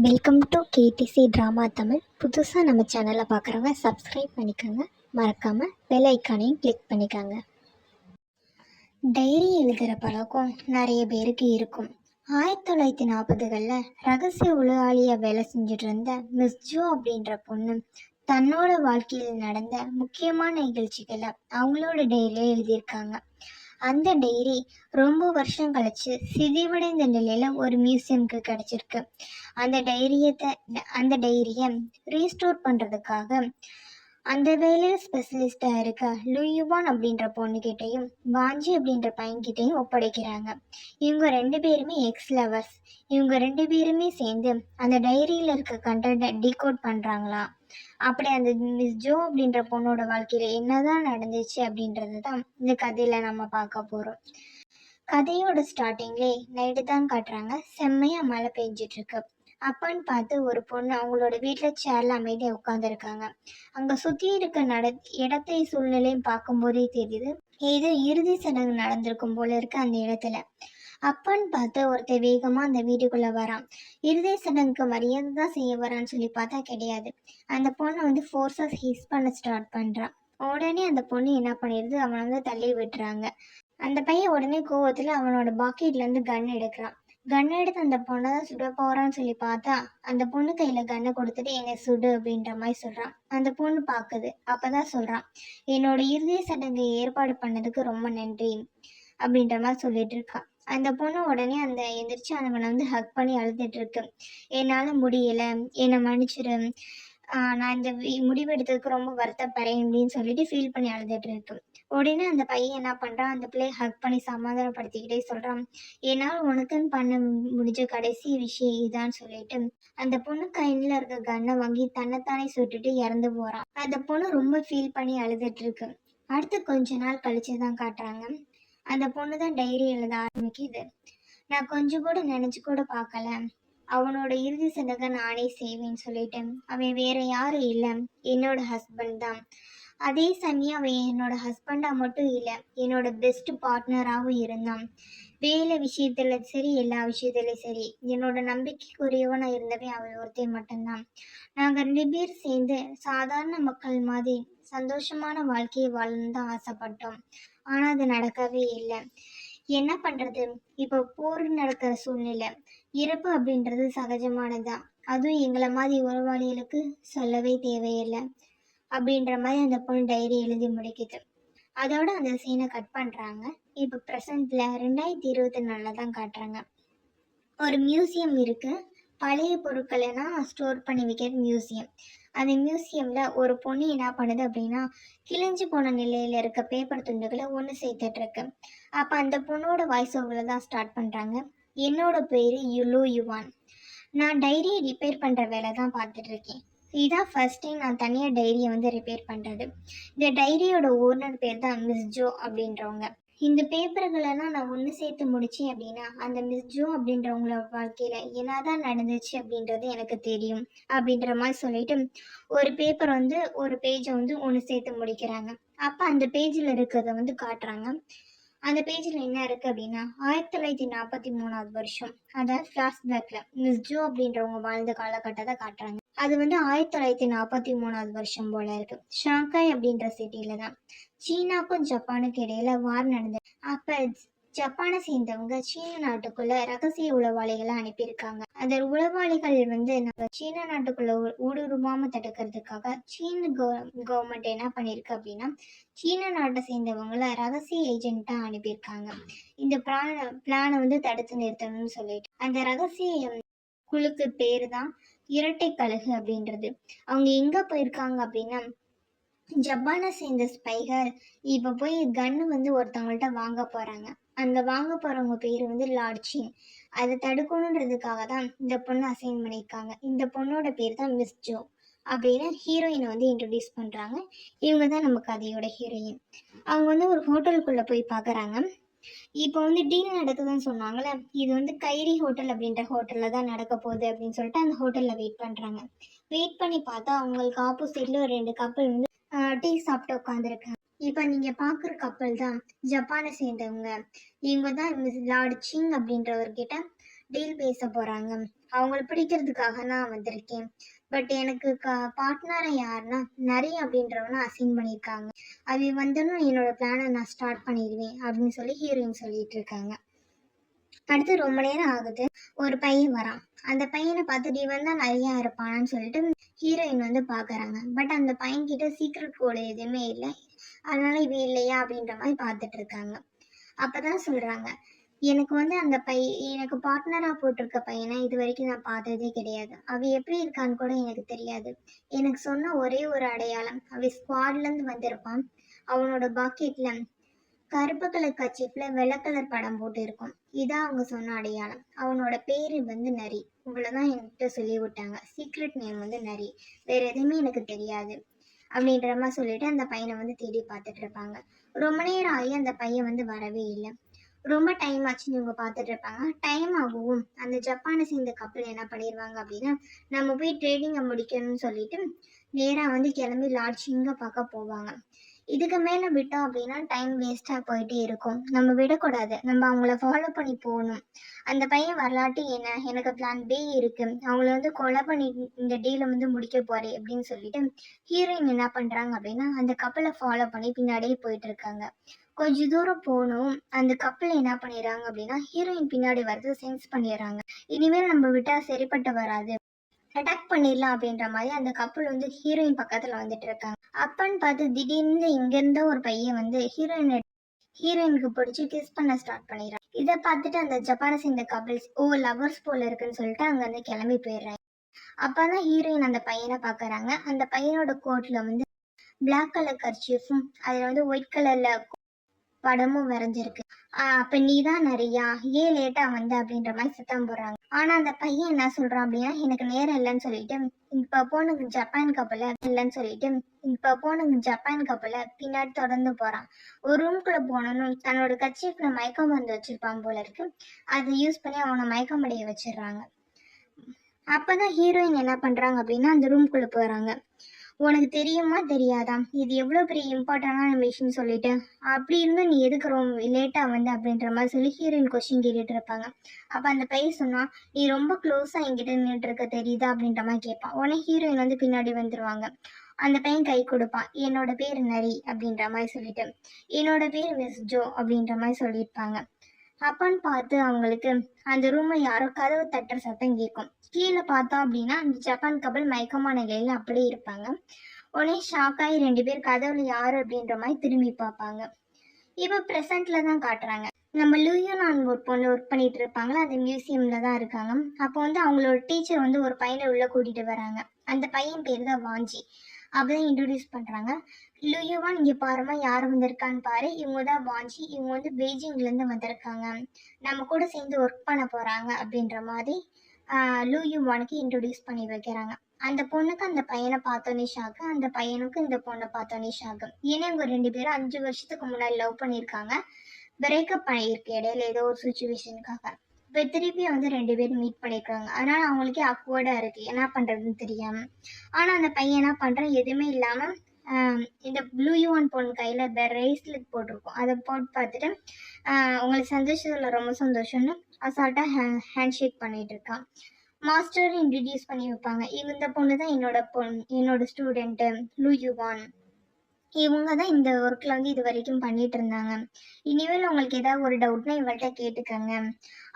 Welcome to KTC drama Tamil. புதுசாக நம்ம சேனலை பார்க்குறவங்க சப்ஸ்கிரைப் பண்ணிக்கோங்க. மறக்காமல் பெல் ஐக்கானையும் கிளிக் பண்ணிக்கோங்க. டைரி எழுதுகிற பழக்கம் நிறைய பேருக்கு இருக்கும். 1940களில் ரகசிய உளவாளியாக வேலை செஞ்சுட்டு இருந்த மிஸ் ஜோ அப்படின்ற பொண்ணு தன்னோட வாழ்க்கையில் நடந்த முக்கியமான நிகழ்ச்சிகளை அவங்களோட டைரியில் எழுதியிருக்காங்க. அந்த டைரி ரொம்ப வருஷம் கழிச்சு சிதைவடைந்த நிலையில ஒரு மியூசியம்க்கு கிடைச்சிருக்கு. அந்த டைரியை ரீஸ்டோர் பண்றதுக்காக அந்த வேலையில் ஸ்பெஷலிஸ்டாக இருக்க லூயுவான் அப்படின்ற பொண்ணுக்கிட்டையும் வாஞ்சி அப்படின்ற பையன்கிட்டையும் ஒப்படைக்கிறாங்க. இவங்க 2 பேருமே எக்ஸ் லவர்ஸ். இவங்க 2 பேருமே சேர்ந்து அந்த டைரியில் இருக்க கண்டென்ட்டை டீகோட் பண்ணுறாங்களா? அப்படி அந்த மிஸ் ஜோ அப்படின்ற பொண்ணோட வாழ்க்கையில் என்னதான் நடந்துச்சு அப்படின்றது தான் இந்த கதையில் நம்ம பார்க்க போகிறோம். கதையோட ஸ்டார்டிங்லே நைட்டு தான் காட்டுறாங்க. செம்மையாக மழை பெஞ்சிட்டு இருக்கு. அப்பன்னு பார்த்து ஒரு பொண்ணு அவங்களோட வீட்டில் சேர்ல அமைதியாக உட்காந்துருக்காங்க. அங்கே சுற்றி இருக்க இடத்தை சூழ்நிலையும் பார்க்கும்போதே தெரியுது ஏதோ இறுதி சடங்கு நடந்திருக்கும் போல இருக்கு அந்த இடத்துல. அப்பன்னு பார்த்து ஒருத்தர் வேகமாக அந்த வீட்டுக்குள்ளே வரான். இறுதி சடங்குக்கு மரியாதை தான் செய்ய வரான்னு சொல்லி பார்த்தா கிடையாது. அந்த பொண்ணை ஃபோர்ஸாக ஹிஸ் பண்ண ஸ்டார்ட் பண்ணுறான். உடனே அந்த பொண்ணு என்ன பண்ணிடுது, அவனை தள்ளி விட்டுறாங்க. அந்த பையன் உடனே கோவத்தில் அவனோட பாக்கெட்லேருந்து கன் எடுக்கிறான். கன் எடுத்து அந்த பொண்ணை தான் சுட போகிறான்னு சொல்லி பார்த்தா அந்த பொண்ணு கையில் கன்னை கொடுத்துட்டு என்னை சுடு அப்படின்ற மாதிரி சொல்கிறான். அந்த பொண்ணு பார்க்குது. அப்போ தான் சொல்கிறான், என்னோட இறுதி சடங்கை ஏற்பாடு பண்ணதுக்கு ரொம்ப நன்றி அப்படின்ற மாதிரி சொல்லிட்டு இருக்கான். அந்த பொண்ணு உடனே எந்திரிச்சு அவனை ஹக் பண்ணி அழுதுட்டு இருக்கு. என்னால் முடியலை, என்னை மன்னிச்சிரு, நான் இந்த முடிவு எடுத்ததுக்கு ரொம்ப வருத்தப்படுறேன் அப்படின்னு சொல்லிட்டு ஃபீல் பண்ணி அழுதுட்டு இருக்கு. உடனே அந்த பையன் என்ன பண்ணுறான், அந்த பிள்ளையை ஹக் பண்ணி சமாதானப்படுத்திக்கிட்டே சொல்கிறான், என்னால் உனக்குன்னு பண்ண முடிஞ்ச கடைசி விஷயம் இதான்னு சொல்லிட்டு அந்த பொண்ணு கையில் இருக்க கன்னை வாங்கி தன்னைத்தானே சுட்டுட்டு இறந்து போகிறான். அந்த பொண்ணு ரொம்ப ஃபீல் பண்ணி அழுதுட்டு இருக்கு. அடுத்து கொஞ்ச நாள் கழிச்சு தான் காட்டுறாங்க. அந்த பொண்ணு தான் டைரி எழுத ஆரம்பிக்குது. நான் கொஞ்சம் கூட நினச்சி கூட பார்க்கல, அவனோட இறுதி சடங்கை நானே செய்வேன்னு சொல்லிட்டேன். அவன் வேற யாரும் இல்லை, என்னோட ஹஸ்பண்ட் தான். அதே சமயம் அவன் என்னோட ஹஸ்பண்டா மட்டும் இல்லை, என்னோட பெஸ்ட் பார்ட்னராகவும் இருந்தான். வேலை விஷயத்துல சரி, எல்லா விஷயத்துலையும் சரி என்னோட நம்பிக்கைக்குரியவனா இருந்தவன் அவன் ஒருத்தன் மட்டும்தான். நாங்கள் 2 பேர் சேர்ந்து சாதாரண மக்கள் மாதிரி சந்தோஷமான வாழ்க்கையை வாழணும்னு தான் ஆசைப்பட்டோம். ஆனால் அது நடக்கவே இல்லை. என்ன பண்ணுறது, இப்போ போர் நடக்கிற சூழ்நிலை. இறப்பு அப்படின்றது சகஜமானதான். அதுவும் எங்களை மாதிரி உறவாளிகளுக்கு சொல்லவே தேவையில்லை அப்படின்ற மாதிரி அந்த பொண்ணு டைரி எழுதி முடிக்குது. அதோட அந்த சீனை கட் பண்ணுறாங்க. இப்போ ப்ரெசண்ட்ல 2024 தான் காட்டுறாங்க. ஒரு மியூசியம் இருக்குது. பழைய பொருட்களெல்லாம் ஸ்டோர் பண்ணி வைக்கிற மியூசியம். அந்த மியூசியமில் ஒரு பொண்ணு என்ன பண்ணுது அப்படின்னா, கிழிஞ்சு போன நிலையில் இருக்க பேப்பர் துண்டுகளை ஒன்று சேர்த்துட்டு இருக்கு. அப்போ அந்த பொண்ணோட வாய்ஸ் ஓவரில் தான் ஸ்டார்ட் பண்ணுறாங்க. என்னோட பேர் யுவான். நான் டைரியை ரிப்பேர் பண்ணுற வேலை தான் பார்த்துட்டு இருக்கேன். இதான் ஃபர்ஸ்ட் டைம் நான் தனியாக டைரியை ரிப்பேர் பண்ணுறது. இந்த டைரியோட ஓனர் பேர் தான் மிஸ் ஜோ அப்படின்றவங்க. இந்த பேப்பர்களெல்லாம் நான் ஒன்று சேர்த்து முடித்தேன் அப்படின்னா அந்த மிஸ் ஜோ அப்படின்றவங்களோட வாழ்க்கையில் என்னதான் நடந்துச்சு அப்படின்றது எனக்கு தெரியும் அப்படின்ற மாதிரி சொல்லிட்டு ஒரு பேப்பர் ஒரு பேஜை ஒன்று சேர்த்து முடிக்கிறாங்க. அப்போ அந்த பேஜில் இருக்கிறத காட்டுறாங்க. அந்த பேஜில் என்ன இருக்குது அப்படின்னா, 1943 வருஷம், அதாவது ஃப்ளாஷ்பேக்கில் மிஸ் ஜோ அப்படின்றவங்க வாழ்ந்த காலகட்டத்தை காட்டுறாங்க. அது 1943 வருஷம் போல இருக்கு. ஷாங்காய் அப்படின்ற சிட்டியில தான் சீனாக்கும் ஜப்பானுக்கும் இடையில வார் நடந்தது. அப்ப ஜப்பானை சேர்ந்தவங்க சீன நாட்டுக்குள்ள ரகசிய உளவாளிகளை அனுப்பியிருக்காங்க. அந்த உளவாளிகள் நம்ம சீன நாட்டுக்குள்ள ஊடுருவாம தடுக்கிறதுக்காக சீன கவர்மெண்ட் என்ன பண்ணிருக்கு அப்படின்னா, சீன நாட்டை சேர்ந்தவங்களை ரகசிய ஏஜென்ட்டா அனுப்பியிருக்காங்க. இந்த பிளானை தடுத்து நிறுத்தணும்னு சொல்லிட்டு அந்த ரகசிய குழுக்கு பேரு தான் இரட்டை கழுகு அப்படின்றது. அவங்க எங்க போயிருக்காங்க அப்படின்னா, ஜப்பானை சேர்ந்த ஸ்பைகள் இப்போ போய் கன்னு ஒருத்தவங்கள்ட்ட வாங்க போறாங்க. அந்த வாங்க போறவங்க பேர் லார்ட் சின். அதை தடுக்கணுன்றதுக்காக தான் இந்த பொண்ணு அசைன் பண்ணியிருக்காங்க. இந்த பொண்ணோட பேர் தான் மிஸ் ஜோ அப்படின்னு ஹீரோயினை இன்ட்ரடியூஸ் பண்றாங்க. இவங்க தான் நம்ம கதையோட ஹீரோயின். அவங்க ஒரு ஹோட்டலுக்குள்ள போய் பார்க்குறாங்க. இப்போ டீல் நடக்குதுன்னு சொன்னாங்களே, இது கைரி ஹோட்டல் அப்படின்ற ஹோட்டலில் தான் நடக்க போகுது அப்படின்னு சொல்லிட்டு அந்த ஹோட்டலில் வெயிட் பண்ணுறாங்க. வெயிட் பண்ணி பார்த்தா அவங்களுக்கு ஆப்போசிட்ல ஒரு 2 கப்பல் டீ சாப்பிட்டு உட்காந்துருக்காங்க. இப்போ நீங்கள் பார்க்குற கப்பல் தான் ஜப்பானை சேர்ந்தவங்க. இவங்க தான் மிஸ் லார்ட் சிங் அப்படின்றவர்கிட்ட டீல் பேச போறாங்க. அவங்கள பிடிக்கிறதுக்காக நான் வந்திருக்கேன். பட் எனக்கு பார்ட்னரை யாருன்னா நரி அப்படின்றவன அசைன் பண்ணியிருக்காங்க. அது வந்தோன்னு என்னோட பிளானை நான் ஸ்டார்ட் பண்ணிடுவேன் அப்படின்னு சொல்லி ஹீரோயின் சொல்லிட்டு இருக்காங்க. அடுத்து ரொம்ப நேரம் ஆகுது. ஒரு பையன் வரான். அந்த பையனை பார்த்துட்டு இவன் தான் நிறையா இருப்பானான்னு சொல்லிட்டு ஹீரோயின் வந்து பார்க்குறாங்க. பட் அந்த பையன்கிட்ட சீக்ரெட் கோடு எதுவுமே இல்லை. அதனால இவன் இல்லையா அப்படின்ற மாதிரி பார்த்துட்டு இருக்காங்க. அப்பதான் சொல்றாங்க, எனக்கு வந்து எனக்கு பார்ட்னரா போட்டிருக்க பையனை இது வரைக்கும் நான் பார்த்ததே கிடையாது. அவ எப்படி இருக்கான்னு கூட எனக்கு தெரியாது. எனக்கு சொன்ன ஒரே ஒரு அடையாளம், அவ ஸ்குவாட்ல இருந்து வந்திருப்பான். அவனோட பாக்கெட்ல கருப்பு கலர் கச்சிப்ல வெள்ளை கலர் படம் போட்டு இருக்கும். இதான் அவங்க சொன்ன அடையாளம். அவனோட பேரு வந்து நரி. இவ்வளவுதான் என்கிட்ட சொல்லி விட்டாங்க. சீக்ரெட் நேம் வந்து நரி. வேற எதுவுமே எனக்கு தெரியாது அப்படின்ற மாதிரி சொல்லிட்டு அந்த பையனை வந்து தேடி பார்த்துட்டு இருப்பாங்க. ரொம்ப நேரம் ஆகி அந்த பையன் வந்து வரவே இல்லை. ரொம்ப டைம் ஆச்சுன்னு இவங்க பார்த்துட்டு இருப்பாங்க. டைம் ஆகும். அந்த ஜப்பானை சேர்ந்த கப்பல் என்ன பண்ணிடுவாங்க அப்படின்னா, நம்ம போய் ட்ரேடிங்கை முடிக்கணும்னு சொல்லிட்டு நேராக வந்து கிளம்பி லார்ட் ஷிங்கை பார்க்க போவாங்க. இதுக்கு மேலே விட்டோம் அப்படின்னா டைம் வேஸ்ட்டாக போயிட்டே இருக்கும். நம்ம விடக்கூடாது. நம்ம அவங்கள ஃபாலோ பண்ணி போகணும். அந்த பையன் வரலாட்டி என்ன, எனக்கு பிளான் பி இருக்கு. அவங்கள வந்து கொலை பண்ணி இந்த டீலை வந்து முடிக்க போறேன் அப்படின்னு சொல்லிட்டு ஹீரோயின் என்ன பண்றாங்க அப்படின்னா அந்த கப்பலை ஃபாலோ பண்ணி பின்னாடியே போயிட்டு இருக்காங்க. கொஞ்ச தூரம் போகணும். அந்த கப்பல் என்ன பண்ணிடுறாங்க அப்படின்னா ஹீரோயின் பின்னாடி வரது சென்ஸ் பண்ணிடுறாங்க. இனிமேல் நம்ம விட்டா சரிப்பட்டு வராது, அட்டாக் பண்ணிடலாம் அப்படின்ற மாதிரி அந்த கப்பல் வந்து ஹீரோயின் பக்கத்துல வந்துட்டு இருக்காங்க. அப்பன்னு பார்த்து திடீர்னு இங்க இருந்த ஒரு பையன் வந்து ஹீரோயினுக்கு பிடிச்சி கிஸ் பண்ண ஸ்டார்ட் பண்ணிடுறான். இதை பார்த்துட்டு அந்த ஜப்பானை சேர்ந்த கப்பல்ஸ் லவர்ஸ் போல இருக்குன்னு சொல்லிட்டு அங்க இருந்து கிளம்பி போயிடுறாங்க. அப்பதான் ஹீரோயின் அந்த பையனை பாக்குறாங்க. அந்த பையனோட கோட்ல வந்து பிளாக் கலர் கர்ச்சீஃபும் அதுல வந்து ஒயிட் கலர்ல படமும் வரைஞ்சிருக்கு. அப்ப நீதான் நிறையா ஏன் லேட்டா வந்த அப்படின்ற மாதிரி சத்தம் போடுறாங்க. ஆனா அந்த பையன் என்ன சொல்றான் அப்படின்னா, எனக்கு நேரம் இல்லைன்னு சொல்லிட்டு இப்ப போனுக்கு ஜப்பான் கப்பல இல்லைன்னு சொல்லிட்டு ஜப்பான் கப்பல பின்னாடி தொடர்ந்து போறான். ஒரு ரூம்குள்ள போனணும் தன்னோட கட்சிக்குள்ள மயக்கம் மருந்து வச்சிருப்பான் போல இருக்கு. அதை யூஸ் பண்ணி அவனை மயக்கம் அடைய வச்சிடுறாங்க. அப்பதான் ஹீரோயின் என்ன பண்றாங்க அப்படின்னா அந்த ரூம்குள்ள போறாங்க. உனக்கு தெரியுமா தெரியாதா இது எவ்வளவு பெரிய இம்பார்ட்டன்டான விஷயம் சொல்லிட்டு, அப்படி இருந்தும் நீ எதுக்கு ரொம்ப லேட்டா வந்து அப்படின்ற மாதிரி சொல்லி ஹீரோயின் கொஸ்டின் கேட்டுட்டு இருப்பாங்க. அப்ப அந்த பையன் சொன்னா, நீ ரொம்ப க்ளோஸா என்கிட்ட நின்றுட்டு இருக்க தெரியுதா அப்படின்ற மாதிரி கேட்பான். உடனே ஹீரோயின் வந்து பின்னாடி வந்துருவாங்க. அந்த பையன் கை கொடுப்பான். என்னோட பேர் நரி அப்படின்ற மாதிரி சொல்லிட்டு, என்னோட பேர் மிஸ் ஜோ அப்படின்ற மாதிரி சொல்லியிருப்பாங்க. அப்பன்னு பார்த்து அவங்களுக்கு அந்த ரூம்ல யாரோ கதவு தட்டுற சத்தம் கேட்கும். கீழே பார்த்தோம் அப்படின்னா அந்த ஜப்பான் கப்பல் மயக்கமான நிலையில அப்படியே இருப்பாங்க. உடனே ஷாக் ஆகி 2 பேர் கதவுல யாரு அப்படின்ற மாதிரி திரும்பி பார்ப்பாங்க. இப்ப பிரசன்ட்ல தான் காட்டுறாங்க. நம்ம லூயோனான் ஒரு பொண்ணு ஒர்க் பண்ணிட்டு இருப்பாங்களா, அந்த மியூசியம்ல தான் இருக்காங்க. அப்போ வந்து அவங்களோட டீச்சர் வந்து ஒரு பையனை உள்ள கூட்டிட்டு வராங்க. அந்த பையன் பேர் தான் வாஞ்சி. அப்பதான் இன்ட்ரோடியூஸ் பண்றாங்க. லூயோவான் இங்க பாருமா யார் வந்திருக்கான்னு பாரு, இவங்க தான் வாஞ்சி. இவங்க வந்து பெய்ஜிங்ல இருந்து வந்திருக்காங்க, நம்ம கூட சேர்ந்து ஒர்க் பண்ண போறாங்க அப்படின்ற மாதிரி லூயுவானுக்கு இன்ட்ரோடியூஸ் பண்ணி வைக்கிறாங்க. அந்த பொண்ணுக்கு அந்த பையனை பார்த்தோன்னே ஷாக்கு, அந்த பையனுக்கு இந்த பொண்ணை பார்த்தோன்னே ஷாக்கு. ஏன்னா இவங்க 2 பேரும் 5 வருஷத்துக்கு முன்னாடி லவ் பண்ணியிருக்காங்க. பிரேக்கப் பண்ணியிருக்கு இடையில ஏதோ ஒரு சுச்சுவேஷனுக்காக. இப்போ திருப்பி வந்து 2 பேரும் மீட் பண்ணியிருக்காங்க. அதனால அவங்களுக்கே அக்வர்டா இருக்கு, என்ன பண்றதுன்னு தெரியாம. ஆனா அந்த பையன் என்ன பண்றான், எதுவுமே இல்லாம இந்த ப்ளூ யுவான் பொண்ணு கையில பிரேஸ்லெட் போட்டிருக்கும். அதை போட்டு பார்த்துட்டு உங்களுக்கு சந்தோஷத்துல ரொம்ப சந்தோஷம்னு அசால்ட்டா ஹேண்ட் ஷேக் பண்ணிட்டு இருக்கான். மாஸ்டர் இன்ட்ரடியூஸ் பண்ணி வைப்பாங்க. இந்த பொண்ணு தான் என்னோட ஸ்டூடெண்ட்டு லூ யுவான். இவங்க தான் இந்த ஒர்க்ல வந்து இது வரைக்கும் பண்ணிட்டு இருந்தாங்க. இனிமேல் உங்களுக்கு ஏதாவது ஒரு டவுட்னா இவள்கிட்ட கேட்டுக்கங்க.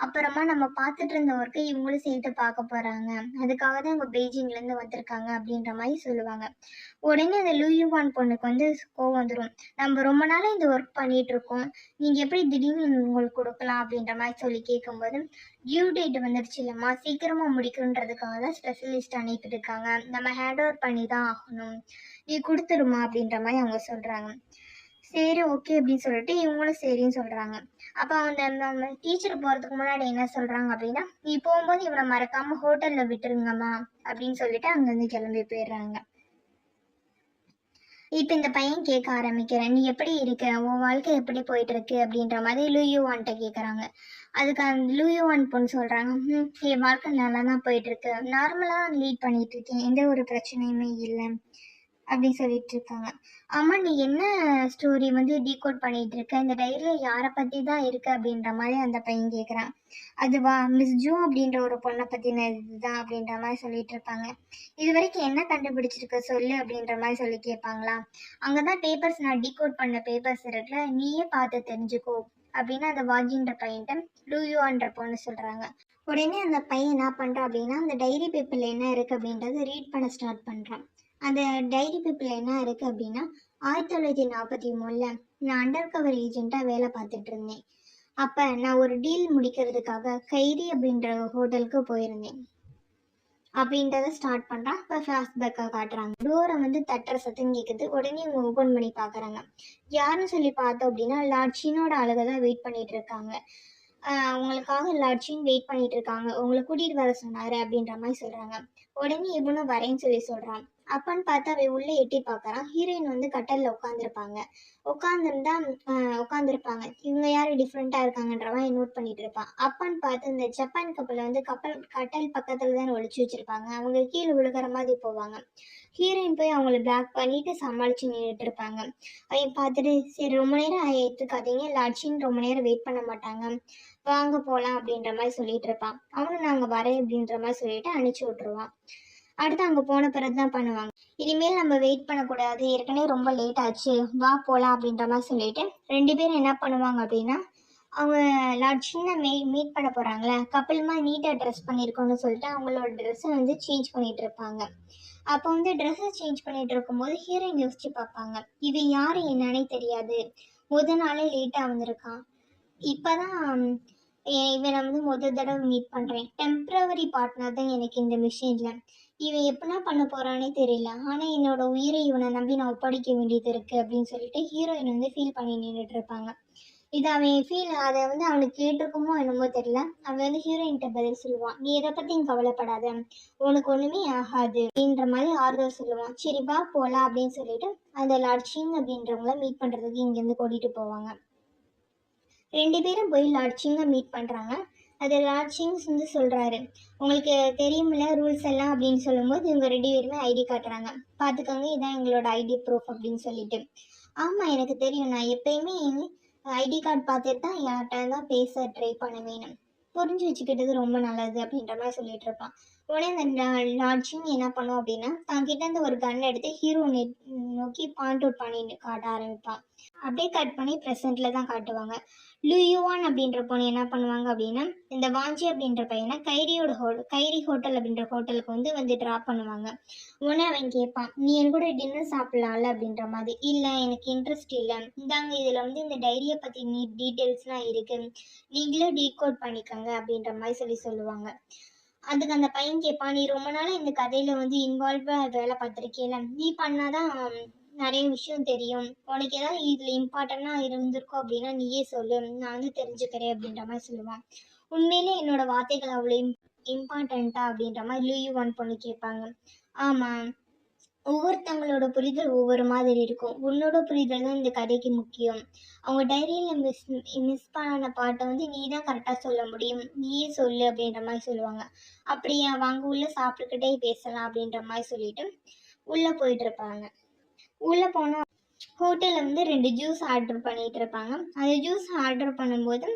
அப்புறமா நம்ம பார்த்துட்டு இருந்த ஒர்க்கை இவங்களும் சேர்த்து பார்க்க போறாங்க. அதுக்காக தான் இவங்க பெய்ஜிங்ல இருந்து வந்திருக்காங்க அப்படின்ற மாதிரி சொல்லுவாங்க. உடனே அந்த லூயுவான் பொண்ணுக்கு வந்து கோவம் வந்துடும். நம்ம ரொம்ப நாளா இந்த ஒர்க் பண்ணிட்டு இருக்கோம், நீங்க எப்படி திடீர்னு உங்களுக்கு கொடுக்கலாம் அப்படின்ற மாதிரி சொல்லி கேட்கும்போது, டியூ டேட் வந்துருச்சு இல்லம்மா, சீக்கிரமா முடிக்கணுன்றதுக்காக தான் ஸ்பெஷலிஸ்ட் அனுப்பிட்டு இருக்காங்க, நம்ம ஹேண்ட் ஓவர் பண்ணி தான் ஆகணும், நீ கொடுத்துருமா அப்படின்ற மாதிரி அவங்க சொல்றாங்க. சரி ஓகே அப்படின்னு சொல்லிட்டு இவங்களும் சரின்னு சொல்றாங்க. அப்ப அவங்க நம்ம டீச்சர் போறதுக்கு முன்னாடி என்ன சொல்றாங்க அப்படின்னா, நீ போகும்போது இவனை மறக்காம ஹோட்டல்ல விட்டுருங்கம்மா அப்படின்னு சொல்லிட்டு அங்கிருந்து கிளம்பி போயிடுறாங்க. இப்ப இந்த பையன் கேட்க ஆரம்பிக்கிறேன், நீ எப்படி இருக்க, உன் வாழ்க்கை எப்படி போயிட்டு இருக்கு அப்படின்ற மாதிரி லூயுவான்ட்ட கேக்குறாங்க. அதுக்கு அந்த லூயுவான் பொண்ணு சொல்றாங்க, என் வாழ்க்கை நல்லா தான் போயிட்டு இருக்கு, நார்மலா லீட் பண்ணிட்டு இருக்கேன், எந்த ஒரு பிரச்சனையுமே இல்லை அப்படின்னு சொல்லிட்டு இருக்காங்க. ஆமா, நீ என்ன ஸ்டோரி வந்து டீகோட் பண்ணிட்டு இருக்க? இந்த டைரியில யாரை பத்தி தான் இருக்கு அப்படின்ற மாதிரி அந்த பையன் கேட்குறான். அதுவா, மிஸ் ஜூ அப்படின்ற ஒரு பொண்ணை பத்தின இதுதான் அப்படின்ற மாதிரி சொல்லிட்டு இருப்பாங்க. இது வரைக்கும் என்ன கண்டுபிடிச்சிருக்க சொல்லு அப்படின்ற மாதிரி சொல்லி கேட்பாங்களா. அங்கதான் பேப்பர்ஸ், நான் டீகோட் பண்ண பேப்பர்ஸ் இருக்குல்ல, நீயே பார்த்து தெரிஞ்சுக்கோ அப்படின்னு அந்த வாஜின்ற பையன்ட்ட லூயுவான்ற பொண்ணு சொல்றாங்க. உடனே அந்த பையன் என்ன பண்றான் அப்படின்னா, அந்த டைரி பேப்பர்ல என்ன இருக்கு அப்படின்றத ரீட் பண்ண ஸ்டார்ட் பண்றான். அந்த டைரி பேப்பர்ல என்ன இருக்கு அப்படின்னா, 1943ல நான் அண்டர் கவர் ஏஜென்ட்டா வேலை பார்த்துட்டு இருந்தேன். அப்ப நான் ஒரு டீல் முடிக்கிறதுக்காக கைரி அப்படின்ற ஹோட்டலுக்கு போயிருந்தேன் அப்படின்றத ஸ்டார்ட் பண்றான். இப்போ ஃபிளாஷ்பேக்காக காட்டுறாங்க. டோரை வந்து தட்டுற சத்தம் கேட்குது. உடனே இவங்க ஓப்பன் பண்ணி பார்க்குறாங்க. யாருன்னு சொல்லி பார்த்தோம் அப்படின்னா, லாட்சினோட ஆளுக தான் வெயிட் பண்ணிட்டு இருக்காங்க. உங்களுக்காக லாட்சின் வெயிட் பண்ணிட்டு இருக்காங்க, உங்களை கூட்டிட்டு வர சொன்னாரு அப்படின்ற மாதிரி சொல்றாங்க. உடனே இவனும் வரேன்னு சொல்லி சொல்றான். அப்பன்னு பார்த்தா அவன் உள்ள எட்டி பார்க்கறான். ஹீரோயின் வந்து கட்டல்ல உட்காந்துருப்பாங்க. உட்காந்துருந்தா உட்காந்துருப்பாங்க. இவங்க யாரு டிஃப்ரெண்டா இருக்காங்கன்றவன் நோட் பண்ணிட்டு இருப்பான். அப்பன்னு பார்த்து இந்த ஜப்பான் கப்பலை வந்து கட்டல் பக்கத்துல தான் ஒளிச்சு வச்சிருப்பாங்க. அவங்க கீழே விழுகிற மாதிரி போவாங்க. ஹீரோயின் போய் அவங்கள பிளாக் பண்ணிட்டு சமாளிச்சு நின்றுட்டு இருப்பாங்க. அவன் பார்த்துட்டு, சரி ரொம்ப நேரம் எடுத்துக்காதீங்க, லாட்சின்னு ரொம்ப நேரம் வெயிட் பண்ண மாட்டாங்க, வாங்க போகலாம் அப்படின்ற மாதிரி சொல்லிட்டு இருப்பான். அவனும் நாங்கள் வரேன் அப்படின்ற மாதிரி சொல்லிட்டு அனுப்பிச்சி விட்டுருவான். அடுத்து அங்கே போன பிறகு தான் பண்ணுவாங்க. இனிமேல் நம்ம வெயிட் பண்ணக்கூடாது, ஏற்கனவே ரொம்ப லேட் ஆச்சு, வா போகலாம் அப்படின்ற மாதிரி சொல்லிட்டு 2 பேரும் என்ன பண்ணுவாங்க அப்படின்னா, அவங்க லாட்சின்னு மீட் பண்ண போகிறாங்களே, கப்பல் மாதிரி நீட்டாக ட்ரெஸ் பண்ணியிருக்கோன்னு சொல்லிட்டு அவங்களோட ட்ரெஸ்ஸை வந்து சேஞ்ச் பண்ணிட்டு இருப்பாங்க. அப்போ வந்து ட்ரெஸ்ஸை சேஞ்ச் பண்ணிட்டு இருக்கும்போது ஹீரோயின் யோசிச்சு பார்ப்பாங்க, இது யாரு என்னன்னே தெரியாது, நாளே லேட்டாக வந்திருக்கான், இப்போதான் இவனை வந்து தடவை மீட் பண்ணுறேன், டெம்ப்ரவரி பார்ட்னர் தான் எனக்கு இந்த மிஷினில், இவன் எப்படின்னா பண்ண போகிறானே தெரியல, ஆனால் என்னோட உயிரை இவனை நம்பி நான் ஒப்படைக்க வேண்டியது இருக்குது அப்படின்னு சொல்லிட்டு ஹீரோயின் வந்து ஃபீல் பண்ணி நின்றுட்டு இருப்பாங்க. இது அவன் அதை வந்து அவனுக்கு கேட்டிருக்குமோ என்னமோ தெரியல, அவன் வந்து ஹீரோயின்கிட்ட பதில் சொல்லுவான், நீ எதை பற்றியும் கவலைப்படாத, உனக்கு ஒன்றுமே ஆகாது அப்படின்ற மாதிரி ஆறுதல் சொல்லுவான். சரி வா போகலாம் அப்படின்னு சொல்லிட்டு அந்த லாட்சிங் அப்படின்றவங்கள மீட் பண்ணுறதுக்கு இங்கேருந்து கூட்டிகிட்டு போவாங்க. 2 பேரும் போய் லாட்சிங்கை மீட் பண்ணுறாங்க. அது லாட்சிங்ஸ் வந்து சொல்கிறாரு, உங்களுக்கு தெரியுமில்ல ரூல்ஸ் எல்லாம் அப்படின்னு சொல்லும்போது இவங்க 2 பேருமே ஐடி காட்டுறாங்க. பார்த்துக்கோங்க, இதான் எங்களோட ஐடி ப்ரூஃப் அப்படின்னு சொல்லிட்டு. ஆமாம் எனக்கு தெரியும், நான் எப்பயுமே ஐடி கார்டு பார்த்துட்டு தான் யார்கிட்ட தான் பேச ட்ரை பண்ணுவேன்னு, புரிஞ்சு வச்சுக்கிட்டது ரொம்ப நல்லது அப்படின்ற மாதிரி சொல்லிட்டு இருப்பான். உடனே அந்த லாட்சிங் என்ன பண்ணும் அப்படின்னா, தான்கிட்ட இருந்து ஒரு கன் எடுத்து ஹீரோ நோக்கி பாயிண்ட் அவுட் பண்ணி காட்ட ஆரம்பிப்பான். அப்படியே கட் பண்ணி ப்ரெசென்ட்ல தான் காட்டுவாங்க. லூயுவான் அப்படின்ற பொண்ணு என்ன பண்ணுவாங்க அப்படின்னா, இந்த வாஞ்சி அப்படின்ற பையனை கைரி ஹோட்டல் அப்படின்ற ஹோட்டலுக்கு வந்து ட்ராப் பண்ணுவாங்க. உடனே அவன் கேட்பான், நீ என் கூட டின்னர் சாப்பிடலாம்ல அப்படின்ற மாதிரி. இல்லை எனக்கு இன்ட்ரெஸ்ட் இல்லை, இந்தாங்க இதில் வந்து இந்த டைரியை பற்றி டீட்டெயில்ஸ்லாம் இருக்கு, நீங்களே டீகோட் பண்ணிக்கோங்க அப்படின்ற மாதிரி சொல்லுவாங்க. அதுக்கு அந்த பையன் கேட்பான், நீ ரொம்ப நாளாக இந்த கதையில வந்து இன்வால்வாக வேலை பார்த்துருக்கேல, நீ பண்ணாதான் நிறைய விஷயம் தெரியும், உனக்கு ஏதாவது இதில் இம்பார்ட்டண்ட்டாக இருந்திருக்கும் அப்படின்னா நீயே சொல்லு, நான் வந்து தெரிஞ்சுக்கிறேன் அப்படின்ற மாதிரி சொல்லுவான். உண்மையிலே என்னோட வார்த்தைகள் அவ்வளோ இம்பார்ட்டண்ட்டா அப்படின்ற மாதிரி லூயுவான் பொண்ணு கேட்பாங்க. ஆமாம், ஒவ்வொருத்தவங்களோட புரிதல் ஒவ்வொரு மாதிரி இருக்கும், உன்னோட புரிதல் தான் இந்த கதைக்கு முக்கியம், அவங்க டைரியில் மிஸ் பண்ண பாட்டை வந்து நீ தான் கரெக்டாக சொல்ல முடியும், நீயே சொல்லு அப்படின்ற மாதிரி சொல்லுவாங்க. அப்படியா, வாங்க உள்ள சாப்பிட்டுக்கிட்டே பேசலாம் அப்படின்ற மாதிரி சொல்லிட்டு உள்ளே போயிட்டு இருப்பாங்க. உள்ளே போனால் ஹோட்டலில் வந்து 2 ஜூஸ் ஆர்டர் பண்ணிகிட்டு இருப்பாங்க. அந்த ஜூஸ் ஆர்டர் பண்ணும்போது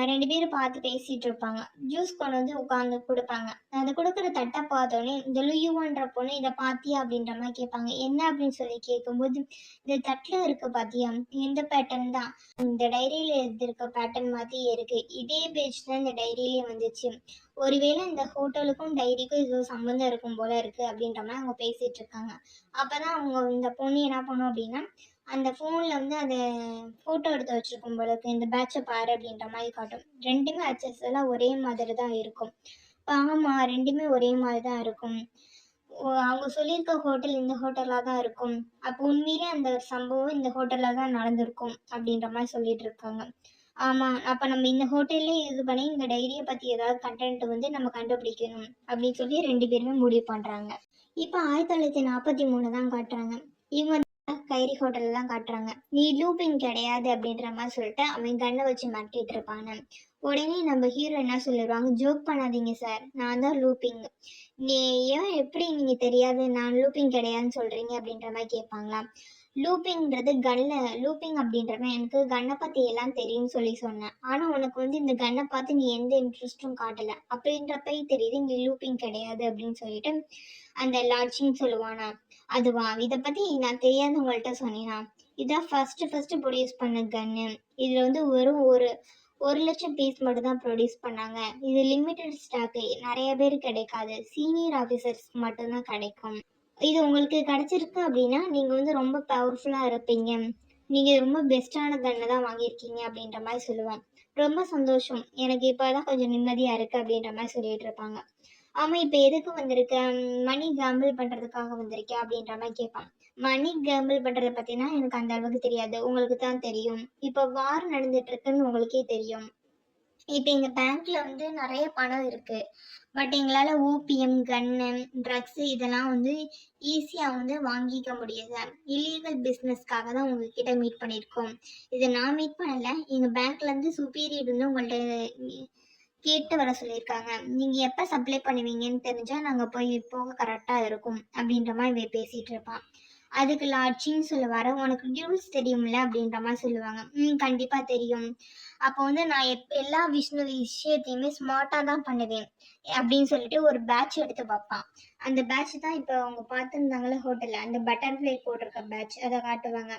2 பேரும் பார்த்து பேசிகிட்டு இருப்பாங்க. ஜூஸ் கொண்டு வந்து உட்காந்து கொடுப்பாங்க. அதை கொடுக்குற தட்டை பார்த்தோன்னே இந்த லுயுவான்ற பொண்ணு, இதை பார்த்தியா அப்படின்ற மாதிரி கேட்பாங்க. என்ன அப்படின்னு சொல்லி கேட்கும்போது, இந்த தட்டில் இருக்க பார்த்தியா, இந்த பேட்டர்ன் தான் இந்த டைரியில் எழுதியிருக்க பேட்டர்ன் மாதிரியே இருக்குது, இதே பேஜ் தான் இந்த டைரியிலே வந்துச்சு, ஒருவேளை இந்த ஹோட்டலுக்கும் டைரிக்கும் ஏதோ சம்மந்தம் இருக்கும் போல இருக்குது அப்படின்ற மாதிரி அவங்க பேசிகிட்டு இருக்காங்க. அப்போ தான் அவங்க இந்த பொண்ணு என்ன பண்ணும் அப்படின்னா, அந்த ஃபோனில் வந்து அதை ஃபோட்டோ எடுத்து வச்சுருக்கும் போல இருக்கு, இந்த பேட்சை பாரு அப்படின்ற மாதிரி காட்டும். 2மே அச்சஸ் எல்லாம் ஒரே மாதிரி தான் இருக்கும். ஆமாம், 2மே ஒரே மாதிரி தான் இருக்கும், அவங்க சொல்லியிருக்க ஹோட்டல் இந்த ஹோட்டலாக தான் இருக்கும், அப்போ உண்மையிலே அந்த சம்பவம் இந்த ஹோட்டலில் தான் நடந்திருக்கும் அப்படின்ற மாதிரி சொல்லிட்டு இருக்காங்க. ஆமாம், அப்போ நம்ம இந்த ஹோட்டல்லே இது பண்ணி இந்த டைரியை பற்றி ஏதாவது கண்டென்ட் வந்து நம்ம கண்டுபிடிக்கணும் அப்படின்னு சொல்லி 2 பேருமே முடிவு பண்ணுறாங்க. இப்போ 1943 தான் காட்டுறாங்க. இவங்க ஃபயரி ஹோட்டலில் தான் காட்டுறாங்க. நீ லூபின் கிடையாது அப்படின்ற மாதிரி சொல்லிட்டு அவன் கண்ணை வச்சு மாட்டிட்டு இருப்பானு. உடனே நம்ம ஹீரோ என்ன சொல்லிடுவாங்க, ஜோக் பண்ணாதீங்க சார், நான் தான் லூப்பிங். நீ ஏன் எப்படி நீங்கள் தெரியாது நான் லூப்பிங் கிடையாதுன்னு சொல்கிறீங்க அப்படின்ற மாதிரி கேட்பாங்களா. லூப்பிங்கிறது கன்ல லூப்பிங் அப்படின்றவன் எனக்கு கன்னை பற்றி எல்லாம் தெரியும்னு சொன்னேன். ஆனால் உனக்கு வந்து இந்த கன்னை பார்த்து நீ எந்த இன்ட்ரெஸ்ட்டும் காட்டலை அப்படின்றப்ப தெரியுது இங்கே லூப்பிங் கிடையாது அப்படின்னு சொல்லிட்டு அந்த லாட்சிங் சொல்லுவானா. அதுவா, இதை பற்றி நான் தெரியாத உங்கள்கிட்ட சொன்னேனா, இதான் ஃபர்ஸ்ட் ப்ரொடியூஸ் பண்ண கன்னு. இதில் வந்து வெறும் 1,00,000 பீஸ் மட்டும் தான் ப்ரொடியூஸ் பண்ணாங்க. இது லிமிட்டட் ஸ்டாக்கு, நிறைய பேர் கிடைக்காது, சீனியர் ஆஃபீஸர்ஸ்க்கு மட்டும்தான் கிடைக்கும். இது உங்களுக்கு கிடைச்சிருக்கு அப்படின்னா நீங்கள் வந்து ரொம்ப பவர்ஃபுல்லாக இருப்பீங்க, நீங்கள் ரொம்ப பெஸ்ட்டான கன்னை தான் வாங்கியிருக்கீங்க அப்படின்ற மாதிரி சொல்லுவான். ரொம்ப சந்தோஷம், எனக்கு இப்போ தான் கொஞ்சம் நிம்மதியாக இருக்குது அப்படின்ற மாதிரி சொல்லிட்டு இருப்பாங்க. ஆமாம், இப்போ எதுக்கு வந்திருக்க, மணி கேம்பிள் பண்ணுறதுக்காக வந்திருக்கேன் அப்படின்ற மாதிரி கேட்பான். மணி கேம்பிள் பண்ணுறதை பற்றினா எனக்கு அந்த அளவுக்கு தெரியாது, உங்களுக்கு தான் தெரியும். இப்போ வார் நடந்துட்டு இருக்குன்னு உங்களுக்கே தெரியும். இப்போ எங்கள் பேங்க்கில் வந்து நிறைய பணம் இருக்குது. பட் எங்களால் ஓபிஎம், கன்னு, ட்ரக்ஸு இதெல்லாம் வந்து ஈஸியாக வந்து வாங்கிக்க முடியாது. இல்லீகல் பிஸ்னஸ்க்காக தான் உங்ககிட்ட மீட் பண்ணியிருக்கோம். இதை நான் மீட் பண்ணலை, எங்கள் பேங்க்லேருந்து சுப்பீரியர் வந்து உங்கள்கிட்ட கேட்டு வர சொல்லியிருக்காங்க. நீங்கள் எப்போ சப்ளை பண்ணுவீங்கன்னு தெரிஞ்சால் நாங்கள் போக கரெக்டாக இருக்கும் அப்படின்ற மாதிரி பேசிகிட்டு இருப்பான். அதுக்கு லாட்சின்னு சொல்லுவார், உனக்கு டியூல்ஸ் தெரியும்ல அப்படின்ற மாதிரி சொல்லுவாங்க. கண்டிப்பாக தெரியும். அப்போ வந்து நான் எல்லா விஷயத்தையுமே ஸ்மார்ட்டாக தான் பண்ணுவேன் அப்படின்னு சொல்லிட்டு ஒரு பேட்ச் எடுத்து பார்ப்பான். அந்த பேட்ச் தான் இப்போ அவங்க பார்த்துருந்தாங்களே ஹோட்டலில், அந்த பட்டர்ஃப்ளை போட்டிருக்க பேட்ச், அதை காட்டுவாங்க.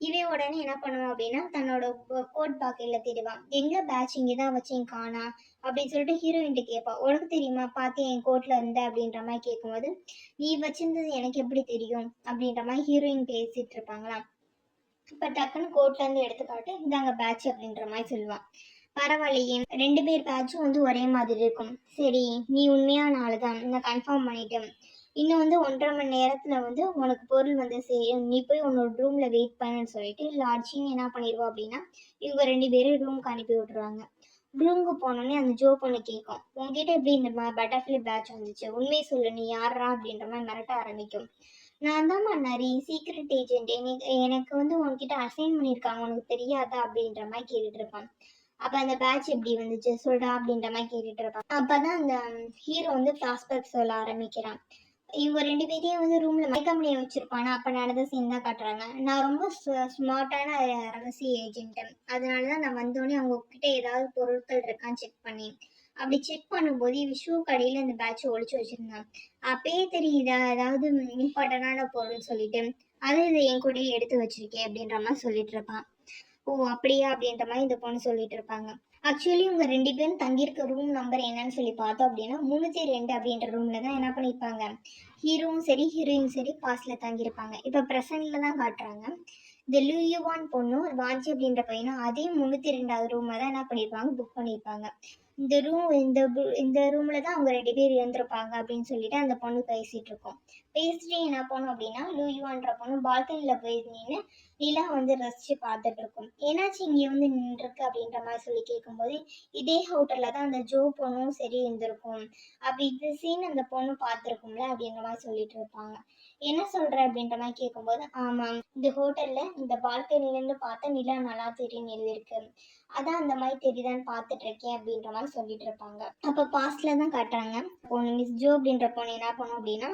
இவன் உடனே என்ன பண்ணுவான் அப்படின்னா தன்னோட கோட் பாக்கெட்டில் தேடுவான். எங்கே பேட்ச் இங்கே தான் வச்சேன் காணா அப்படின்னு சொல்லிட்டு ஹீரோயின்ட்டு கேட்பான். உனக்கு தெரியுமா, பார்த்து என் கோட்டில் இருந்த அப்படின்ற மாதிரி கேட்கும்போது, நீ வச்சிருந்தது எனக்கு எப்படி தெரியும் அப்படின்ற மாதிரி ஹீரோயின் பேசிட்டு இருப்பாங்களாம். இப்போ டக்குன்னு கோட்லேருந்து எடுத்துக்காட்டு இந்தாங்க பேட்ச் அப்படின்ற மாதிரி சொல்லுவான். பரவாயில்லையே, 2 பேர் பேட்சும் வந்து ஒரே மாதிரி இருக்கும். சரி, நீ உண்மையான ஆளு தான், நான் கன்ஃபார்ம் பண்ணிட்டேன். இன்னும் வந்து 1.5 மணி நேரத்தில் வந்து உனக்கு பொருள் வந்து சேரும், நீ போய் உன்னோட ரூமில் வெயிட் பண்ணுன்னு சொல்லிட்டு லாட்சின்னு என்ன பண்ணிடுவோம் அப்படின்னா இவங்க 2 பேரும் ரூமுக்கு அனுப்பி விட்டுருவாங்க. ரூமுக்கு போனோடனே அந்த ஜோ பொண்ணு கேட்கும், உங்ககிட்ட எப்படி இந்த பட்டர்ஃப்ளை பேட்ச் வந்துச்சு, உண்மையை சொல்லு, நீ யாரா அப்படின்ற மாதிரி மிரட்ட ஆரம்பிக்கும். நான் தான் நரி, சீக்ரெட் ஏஜென்ட், எனக்கு வந்து உன்கிட்ட அசைன் பண்ணியிருக்காங்க, உனக்கு தெரியாதா அப்படின்ற மாதிரி கேட்டுட்டு இருப்பான். அப்போ அந்த பேட்ச் எப்படி வந்துச்சு சொல்றா அப்படின்ற மாதிரி கேட்டுட்டு இருப்பான். அப்பதான் அந்த ஹீரோ வந்து ஃபிளாஷ்பேக் சொல்ல ஆரம்பிக்கிறான். இவங்க 2 பேரையும் வந்து ரூம்ல மயக்கமணியை வச்சிருப்பானா, அப்ப நடந்த சீன் தான் காட்டுறாங்க. நான் ரொம்ப ஸ்மார்ட்டான ரகசிய ஏஜென்ட், அதனாலதான் நான் வந்தோடனே அவங்க கிட்ட ஏதாவது பொருட்கள் இருக்கான்னு செக் பண்ணேன். அப்படி செக் பண்ணும்போது இவ ஷூ கடையில இந்த பேட்ச் ஒழிச்சு வச்சிருந்தான். அப்பயே தெரியுதா ஏதாவது இம்பார்ட்டன்டான பொருள்னு சொல்லிட்டு, அதை இதை என் கூடயே எடுத்து வச்சிருக்கேன் அப்படின்ற மாதிரி சொல்லிட்டு இருப்பான். ஓ அப்படியா அப்படின்ற மாதிரி இந்த பொண்ணு சொல்லிட்டு இருப்பாங்க. ஆக்சுவலி உங்க 2 பேரும் தங்கியிருக்க ரூம் நம்பர் என்னன்னு சொல்லி பார்த்தோம் அப்படின்னா 302 அப்படின்ற ரூம்ல தான் என்ன பண்ணியிருப்பாங்க, ஹீரோவும் சரி ஹீரோயின் சரி பாஸ்ட்ல தங்கியிருப்பாங்க. இப்போ ப்ரெசன்ட்ல தான் காட்டுறாங்க. இந்த லூயுவான் பொண்ணும் வாஞ்சி அப்படின்ற பையனும் அதே 302வது ரூமை தான் என்ன பண்ணியிருப்பாங்க, புக் பண்ணியிருப்பாங்க. இந்த ரூம்ல தான் அவங்க 2 பேர் இருந்திருப்பாங்க அப்படின்னு சொல்லிட்டு அந்த பொண்ணு பேசிட்டு இருக்கோம். பேசிட்டு என்ன பண்ணோம் அப்படின்னா லூயுவான்ற பொண்ணு பால்கனில போய் நின்று நிலா வந்து ரசிச்சு பார்த்துட்டு இருக்கும். ஏன்னாச்சு இங்கே வந்து நின்றுருக்கு அப்படின்ற மாதிரி சொல்லி கேட்கும்போது, இதே ஹோட்டல்ல தான் அந்த ஜோ பொண்ணும் சரி இருந்திருக்கும், அப்படி இந்த சீன் அந்த பொண்ணு பார்த்துருக்கும்ல அப்படின்ற மாதிரி சொல்லிட்டு இருப்பாங்க. என்ன சொல்ற அப்படின்ற மாதிரி கேட்கும்போது, ஆமாம், இந்த ஹோட்டல்ல இந்த பால்கனிலேருந்து பார்த்தா நிலா நல்லா தெரியும் எழுதிருக்கு, அதான் அந்த மாதிரி தெரியுதான்னு பார்த்துட்டு இருக்கேன் அப்படின்ற மாதிரி சொல்லிட்டு இருப்பாங்க. அப்போ பாஸ்ட்ல தான் காட்டுறாங்க. பொண்ணு மிஸ் ஜோ அப்படின்ற பொண்ணு என்ன பண்ணும் அப்படின்னா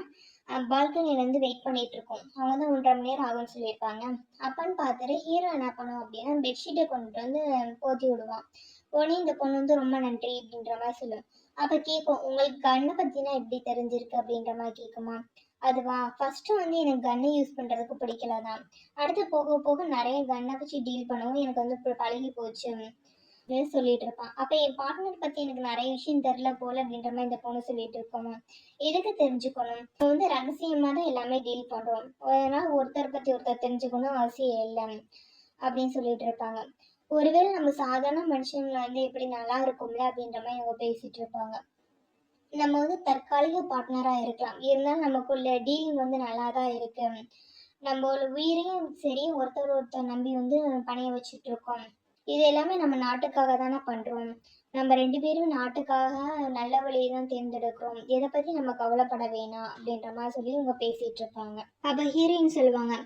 பால்கனிலேருந்து வெயிட் பண்ணிட்டு இருக்கோம். அவங்க தான் 1.5 மணி நேரம் ஆகும்னு சொல்லியிருப்பாங்க. அப்பன்னு பார்த்துட்டு ஹீரோ என்ன பண்ணும் அப்படின்னா பெட்ஷீட்டை கொண்டுட்டு வந்து போத்தி விடுவான். உடனே இந்த பொண்ணு வந்து ரொம்ப நன்றி அப்படின்ற மாதிரி சொல்லுவோம். அப்போ கேட்கும், உங்களுக்கு கண்ணை பற்றினா எப்படி தெரிஞ்சிருக்கு அப்படின்ற மாதிரி கேட்குமா. அதுவா, ஃபர்ஸ்ட் வந்து எனக்கு கன்னை யூஸ் பண்ணுறதுக்கு பிடிக்கல தான், அடுத்து போக போக நிறைய கன்னை வச்சு டீல் பண்ணவும் எனக்கு வந்து பழகி போச்சு சொல்லிட்டு இருப்பான். அப்ப என் பார்ட்னர் பத்தி எனக்கு நிறைய விஷயம் தெரியல போல அப்படின்ற மாதிரி இந்த பொண்ணு சொல்லிட்டு இருக்கோம். எதுக்கு தெரிஞ்சுக்கணும், நம்ம வந்து ரகசியமா தான் எல்லாமே டீல் பண்றோம், அதனால ஒருத்தர் பத்தி ஒருத்தர் தெரிஞ்சுக்கணும் அவசியம் இல்லை அப்படின்னு சொல்லிட்டு இருப்பாங்க. ஒருவேளை நம்ம சாதாரண மனுஷங்களை வந்து எப்படி நல்லா இருக்கும்ல அப்படின்ற மாதிரி அவங்க பேசிட்டு இருப்பாங்க. நம்ம வந்து தற்காலிக பார்ட்னரா இருக்கலாம், இருந்தாலும் நமக்குள்ள டீலிங் வந்து நல்லா தான் இருக்கு, நம்மளோட உயிரையும் சரி ஒருத்தர் நம்பி வந்து பணைய வச்சுட்டு இருக்கோம் இது எல்லாமே நம்ம நாட்டுக்காக தானே பண்றோம். நம்ம 2 பேரும் நாட்டுக்காக நல்ல வழியை தான் தேர்ந்தெடுக்கிறோம். எதை பத்தி நம்ம கவலைப்பட வேணாம் அப்படின்ற மாதிரி சொல்லி இவங்க பேசிட்டு இருப்பாங்க. அப்ப ஹீரோயின் சொல்லுவாங்க,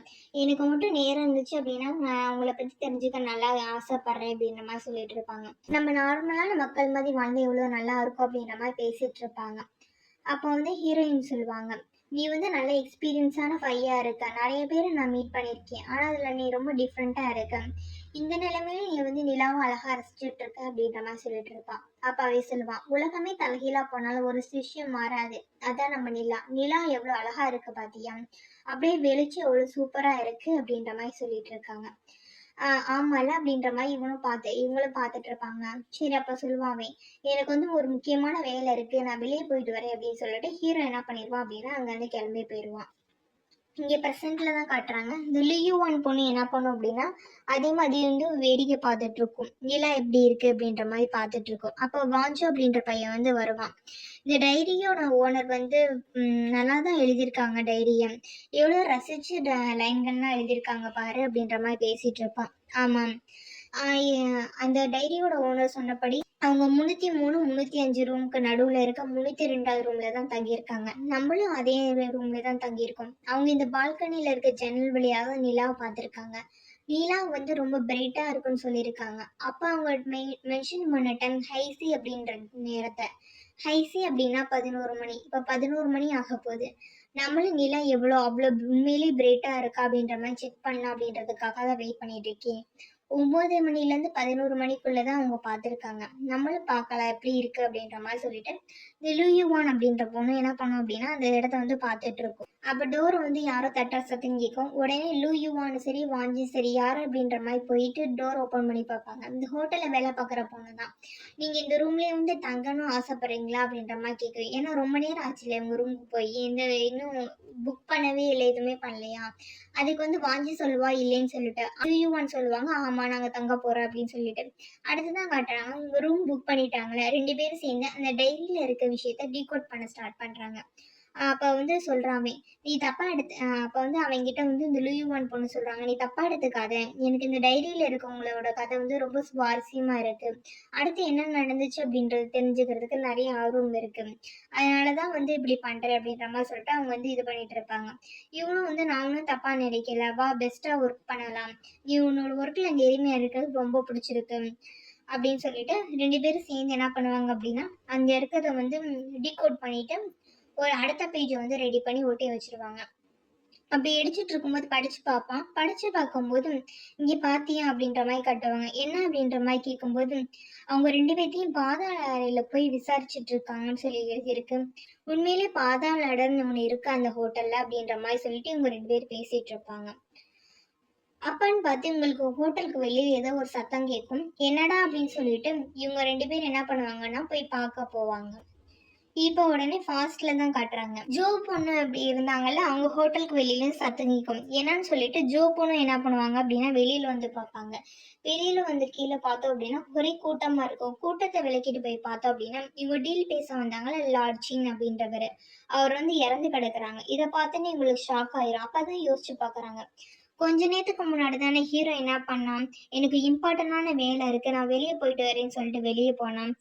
எனக்கு மட்டும் நேரம் இருந்துச்சு அப்படின்னா நான் அவங்கள பத்தி தெரிஞ்சுக்க நல்லா ஆசைப்படுறேன் அப்படின்ற மாதிரி சொல்லிட்டு இருப்பாங்க. நம்ம நார்மலான மக்கள் மாதிரி வாழ்ந்து எவ்வளவு நல்லா இருக்கும் அப்படின்ற மாதிரி பேசிட்டு இருப்பாங்க. அப்போ வந்து ஹீரோயின் சொல்லுவாங்க, நீ வந்து நல்ல எக்ஸ்பீரியன்ஸான பையா இருக்க, நிறைய பேரை நான் மீட் பண்ணியிருக்கேன், ஆனால் அதில் நீ ரொம்ப டிஃப்ரெண்ட்டாக இருக்க, இந்த நிலைமையில நீ வந்து நிலாவும் அழகா ரசிச்சுட்டு இருக்க அப்படின்ற மாதிரி சொல்லிட்டு இருப்பான். அப்ப அவ சொல்லுவான், உலகமே தலைகீழா போனாலும் ஒரு விஷயம் மாறாது, அதான் நம்ம நிலா. நிலா எவ்வளவு அழகா இருக்கு பாத்தியா, அப்படியே வெளிச்சம் எவ்வளவு சூப்பரா இருக்கு அப்படின்ற மாதிரி சொல்லிட்டு இருக்காங்க. ஆமால அப்படின்ற மாதிரி இவங்களும் பார்த்துட்டு இருப்பாங்க. சரி அப்ப சொல்லுவாவே, எனக்கு வந்து ஒரு முக்கியமான வேலை இருக்கு, நான் வெளியே போயிட்டு வரேன் அப்படின்னு சொல்லிட்டு ஹீரோ என்ன பண்ணிடுவான் அப்படின்னா அங்க இருந்து கிளம்பி போயிடுவான். இங்க ப்ரெசென்ட்ல தான் காட்டுறாங்க. இந்த லியூவான் பொண்ணு என்ன பண்ணும் அப்படின்னா அதே மாதிரி வந்து வேடிக்கை பார்த்துட்டு இருக்கும். நிலா எப்படி இருக்கு அப்படின்ற மாதிரி பார்த்துட்டு இருக்கும். அப்போ வாஞ்சோ அப்படின்ற பையன் வந்து வருவான். இந்த டைரியோட ஓனர் வந்து நல்லா தான் எழுதியிருக்காங்க டைரிய, எவ்வளோ ரசிச்சு லைன்கள்லாம் எழுதியிருக்காங்க பாரு அப்படின்ற மாதிரி பேசிட்டு இருப்பான். ஆமாம், அந்த டைரியோட ஓனர் சொன்னபடி அவங்க 303 305 ரூமுக்கு நடுவுல இருக்க 302வது ரூம்ல தான் தங்கியிருக்காங்க. நம்மளும் அதே ரூம்ல தான் தங்கியிருக்கோம். அவங்க இந்த பால்கனில இருக்க ஜன்னல் வழியாக நிலாவை பார்த்துருக்காங்க. நிலா வந்து ரொம்ப பிரைட்டா இருக்குன்னு சொல்லியிருக்காங்க. அப்ப அவங்க மென்ஷன் பண்ண டைம் ஹைசி அப்படின்ற நேரத்தை, ஹைசி அப்படின்னா 11 மணி. இப்ப 11 மணி ஆக போகுது. நம்மளும் நிலா அவ்வளோ உண்மையிலேயே பிரைட்டா இருக்கா அப்படின்ற மாதிரி செக் பண்ணலாம் அப்படின்றதுக்காக தான் வெயிட் பண்ணிட்டு இருக்கேன். 9 மணிலேருந்து 11 மணிக்குள்ளதான் அவங்க பார்த்துருக்காங்க. நம்மளும் பார்க்கலாம் எப்படி இருக்கு அப்படின்ற மாதிரி சொல்லிட்டு இந்த லூயுவான் அப்படின்ற பொண்ணு என்ன பண்ணும் அப்படின்னா அந்த இடத்த வந்து பார்த்துட்டு இருக்கும். அப்போ டோர் வந்து யாரோ தட்டுற சத்தம் கேட்கும். உடனே லூயுவான் சரி வாஞ்சி சரி யாரு அப்படின்ற மாதிரி போயிட்டு டோர் ஓப்பன் பண்ணி பார்ப்பாங்க. இந்த ஹோட்டலில் வேலை பார்க்குற பொண்ணு தான். நீங்கள் இந்த ரூம்லேயே வந்து தங்கணும் ஆசைப்படுறீங்களா அப்படின்ற மாதிரி கேட்கும். ஏன்னா ரொம்ப நேரம் ஆச்சுல இவங்க ரூமுக்கு போய் இன்னும் புக் பண்ணவே இல்லை, எதுவுமே பண்ணலையா. அதுக்கு வந்து வாஞ்சி சொல்லுவா இல்லைன்னு சொல்லிட்டு லூயுவான் சொல்லுவாங்க, ஆமா நாங்க தங்க போறோம் அப்படின்னு சொல்லிட்டு. அடுத்துதான் காட்டுறாங்க, இவங்க ரூம் புக் பண்ணிட்டாங்களே 2 பேரும் சேர்ந்து அந்த டைரியில இருக்க விஷயத்த டீகோட் பண்ண ஸ்டார்ட் பண்றாங்க. அப்ப வந்து சொல்றாமே, நீ தப்பா எடுத்து அப்ப வந்து அவங்கிட்ட வந்து இந்த லூயுவான் பொண்ணு சொல்றாங்க, நீ தப்பா எடுத்துக்காத, எனக்கு இந்த டைரியில இருக்கவங்களோட கதை வந்து ரொம்ப சுவாரஸ்யமா இருக்கு, அடுத்து என்ன நடந்துச்சு அப்படின்றது தெரிஞ்சுக்கிறதுக்கு நிறைய ஆர்வம் இருக்கு, அதனாலதான் வந்து இப்படி பண்றேன் அப்படின்ற மாதிரி சொல்லிட்டு அவங்க வந்து இது பண்ணிட்டு இருப்பாங்க. இவனும் வந்து நானும் தப்பா நினைக்கல, வா பெஸ்டா ஒர்க் பண்ணலாம், நீ உன்னோட ஒர்க்ல நேர்மையா இருக்கிறது ரொம்ப பிடிச்சிருக்கு அப்படின்னு சொல்லிட்டு 2 பேரும் சேர்ந்து என்ன பண்ணுவாங்க அப்படின்னா அந்த இடத்த வந்து டீகோட் பண்ணிட்டு ஒரு அடுத்த பேஜை வந்து ரெடி பண்ணி ஒட்டி வச்சிருவாங்க. அப்படி எடுத்துட்டு இருக்கும்போது படிச்சு பார்ப்பான். படிச்சு பார்க்கும்போது இங்க பாத்தியா அப்படின்ற மாதிரி கட்டுவாங்க. என்ன அப்படின்ற மாதிரி கேட்கும்போது அவங்க 2 பேர்த்தையும் பாதாள அறையில போய் விசாரிச்சுட்டு இருக்காங்கன்னு சொல்லி எழுதியிருக்கு. உண்மையிலே பாதாள அறைன்னு ஒண்ணு இருக்கு அந்த ஹோட்டல்ல அப்படின்ற மாதிரி சொல்லிட்டு இவங்க 2 பேர் பேசிட்டு இருப்பாங்க. அப்பன்னு பார்த்து இவங்களுக்கு ஹோட்டலுக்கு வெளியே ஏதோ ஒரு சத்தம் கேட்கும். என்னடா அப்படின்னு சொல்லிட்டு இவங்க 2 பேர் என்ன பண்ணுவாங்கன்னா போய் பார்க்க போவாங்க. இப்போ உடனே ஃபாஸ்ட்ல தான் காட்டுறாங்க. ஜோ பொண்ணு அப்படி இருந்தாங்கல்ல, அவங்க ஹோட்டலுக்கு வெளியில சத்தம் கேட்கும். என்னன்னு சொல்லிட்டு ஜோ பொண்ணு என்ன பண்ணுவாங்க அப்படின்னா வெளியில வந்து பார்ப்பாங்க. வெளியில வந்து கீழே பார்த்தோம் அப்படின்னா ஒரே கூட்டமா இருக்கும். கூட்டத்தை விலக்கிட்டு போய் பார்த்தோம் அப்படின்னா இவங்க டீல் பேச வந்தாங்கல்ல லார்ட் சின் அப்படின்றவரு, அவர் வந்து இறந்து கிடக்குறாங்க. இதை பார்த்தோன்னே இவங்களுக்கு ஷாக் ஆயிரும். அப்பதான் யோசிச்சு பாக்குறாங்க, கொஞ்ச நேரத்துக்கு முன்னாடி தானே ஹீரோ என்ன பண்ணான், எனக்கு இம்பார்ட்டன்டான வேலை இருக்கு நான் வெளியே போயிட்டு வரேன்னு சொல்லிட்டு வெளியே போனான்,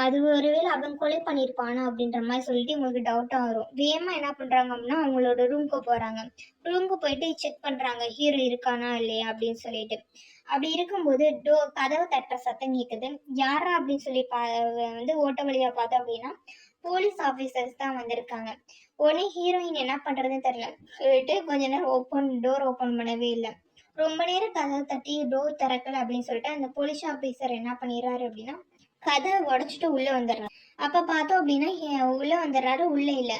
அது ஒருவேளை அவன் கொலை பண்ணியிருப்பானா அப்படின்ற மாதிரி சொல்லிட்டு இவங்களுக்கு டவுட்டாக வரும். வேகமாக என்ன பண்ணுறாங்க அப்படின்னா அவங்களோட ரூமுக்கு போகிறாங்க. ரூமுக்கு போயிட்டு செக் பண்ணுறாங்க ஹீரோ இருக்கானா இல்லையா அப்படின்னு சொல்லிட்டு. அப்படி இருக்கும்போது கதவை தட்டுற சத்தம் கேட்குது. யாரா அப்படின்னு சொல்லி வந்து ஓட்ட வழியாக பார்த்தோம் அப்படின்னா போலீஸ் ஆஃபீஸர்ஸ் தான் வந்திருக்காங்க. உடனே ஹீரோயின் என்ன பண்ணுறதுன்னு தெரியல சொல்லிட்டு கொஞ்ச நேரம் டோர் ஓப்பன் பண்ணவே இல்லை. ரொம்ப நேரம் கதவை தட்டி டோர் திறக்கல அப்படின்னு சொல்லிட்டு அந்த போலீஸ் ஆஃபீஸர் என்ன பண்ணிடுறாரு அப்படின்னா கதவை உடைச்சிட்டு உள்ள வந்துடுறாரு. அப்ப பார்த்தோம் அப்படின்னா உள்ள வந்துடுறாரு, உள்ள இல்ல.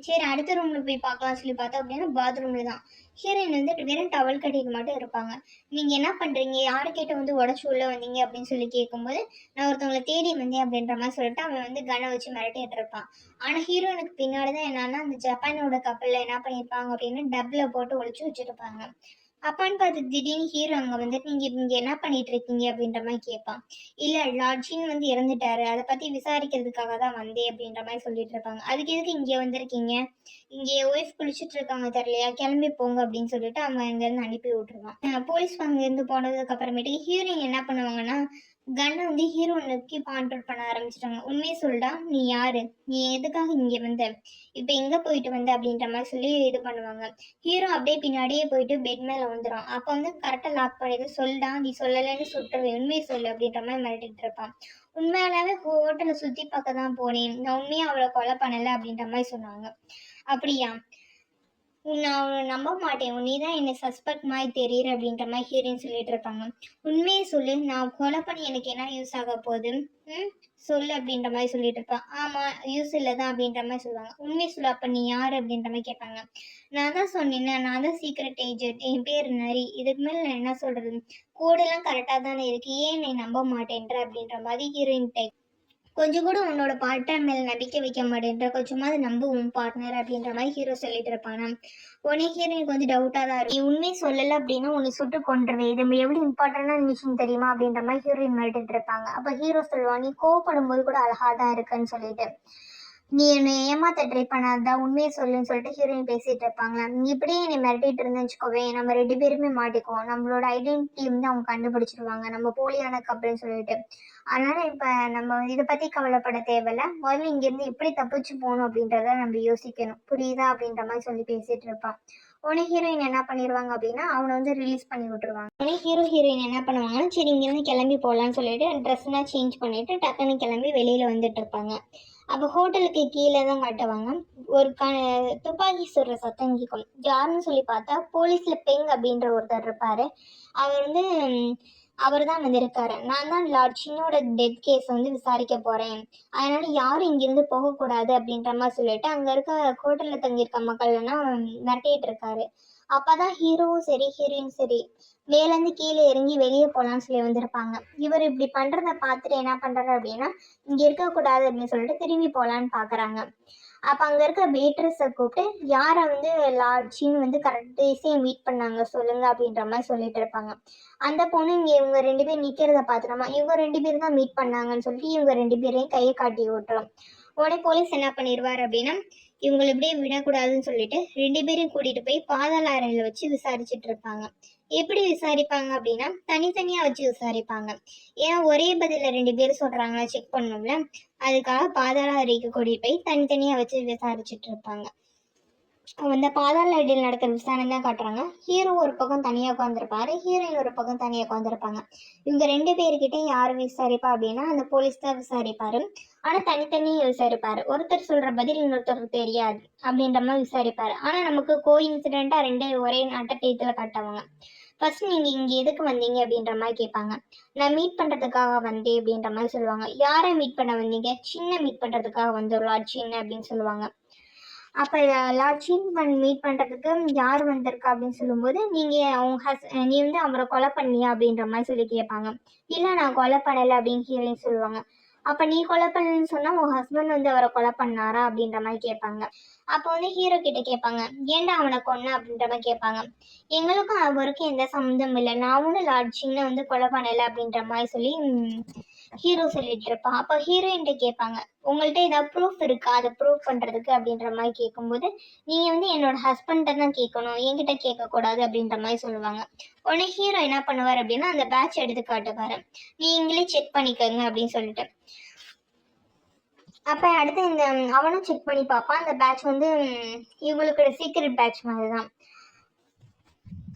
சரி அடுத்த ரூம்ல போய் பார்க்கலாம் சொல்லி பார்த்தோம் அப்படின்னா பாத்ரூம்ல தான் ஹீரோயின் வந்து வெறும் டவல் கட்டிட்டு மட்டும் இருப்பாங்க. நீங்க என்ன பண்றீங்க, யாரு கேட்ட வந்து உடச்சு உள்ள வந்தீங்க அப்படின்னு சொல்லி கேட்கும்போது நான் ஒருத்தவங்களை தேடி வந்தேன் அப்படின்ற மாதிரி சொல்லிட்டு அவன் வந்து கனை வச்சு மிரட்டிட்டு இருப்பான். ஆனா ஹீரோனுக்கு பின்னாடிதான் என்னன்னா அந்த ஜப்பானோட கப்பல்ல என்ன பண்ணிருப்பாங்க அப்படின்னு டப்ல போட்டு ஒழிச்சு வச்சிருப்பாங்க. அப்பான்னு பார்த்து திடீர்னு ஹீரோ அங்கே வந்துட்டு நீங்கள் இங்கே என்ன பண்ணிட்டு இருக்கீங்க அப்படின்ற மாதிரி கேட்பான். இல்லை லார்ஜின் வந்து இறந்துட்டாரு, அதை பற்றி விசாரிக்கிறதுக்காக தான் வந்தேன் அப்படின்ற மாதிரி சொல்லிட்டு இருப்பாங்க. அதுக்கு எதுக்கு இங்கே வந்திருக்கீங்க, இங்கே ஒய்ஃப் குளிச்சுட்டு இருக்காங்க தெரியலையா, கிளம்பி போங்க அப்படின்னு சொல்லிட்டு அவன் இங்கேருந்து அனுப்பி விட்டுருவான். போலீஸ் அங்கேருந்து போனதுக்கு அப்புறமேட்டு ஹீரோயின் என்ன பண்ணுவாங்கன்னா கன்னை வந்து ஹீரோ நோக்கி பாயிண்ட் அவுட் பண்ண ஆரம்பிச்சிட்டாங்க. உண்மையை சொல்டா, நீ யாரு, நீ எதுக்காக இங்கே வந்த, இப்போ எங்கே போயிட்டு வந்த அப்படின்ற மாதிரி சொல்லி இது பண்ணுவாங்க. ஹீரோ அப்படியே பின்னாடியே போயிட்டு பெட் மேலே வந்துடும். அப்போ வந்து கரெக்டாக லாக் பண்ணிட்டு சொல்டா, நீ சொல்லலைன்னு சுட்டுருவேன், உண்மையை சொல்லு அப்படின்ற மாதிரி மிரட்டிட்டு இருப்பான். உண்மையாலாவே ஹோட்டலை சுற்றி பார்க்க தான் போனேன், நான் உண்மையாக அவளை கொலை பண்ணலை அப்படின்ற மாதிரி சொன்னாங்க. அப்படியா, நான் அவனை நம்ப மாட்டேன், நீ தான் என்னை சஸ்பெக்ட் மாதிரி தெரியுற அப்படின்ற மாதிரி ஹீரோயின் சொல்லிட்டு இருப்பாங்க. உண்மையை சொல்லு, நான் கொலை பண்ணி எனக்கு என்ன யூஸ் ஆக போகுது, சொல்லு அப்படின்ற மாதிரி சொல்லிட்டு இருப்பான். ஆமாம் யூஸ் இல்லை தான் அப்படின்ற மாதிரி சொல்லுவாங்க. உண்மையை சொல்லு, அப்போ நீ யார் அப்படின்ற மாதிரி கேட்பாங்க. நான் தான் சொன்னேன்னா, நான் தான் சீக்ரெட் ஏஜென்ட், என் பேர் நரி, இதுக்கு மேலே நான் என்ன சொல்கிறது, கோடெல்லாம் கரெக்டாக தானே இருக்கு, ஏன் நீ நம்ப மாட்டேன்ற அப்படின்ற மாதிரி ஹீரோயின் டைப். கொஞ்சம் கூட உன்னோட பார்ட்னர் மேல நம்பிக்கை வைக்க மாட்டேன்ற, கொஞ்சமாவது நம்பு உன் பார்ட்னர் அப்படின்ற மாதிரி ஹீரோ சொல்லிட்டு இருப்பானா. உடனே ஹீரோயினுக்கு வந்து டவுட்டாக தான் இருக்கும். நீ உண்மையை சொல்லலை அப்படின்னா உன்னை சுட்டு கொண்டுருவேன், இது எவ்வளோ இம்பார்ட்டண்டான விஷயம் தெரியுமா அப்படின்ற மாதிரி ஹீரோயின் மிரட்டிட்டு இருப்பாங்க. அப்போ ஹீரோ சொல்லுவான், நீ கோவப்படும் போது கூட அழகாக தான் இருக்குன்னு சொல்லிட்டு, நீ என்னை ஏமாத்த ட்ரை பண்ணாதான் உண்மையை சொல்லுன்னு சொல்லிட்டு ஹீரோயின் பேசிட்டு இருப்பாங்களா. நீ இப்படியே என்னை மிரட்டிட்டு இருந்தேன்னு வச்சுக்கோவேன், நம்ம 2 பேருமே மாட்டிக்குவோம், நம்மளோட ஐடென்டிட்டி வந்து அவங்க கண்டுபிடிச்சிருவாங்க, நம்ம போலியான கப்பல்னு சொல்லிட்டு. அதனால இப்ப நம்ம இதை பத்தி கவலைப்பட தேவையில்ல, முதல்ல இங்க இருந்து எப்படி தப்பிச்சு போகணும் அப்படின்றத நம்ம யோசிக்கணும், புரியுதா அப்படின்ற மாதிரி சொல்லி பேசிட்டு இருப்பான். உடனே ஹீரோயின் என்ன பண்ணிடுவாங்க அப்படின்னா அவனை வந்து ரிலீஸ் பண்ணி விட்டுருவாங்க. உடனே ஹீரோயின் என்ன பண்ணுவாங்கன்னா, சரி இங்கிருந்து கிளம்பி போகலான்னு சொல்லிட்டு ட்ரெஸ்லாம் சேஞ்ச் பண்ணிட்டு டக்குன்னு கிளம்பி வெளியில வந்துட்டு இருப்பாங்க. அப்போ ஹோட்டலுக்கு கீழே தான் காட்டுவாங்க. ஒரு துப்பாக்கி சுடுற சத்தம் கேட்கும். யாருன்னு சொல்லி பார்த்தா போலீஸ்ல பெங் அப்படின்ற ஒருத்தர் இருப்பாரு. அவர் வந்து அவர் தான் வந்திருக்காரு. நான் தான் லார்ட் சின்னோட டெத் கேஸ் வந்து விசாரிக்க போறேன், அதனால யாரும் இங்கிருந்து போகக்கூடாது அப்படின்ற மாதிரி சொல்லிட்டு அங்க இருக்க ஹோட்டல்ல தங்கியிருக்க மக்கள் எல்லாம் மிரட்டிட்டு இருக்காரு. அப்பதான் ஹீரோவும் சரி ஹீரோயின் சரி மேலேருந்து கீழே இறங்கி வெளியே போகலான்னு சொல்லி வந்திருப்பாங்க. இவர் இப்படி பண்றத பார்த்துட்டு என்ன பண்றாரு அப்படின்னா, இங்க இருக்கக்கூடாது அப்படின்னு சொல்லிட்டு திரும்பி போகலான்னு பாக்குறாங்க. அப்போ அங்கே இருக்க வெயிட்ரஸை கூப்பிட்டு யாரை வந்து லார்ஜின்னு வந்து கரெக்டாக மீட் பண்ணாங்க சொல்லுங்க அப்படின்ற மாதிரி சொல்லிட்டு இருப்பாங்க. அந்த பொண்ணு இங்கே இவங்க 2 பேர் நிற்கிறத பார்த்துட்டோமா, இவங்க 2 பேரும் தான் மீட் பண்ணாங்கன்னு சொல்லிட்டு இவங்க 2 பேரையும் கையை காட்டி விட்டுரும். உடனே போலீஸ் என்ன பண்ணிடுவார் அப்படின்னா, இவங்களை இப்படியே விடக்கூடாதுன்னு சொல்லிட்டு 2 பேரையும் கூட்டிட்டு போய் பாதாள அறையில வச்சு விசாரிச்சுட்டு இருப்பாங்க. எப்படி விசாரிப்பாங்க அப்படின்னா தனித்தனியா வச்சு விசாரிப்பாங்க. ஏன்னா ஒரே பதில 2 பேரும் சொல்றாங்களா செக் பண்ணணும்ல, அதுக்காக பாதாள அறைக்கு கூட்டிட்டு போய் தனித்தனியா வச்சு விசாரிச்சுட்டு இருப்பாங்க. அந்த பாதாள அறையில் நடக்கிற விசாரணை தான் காட்டுறாங்க. ஹீரோ ஒரு பக்கம் தனியா உட்காந்துருப்பாரு, ஹீரோயின் ஒரு பக்கம் தனியா உட்காந்துருப்பாங்க. இவங்க 2 பேர்கிட்ட யாரு விசாரிப்பா அப்படின்னா அந்த போலீஸ் தான் விசாரிப்பாரு. ஆனா தனித்தனியே விசாரிப்பாரு. ஒருத்தர் சொல்ற பதில் இன்னொருத்தருக்கு தெரியாது அப்படின்ற மாதிரி விசாரிப்பாரு. ஆனா நமக்கு கோ இன்சிடென்ட்டா 2 ஒரே அட்டப்பேத்துல காட்டுவாங்க. ஃபர்ஸ்ட் நீங்க இங்க எதுக்கு வந்தீங்க அப்படின்ற மாதிரி கேட்பாங்க. நான் மீட் பண்றதுக்காக வந்தேன் அப்படின்ற மாதிரி சொல்லுவாங்க. யாரை மீட் பண்ண வந்தீங்க, சின்ன மீட் பண்றதுக்காக வந்துடலாம் சின்ன அப்படின்னு சொல்லுவாங்க. அப்ப லார்ட்ஷிப் மீட் பண்றதுக்கு யார் வந்திருக்கா அப்படின்னு சொல்லும்போது, நீங்க அவங்க நீ வந்து அவரை கொலை பண்ணியா அப்படின்ற மாதிரி சொல்லி கேட்பாங்க. இல்ல நான் கொலை பண்ணல அப்படின்னு ஹீரோயின் சொல்லுவாங்க. அப்ப நீ கொலை பண்ணலன்னு சொன்னா உன் ஹஸ்பண்ட் வந்து அவரை கொலை பண்ணாரா அப்படின்ற மாதிரி கேட்பாங்க. அப்போ வந்து ஹீரோ கிட்ட கேட்பாங்க, ஏன்டா அவனை கொன்ன அப்படின்ற மாதிரி கேட்பாங்க. எங்களுக்கும் அவருக்கும் எந்த சம்மந்தம் இல்லை, நான் ஒன்றும் லார்ட்சிங்னு வந்து கொலை பண்ணல அப்படின்ற மாதிரி சொல்லி ஹீரோ சொல்லிட்டு இருப்பான். அப்போ ஹீரோயின்ட்ட கேட்பாங்க, உங்கள்கிட்ட ஏதாவது ப்ரூஃப் இருக்கா அதை ப்ரூவ் பண்றதுக்கு அப்படின்ற மாதிரி கேட்கும்போது, நீங்க வந்து என்னோட ஹஸ்பண்ட தான் கேட்கணும், என்கிட்ட கேட்கக்கூடாது அப்படின்ற மாதிரி சொல்லுவாங்க. உடனே ஹீரோ என்ன பண்ணுவார் அப்படின்னா அந்த பேட்ச் எடுத்து காட்டுவாரு, நீங்களே செக் பண்ணிக்கோங்க அப்படின்னு சொல்லிட்டு. அப்ப அடுத்து இந்த அவனும் செக் பண்ணி பார்ப்பான். அந்த பேட்ச் வந்து இவங்களுக்கு சீக்ரெட் பேட்ச் மாதிரி தான்.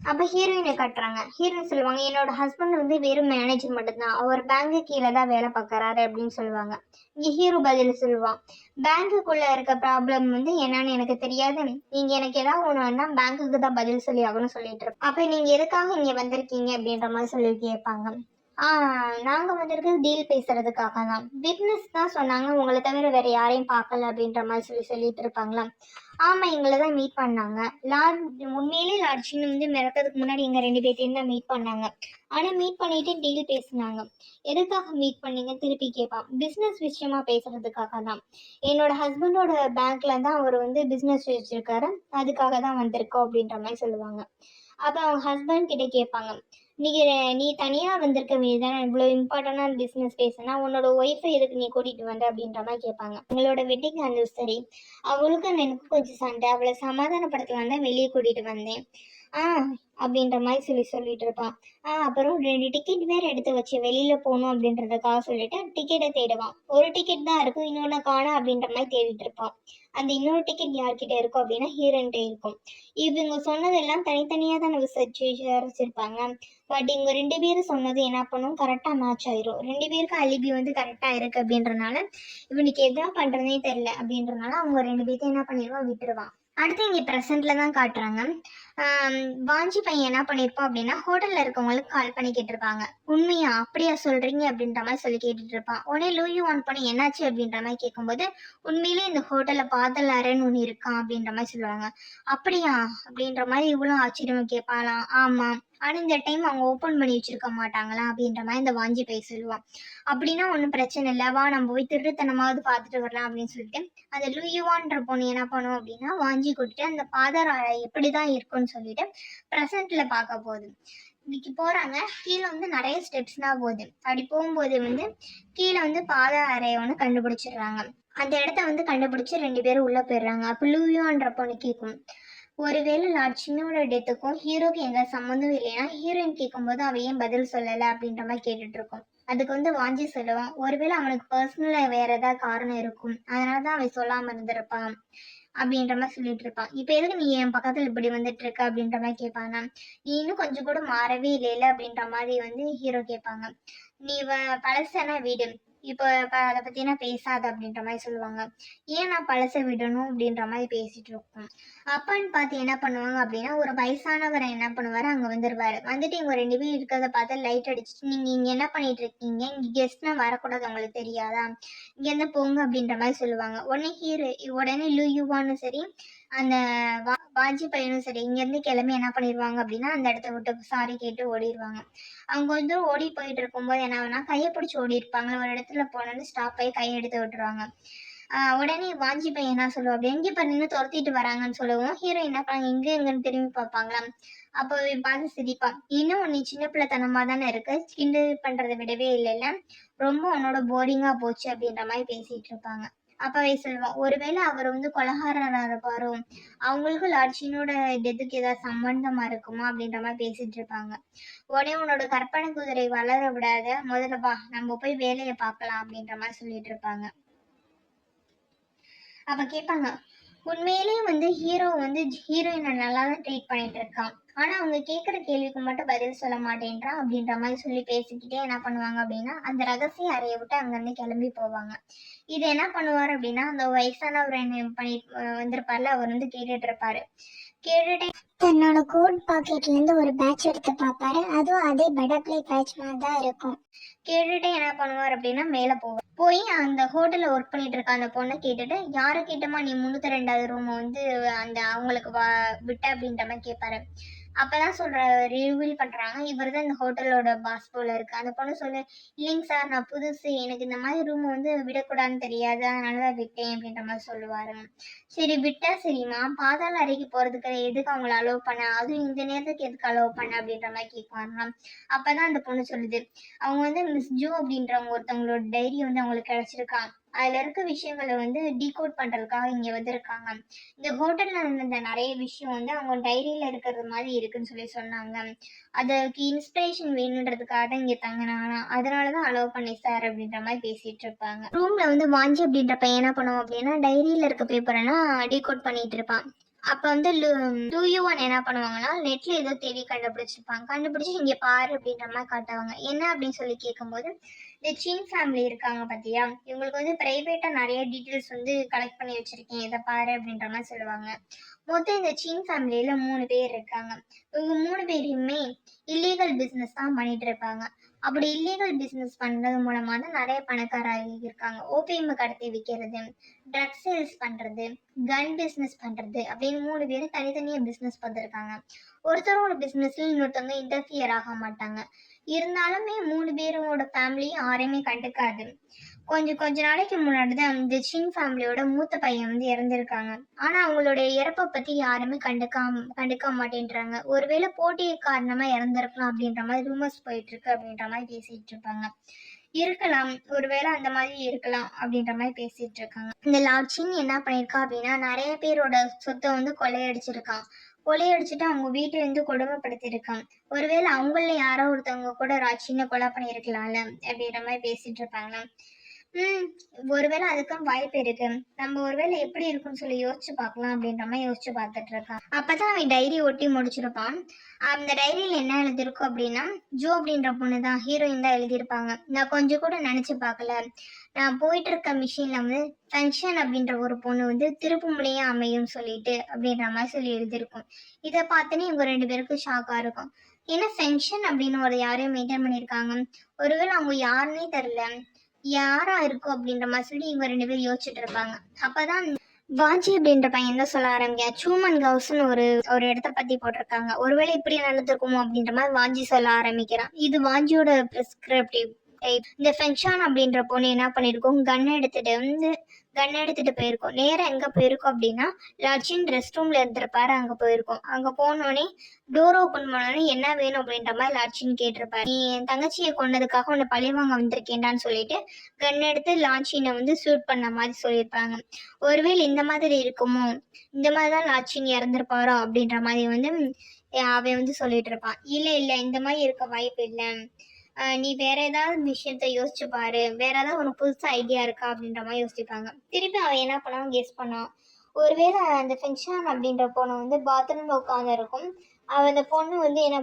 அப்போ ஹீரோயினை கட்டுறாங்க. ஹீரோயின் சொல்லுவாங்க, என்னோட ஹஸ்பண்ட் வந்து வெறும் மேனேஜர் மட்டும்தான், அவர் பேங்க்கு கீழே தான் வேலை பார்க்கறாரு அப்படின்னு சொல்லுவாங்க. இங்கே ஹீரோ பதில் சொல்லுவான், பேங்க்குக்குள்ள இருக்க ப்ராப்ளம் வந்து என்னன்னு எனக்கு தெரியாது, நீங்க எனக்கு ஏதாவது ஒன்றுனா பேங்க்குக்கு தான் பதில் சொல்லி ஆகணும்னு சொல்லிட்டு இருப்போம். அப்போ நீங்க எதுக்காக இங்கே வந்திருக்கீங்க அப்படின்ற மாதிரி சொல்லி கேட்பாங்க. நாங்க வந்திருக்கிறது டீல் பேசுறதுக்காக தான், பிஸ்னஸ் தான் சொன்னாங்க, உங்களை தவிர வேற யாரையும் பார்க்கல அப்படின்ற மாதிரி சொல்லிட்டு இருப்பாங்களா. ஆமா எங்களை தான் மீட் பண்ணாங்க. உண்மையிலே லார்ஜின்னு வந்து மிரட்டதுக்கு முன்னாடி எங்க 2 பேர்த்தையும் தான் மீட் பண்ணாங்க. ஆனா மீட் பண்ணிட்டு டீல் பேசினாங்க. எதுக்காக மீட் பண்ணீங்க திருப்பி கேட்பான். பிசினஸ் விஷயமா பேசுறதுக்காக தான், என்னோட ஹஸ்பண்டோட பேங்க்ல தான் அவர் வந்து பிசினஸ் வச்சிருக்காரு, அதுக்காக தான் வந்திருக்கோம் அப்படின்ற மாதிரி சொல்லுவாங்க. அப்போ அவங்க ஹஸ்பண்ட் கிட்ட கேட்பாங்க, நீ தனியா வந்திருக்க வேண்டியதானே, இவ்வளோ இம்பார்ட்டண்டான பிஸ்னஸ் பேசுனா உன்னோட ஒய்ஃபை எதுக்கு நீ கூட்டிட்டு வந்த அப்படின்ற மாதிரி கேட்பாங்க. உங்களோட வெட்டிங் ஆனிவர்சரி, அவளுக்கும் எனக்கும் கொஞ்சம் சண்டை, அவளை சமாதானப்படுத்தலாம் தான் வெளியே கூட்டிட்டு வந்தேன். ஆ அப்படின்ற மாதிரி சொல்லிட்டு இருப்பான். அப்புறம் 2 டிக்கெட் வேற எடுத்து வச்சு வெளியில போகணும் அப்படின்றதுக்காக சொல்லிட்டு டிக்கெட்டை தேடுவான். ஒரு டிக்கெட் தான் இருக்கும், இன்னொன்று காணோம் அப்படின்ற மாதிரி தேடிட்டு இருப்பான். அந்த இன்னொரு டிக்கெட் யார்கிட்ட இருக்கும் அப்படின்னா ஹீரோன்கிட்ட இருக்கும். இவங்க சொன்னதெல்லாம் தனித்தனியாக தான் விசாரிச்சிருப்பாங்க. பட் இவங்க 2 பேரும் சொன்னது என்ன பண்ணும், கரெக்டாக மேட்ச் ஆயிரும். 2 பேருக்கு அலிபி வந்து கரெக்டாக இருக்கு அப்படின்றனால இவனுக்கு எதா பண்ணுறதே தெரியல அப்படின்றனால அவங்க 2 பேர்த்தையும் என்ன பண்ணிடுவான், விட்டுருவான். அடுத்து இங்கே ப்ரெசென்ட்ல தான் காட்டுறாங்க. வாஞ்சி பையன் என்ன பண்ணியிருப்பான் அப்படின்னா ஹோட்டலில் இருக்கவங்களுக்கு கால் பண்ணி கேட்டிருப்பாங்க. உண்மையா அப்படியா சொல்றீங்க அப்படின்ற மாதிரி சொல்லி கேட்டுட்டு இருப்பான். உடனே லூயு ஆன் பண்ணி என்னாச்சு அப்படின்ற மாதிரி கேட்கும்போது உண்மையிலேயே இந்த ஹோட்டலில் பாதல் அறைன்னு ஒன்று இருக்கான் அப்படின்ற மாதிரி சொல்லுவாங்க. அப்படியா அப்படின்ற மாதிரி இவ்வளோ ஆச்சரியமா கேட்பாலாம். ஆமாம், ஆனால் இந்த டைம் அவங்க ஓப்பன் பண்ணி வச்சிருக்க மாட்டாங்களா அப்படின்ற மாதிரி இந்த வாஞ்சி பையன் சொல்லுவான். அப்படின்னா ஒன்றும் பிரச்சனை இல்லை, வா நம்ம போய் திருட்டுத்தனமாவது பார்த்துட்டு வரலாம் அப்படின்னு சொல்லிட்டு அந்த லூயுவான்ற பொண்ணு என்ன பண்ணும் அப்படின்னா வாஞ்சி கூட்டிட்டு அந்த பாதாள அறை எப்படிதான் இருக்கும்னு சொல்லிட்டு ப்ரெசென்ட்ல பார்க்க போகுது. இன்னைக்கு போறாங்க, கீழே வந்து நிறைய ஸ்டெப்ஸ் தான் போகுது. அப்படி போகும்போது வந்து கீழே வந்து பாதாள அறையை ஒன்று கண்டுபிடிச்சிடுறாங்க. அந்த இடத்த வந்து கண்டுபிடிச்சு 2 பேரும் உள்ள போயிடுறாங்க. அப்போ லூயுவான்ற பொண்ணு கேட்கும், ஒருவேளை லாட்சினோட டெத்துக்கும் ஹீரோக்கு எந்த சம்மந்தம் இல்லைன்னா ஹீரோயின் கேட்கும்போது அவ ஏன் பதில் சொல்லலை அப்படின்ற மாதிரி கேட்டுட்டு இருக்கோம். அதுக்கு வந்து வாஞ்சி சொல்லுவான், ஒருவேளை அவனுக்கு பர்சனலா வேற ஏதாவது காரணம் இருக்கும், அதனாலதான் அவன் சொல்லாம இருந்திருப்பான் அப்படின்ற மாதிரி சொல்லிட்டு இருப்பான். இப்ப எதுக்கு நீ என் பக்கத்துல இப்படி வந்துட்டு இருக்க அப்படின்ற மாதிரி கேட்பாங்க. நீ இன்னும் கொஞ்சம் கூட மாறவே இல்லைல அப்படின்ற மாதிரி வந்து ஹீரோ கேட்பாங்க. நீ பழசான வீடு, இப்போ அதை பத்தினா பேசாத அப்படின்ற மாதிரி சொல்லுவாங்க. ஏன் நான் பழச விடணும் அப்படின்ற மாதிரி பேசிட்டு இருக்கோம். அப்பான்னு பார்த்து என்ன பண்ணுவாங்க அப்படின்னா ஒரு வயசானவரை என்ன பண்ணுவாரு, அங்க வந்துருவாரு. வந்துட்டு இவங்க 2 பேரும் இருக்கிறத பார்த்து லைட் அடிச்சுட்டு, நீங்க இங்க என்ன பண்ணிட்டு இருக்கீங்க, இங்க கெஸ்ட்னா வரக்கூடாது உங்களுக்கு தெரியாதா, இங்க இருந்து போங்க அப்படின்ற மாதிரி சொல்லுவாங்க. உடனே லூயுவான்னு சரி அந்த வாஜி பையனும் சரி இங்க இருந்து கிளம்பி என்ன பண்ணிடுவாங்க அப்படின்னா அந்த இடத்த விட்டு சாரி கேட்டு ஓடிடுவாங்க. அவங்க வந்து ஓடி போயிட்டு இருக்கும்போது என்ன ஆகுனா கையை பிடிச்சி ஓடி இருப்பாங்க, ஒரு இடத்துல போனோன்னு ஸ்டாப் ஆகி கையை எடுத்து விட்டுருவாங்க. உடனே வாஞ்சி பையன் என்ன சொல்லுவோம், அப்படி எங்கே பண்ணி துரத்திட்டு வராங்கன்னு சொல்லுவோம். ஹீரோ என்ன பண்ணாங்க, எங்க எங்கன்னு திரும்பி பார்ப்பாங்களா. அப்போ பார்த்து சிரிப்பான், இன்னும் நீ சின்ன பிள்ளைத்தனமா தானே இருக்கு, கிண்டல் பண்றதை விடவே இல்லைல்ல, ரொம்ப உன்னோட போரிங்கா போச்சு அப்படின்ற மாதிரி பேசிட்டு இருப்பாங்க. அப்பவே சொல்லுவான், ஒருவேளை அவர் வந்து கொலகாரரா இருப்பாரோ, அவங்களுக்கும் லாட்சினோட டெத்துக்கு ஏதாவது சம்பந்தமா இருக்குமா அப்படின்ற மாதிரி பேசிட்டு இருப்பாங்க. உடனே உன்னோட கற்பனை குதிரை வளர விடாத, முதல்ல வா நம்ம போய் வேலையை பார்க்கலாம் அப்படின்ற மாதிரி சொல்லிட்டு இருப்பாங்க. அப்ப கேட்பாங்க, உண்மையிலேயே வந்து ஹீரோ வந்து ஹீரோயினை நல்லா தான் ட்ரீட் பண்ணிட்டு இருக்கான், ஆனா அவங்க கேட்குற கேள்விக்கு மட்டும் பதில் சொல்ல மாட்டேன்றான் அப்படின்ற மாதிரி சொல்லி பேசிக்கிட்டே என்ன பண்ணுவாங்க அப்படின்னா அந்த ரகசிய அறையை விட்டு அங்கேருந்து கிளம்பி போவாங்க. இது என்ன பண்ணுவார் அப்படின்னா அந்த வயசானவர் என்ன பண்ணி வந்திருப்பார்ல, அவர் வந்து கேட்டுட்டு இருப்பாரு. கேட்டுட்டே தன்னோட கோட் பாக்கெட்ல இருந்து ஒரு பேட்ச் எடுத்து பார்ப்பாரு. அதுவும் அதே பட்டர்ஃப்ளை பேட்ச் மாதிரி தான் இருக்கும். கேட்டுட்டு என்ன பண்ணுவார் அப்படின்னா மேலே போவார். போய் அந்த ஹோட்டல்ல ஒர்க் பண்ணிட்டு இருக்க அந்த பொண்ணை கேட்டுட்டு, யாரை கேட்டமா நீ 302வது ரூமை வந்து அந்த அவங்களுக்கு விட்ட அப்படின்ற மாதிரி கேட்பாரு. அப்பதான் ரிவீல் பண்றாங்க, இவர் தான் இந்த ஹோட்டலோட பாஸ் போல இருக்கு. அந்த பொண்ணு சொல்லு, இல்லைங்க சார் நான் புதுசு, எனக்கு இந்த மாதிரி ரூம் வந்து விடக்கூடாதுன்னு தெரியாது, அதனாலதான் விட்டேன் அப்படின்ற மாதிரி சொல்லுவாரு. சரி விட்டா சரிம்மா, பாதாள அறைக்கு போறதுக்கு எதுக்கு அவங்கள அலோவ் பண்ண, அதுவும் இந்த நேரத்துக்கு எதுக்கு அலோவ் பண்ண அப்படின்ற மாதிரி கேட்குவாங்க. அப்பதான் அந்த பொண்ணு சொல்லுது, அவங்க வந்து மிஸ் ஜூ அப்படின்றவங்க ஒருத்தவங்களோட டைரி வந்து அவங்களுக்கு கிடைச்சிருக்காங்க, அதுல இருக்க விஷயங்களை வந்து டீகோட் பண்றதுக்காக இங்க வந்திருக்காங்க. இந்த ஹோட்டல்ல நடந்த நிறைய விஷயம் வந்து அவங்க டைரியில இருக்கிறது மாதிரி இருக்குன்னு சொல்லி சொன்னாங்க. அதுக்கு இன்ஸ்பிரேஷன் வேணுன்றதுக்காக தான் இங்க தங்கினாங்க, அதனாலதான் அலோவ் பண்ணி சார் அப்படின்ற மாதிரி பேசிட்டு இருப்பாங்க. ரூம்ல வந்து வாஞ்சி அப்படின்ற பையன் என்ன பண்ணுவோம் அப்படின்னா டைரியில இருக்க பேப்பர் எல்லாம் டீகோட் பண்ணிட்டு இருப்பான். அப்ப வந்து லூயுவான் என்ன பண்ணுவாங்கன்னா நெட்ல ஏதோ தேடி கண்டுபிடிச்சிருப்பாங்க. கண்டுபிடிச்சு இங்க பாரு அப்படின்ற மாதிரி காட்டுவாங்க. என்ன அப்படின்னு சொல்லி கேட்கும்போது, இந்த சின் ஃபேமிலி இருக்காங்க பாத்தியா, இவங்களுக்கு வந்து பிரைவேட்டா நிறைய டீட்டெயில்ஸ் வந்து கலெக்ட் பண்ணி வச்சிருக்கேன், இதை பாரு அப்படின்ற மாதிரி சொல்லுவாங்க. மொத்தம் இந்த சின் ஃபேமிலியில 3 பேர் இருக்காங்க. இவங்க 3 பேரையுமே இல்லீகல் பிசினஸ் தான் பண்ணிட்டு இருப்பாங்க. அப்படி இல்லீகல் பிசினஸ் பண்றது மூலமா தான் நிறைய பணக்காரங்க இருக்காங்க. ஓபிஎம் கடத்தி விற்கிறது, ட்ரக் சேல்ஸ் பண்றது, கன் பிசினஸ் பண்றது அப்படின்னு 3 பேரும் தனித்தனியா பிசினஸ் பார்த்துருக்காங்க. ஒருத்தரோட பிசினஸ்ல இன்னொருத்தவங்க இன்டர்ஃபியர் ஆக மாட்டாங்க. இருந்தாலுமே 3 பேரோட ஃபேமிலியும் யாரையுமே கண்டுக்காது. கொஞ்ச நாளைக்கு முன்னாடி தான் இந்த சின் ஃபேமிலியோட மூத்த பையன் வந்து இறந்திருக்காங்க. ஆனா அவங்களுடைய இறப்பை பத்தி யாருமே கண்டுக்க மாட்டேன்றாங்க. ஒருவேளை போட்டி காரணமா இறந்திருக்கலாம் அப்படின்ற மாதிரி ரூமர்ஸ் போயிட்டு இருக்கு அப்படின்ற மாதிரி பேசிட்டு இருப்பாங்க. இருக்கலாம், ஒருவேளை அந்த மாதிரி இருக்கலாம் அப்படின்ற மாதிரி பேசிட்டு இருக்காங்க. இந்த லாட்சின் என்ன பண்ணிருக்கா அப்படின்னா நிறைய பேரோட சொத்தை வந்து கொள்ளையடிச்சிருக்கான். கொலையடிச்சுட்டு அவங்க வீட்டுல இருந்து கொடுமைப்படுத்திருக்கான். ஒருவேளை அவங்கள யாரோ ஒருத்தவங்க கூட ராட்சினை கொலை பண்ணிருக்கலாம்ல அப்படின்ற மாதிரி பேசிட்டு இருப்பாங்க. ஒருவேளை அதுக்கும் வாய்ப்பு இருக்கு. நம்ம ஒருவேளை எப்படி இருக்குன்னு சொல்லி யோசிச்சு பார்க்கலாம் அப்படின்ற மாதிரி யோசிச்சு பார்த்துட்டு இருக்கான். அப்பதான் அவன் டைரி ஒட்டி முடிச்சிருப்பான். அந்த டைரியில என்ன எழுதிருக்கும் அப்படின்னா, ஜோ அப்படின்ற பொண்ணு தான் ஹீரோயின் தான் எழுதியிருப்பாங்க. நான் கொஞ்சம் கூட நினைச்சு பார்க்கல. நான் போயிட்டு இருக்க மிஷின்ல வந்து ஃபங்க்ஷன் அப்படின்ற ஒரு பொண்ணு வந்து திருப்புமுனையா அமையும் சொல்லிட்டு அப்படின்ற மாதிரி சொல்லி எழுதியிருக்கும். இதை பார்த்துன்னு இவங்க 2 பேருக்கும் ஷாக்கா இருக்கும். ஏன்னா ஃபங்க்ஷன் அப்படின்னு ஒரு யாரையும் மெயின்டைன் பண்ணியிருக்காங்க. ஒருவேளை அவங்க யாருன்னே தெரியல, யாரா இருக்கும் அப்படின்ற மாதிரி சொல்லி இவங்க 2 பேரும் யோசிச்சுட்டு இருப்பாங்க. அப்பதான் வாஞ்சி அப்படின்ற பையன் தான் சொல்ல ஆரம்பிக்க, சூமன் ஹவுஸ்னு ஒரு இடத்த பத்தி போட்டிருக்காங்க. ஒருவேளை இப்படி நடந்திருக்குமோ அப்படின்ற மாதிரி வாஞ்சி சொல்ல ஆரம்பிக்கிறான். இது வாஞ்சியோட பிரிஸ்கிரிப்டிவ் டைப். இந்த ஃபெங்ஷான் அப்படின்ற பொண்ணு என்ன பண்ணிருக்கோம், கன் எடுத்துட்டு போயிருக்கோம். நேரம் எங்க போயிருக்கோம் அப்படின்னா, லட்சின் ரெஸ்ட் ரூம்ல இருந்திருப்பாரு, அங்க போயிருக்கோம். அங்க போனோடனே டோர் ஓபன் பண்ணோடனே என்ன வேணும் அப்படின்ற மாதிரி லாட்சின் கேட்டிருப்பாரு. நீ என் தங்கச்சியை கொண்டதுக்காக உன்னை பழிவாங்க வந்திருக்கேன்டான்னு சொல்லிட்டு கன் எடுத்து லாட்சினை வந்து ஷூட் பண்ண மாதிரி சொல்லியிருப்பாங்க. ஒருவேளை இந்த மாதிரி இருக்குமோ, இந்த மாதிரிதான் லாட்சின் இறந்திருப்பாரோ அப்படின்ற மாதிரி வந்து அவன் வந்து சொல்லிட்டு இருப்பான். இல்ல இந்த மாதிரி இருக்க வாய்ப்பு இல்லை, நீ வேற ஏதாவது விஷயத்த யோசிச்சு பாரு, வேற ஏதாவது உனக்கு புதுசா ஐடியா இருக்கா அப்படின்ற மாதிரி யோசிப்பாங்க. திருப்பி அவன் என்ன பண்ணான், கெஸ் பண்ணான். ஒருவேளை அந்த ஃபெங்ஷான் அப்படின்ற பொண்ணு வந்து பாத்ரூம்ல உட்காந்து இருக்கும். அந்த பொண்ணு வந்து என்ன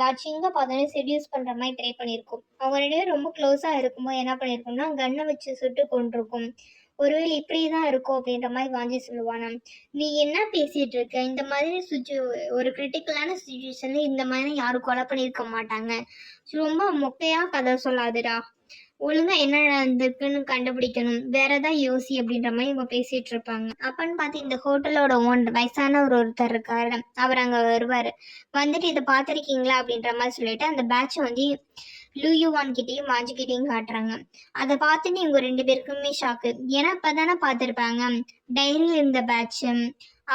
லாட்சிங்க பார்த்தோன்னே செடியூஸ் பண்ற மாதிரி ட்ரை பண்ணியிருக்கும். அவங்க 2 பேரும் ரொம்ப க்ளோஸா இருக்கும்போது என்ன பண்ணியிருக்கும்னா கண்ணை வச்சு சுட்டு கொண்டிருக்கும். ஒருவேளை இப்படிதான் இருக்கும் அப்படின்ற மாதிரி வாஞ்சி சொல்லுவானா. நீ என்ன பேசிட்டு இருக்க, இந்த மாதிரி ஒரு கிரிட்டிக்கலான சுச்சுவேஷன்ல இந்த மாதிரி யாரும் கொலை பண்ணியிருக்க மாட்டாங்க. ரொம்ப மொக்கையா கதை சொல்லாதுடா, ஒழுங்கா என்ன நடந்திருக்குன்னு கண்டுபிடிக்கணும், வேற ஏதாவது யோசி அப்படின்ற மாதிரி இவங்க பேசிட்டு இருப்பாங்க. அப்பன்னு பார்த்து இந்த ஹோட்டலோட ஓனர் வயசான ஒருத்தர் இருக்காரு, அவர் அங்க வருவாரு. வந்துட்டு இதை பார்த்துருக்கீங்களா அப்படின்ற மாதிரி சொல்லிட்டு அந்த பேட்ச் வந்து லூயுவான் கிட்டேயும் வாஞ்சிக்கிட்டையும் காட்டுறாங்க. அதை பார்த்துட்டு இவங்க 2 பேருக்குமே ஷாக்கு. ஏன்னா இப்பதானே பார்த்துருப்பாங்க டைரியில் இருந்த பேட்ச்,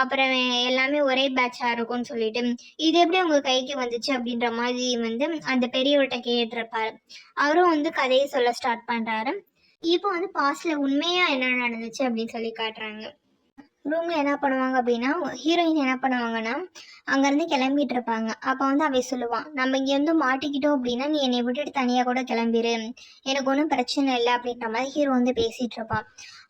அப்புறம் எல்லாமே ஒரே பேட்சா இருக்கும்னு சொல்லிட்டு இது எப்படி உங்க கைக்கு வந்துச்சு அப்படின்ற மாதிரி வந்து அந்த பெரியவர்கிட்ட கேட்டிருப்பாரு. அவரும் வந்து கதையை சொல்ல ஸ்டார்ட் பண்றாரு. இப்போ வந்து பாஸ்ட்ல உண்மையா என்ன நடந்துச்சு அப்படின்னு சொல்லி காட்டுறாங்க. ரூம்ல என்ன பண்ணுவாங்க அப்படின்னா, ஹீரோயின் என்ன பண்ணுவாங்கன்னா அங்கேருந்து கிளம்பிட்டு இருப்பாங்க. அப்போ வந்து அவ சொல்லுவான், நம்ம இங்கேருந்து மாட்டிக்கிட்டோம் அப்படின்னா நீ என்னை விட்டுட்டு தனியாக கூட கிளம்பிடு, எனக்கு ஒன்றும் பிரச்சனை இல்லை அப்படின்ற மாதிரி ஹீரோ வந்து பேசிட்டு இருப்பான்.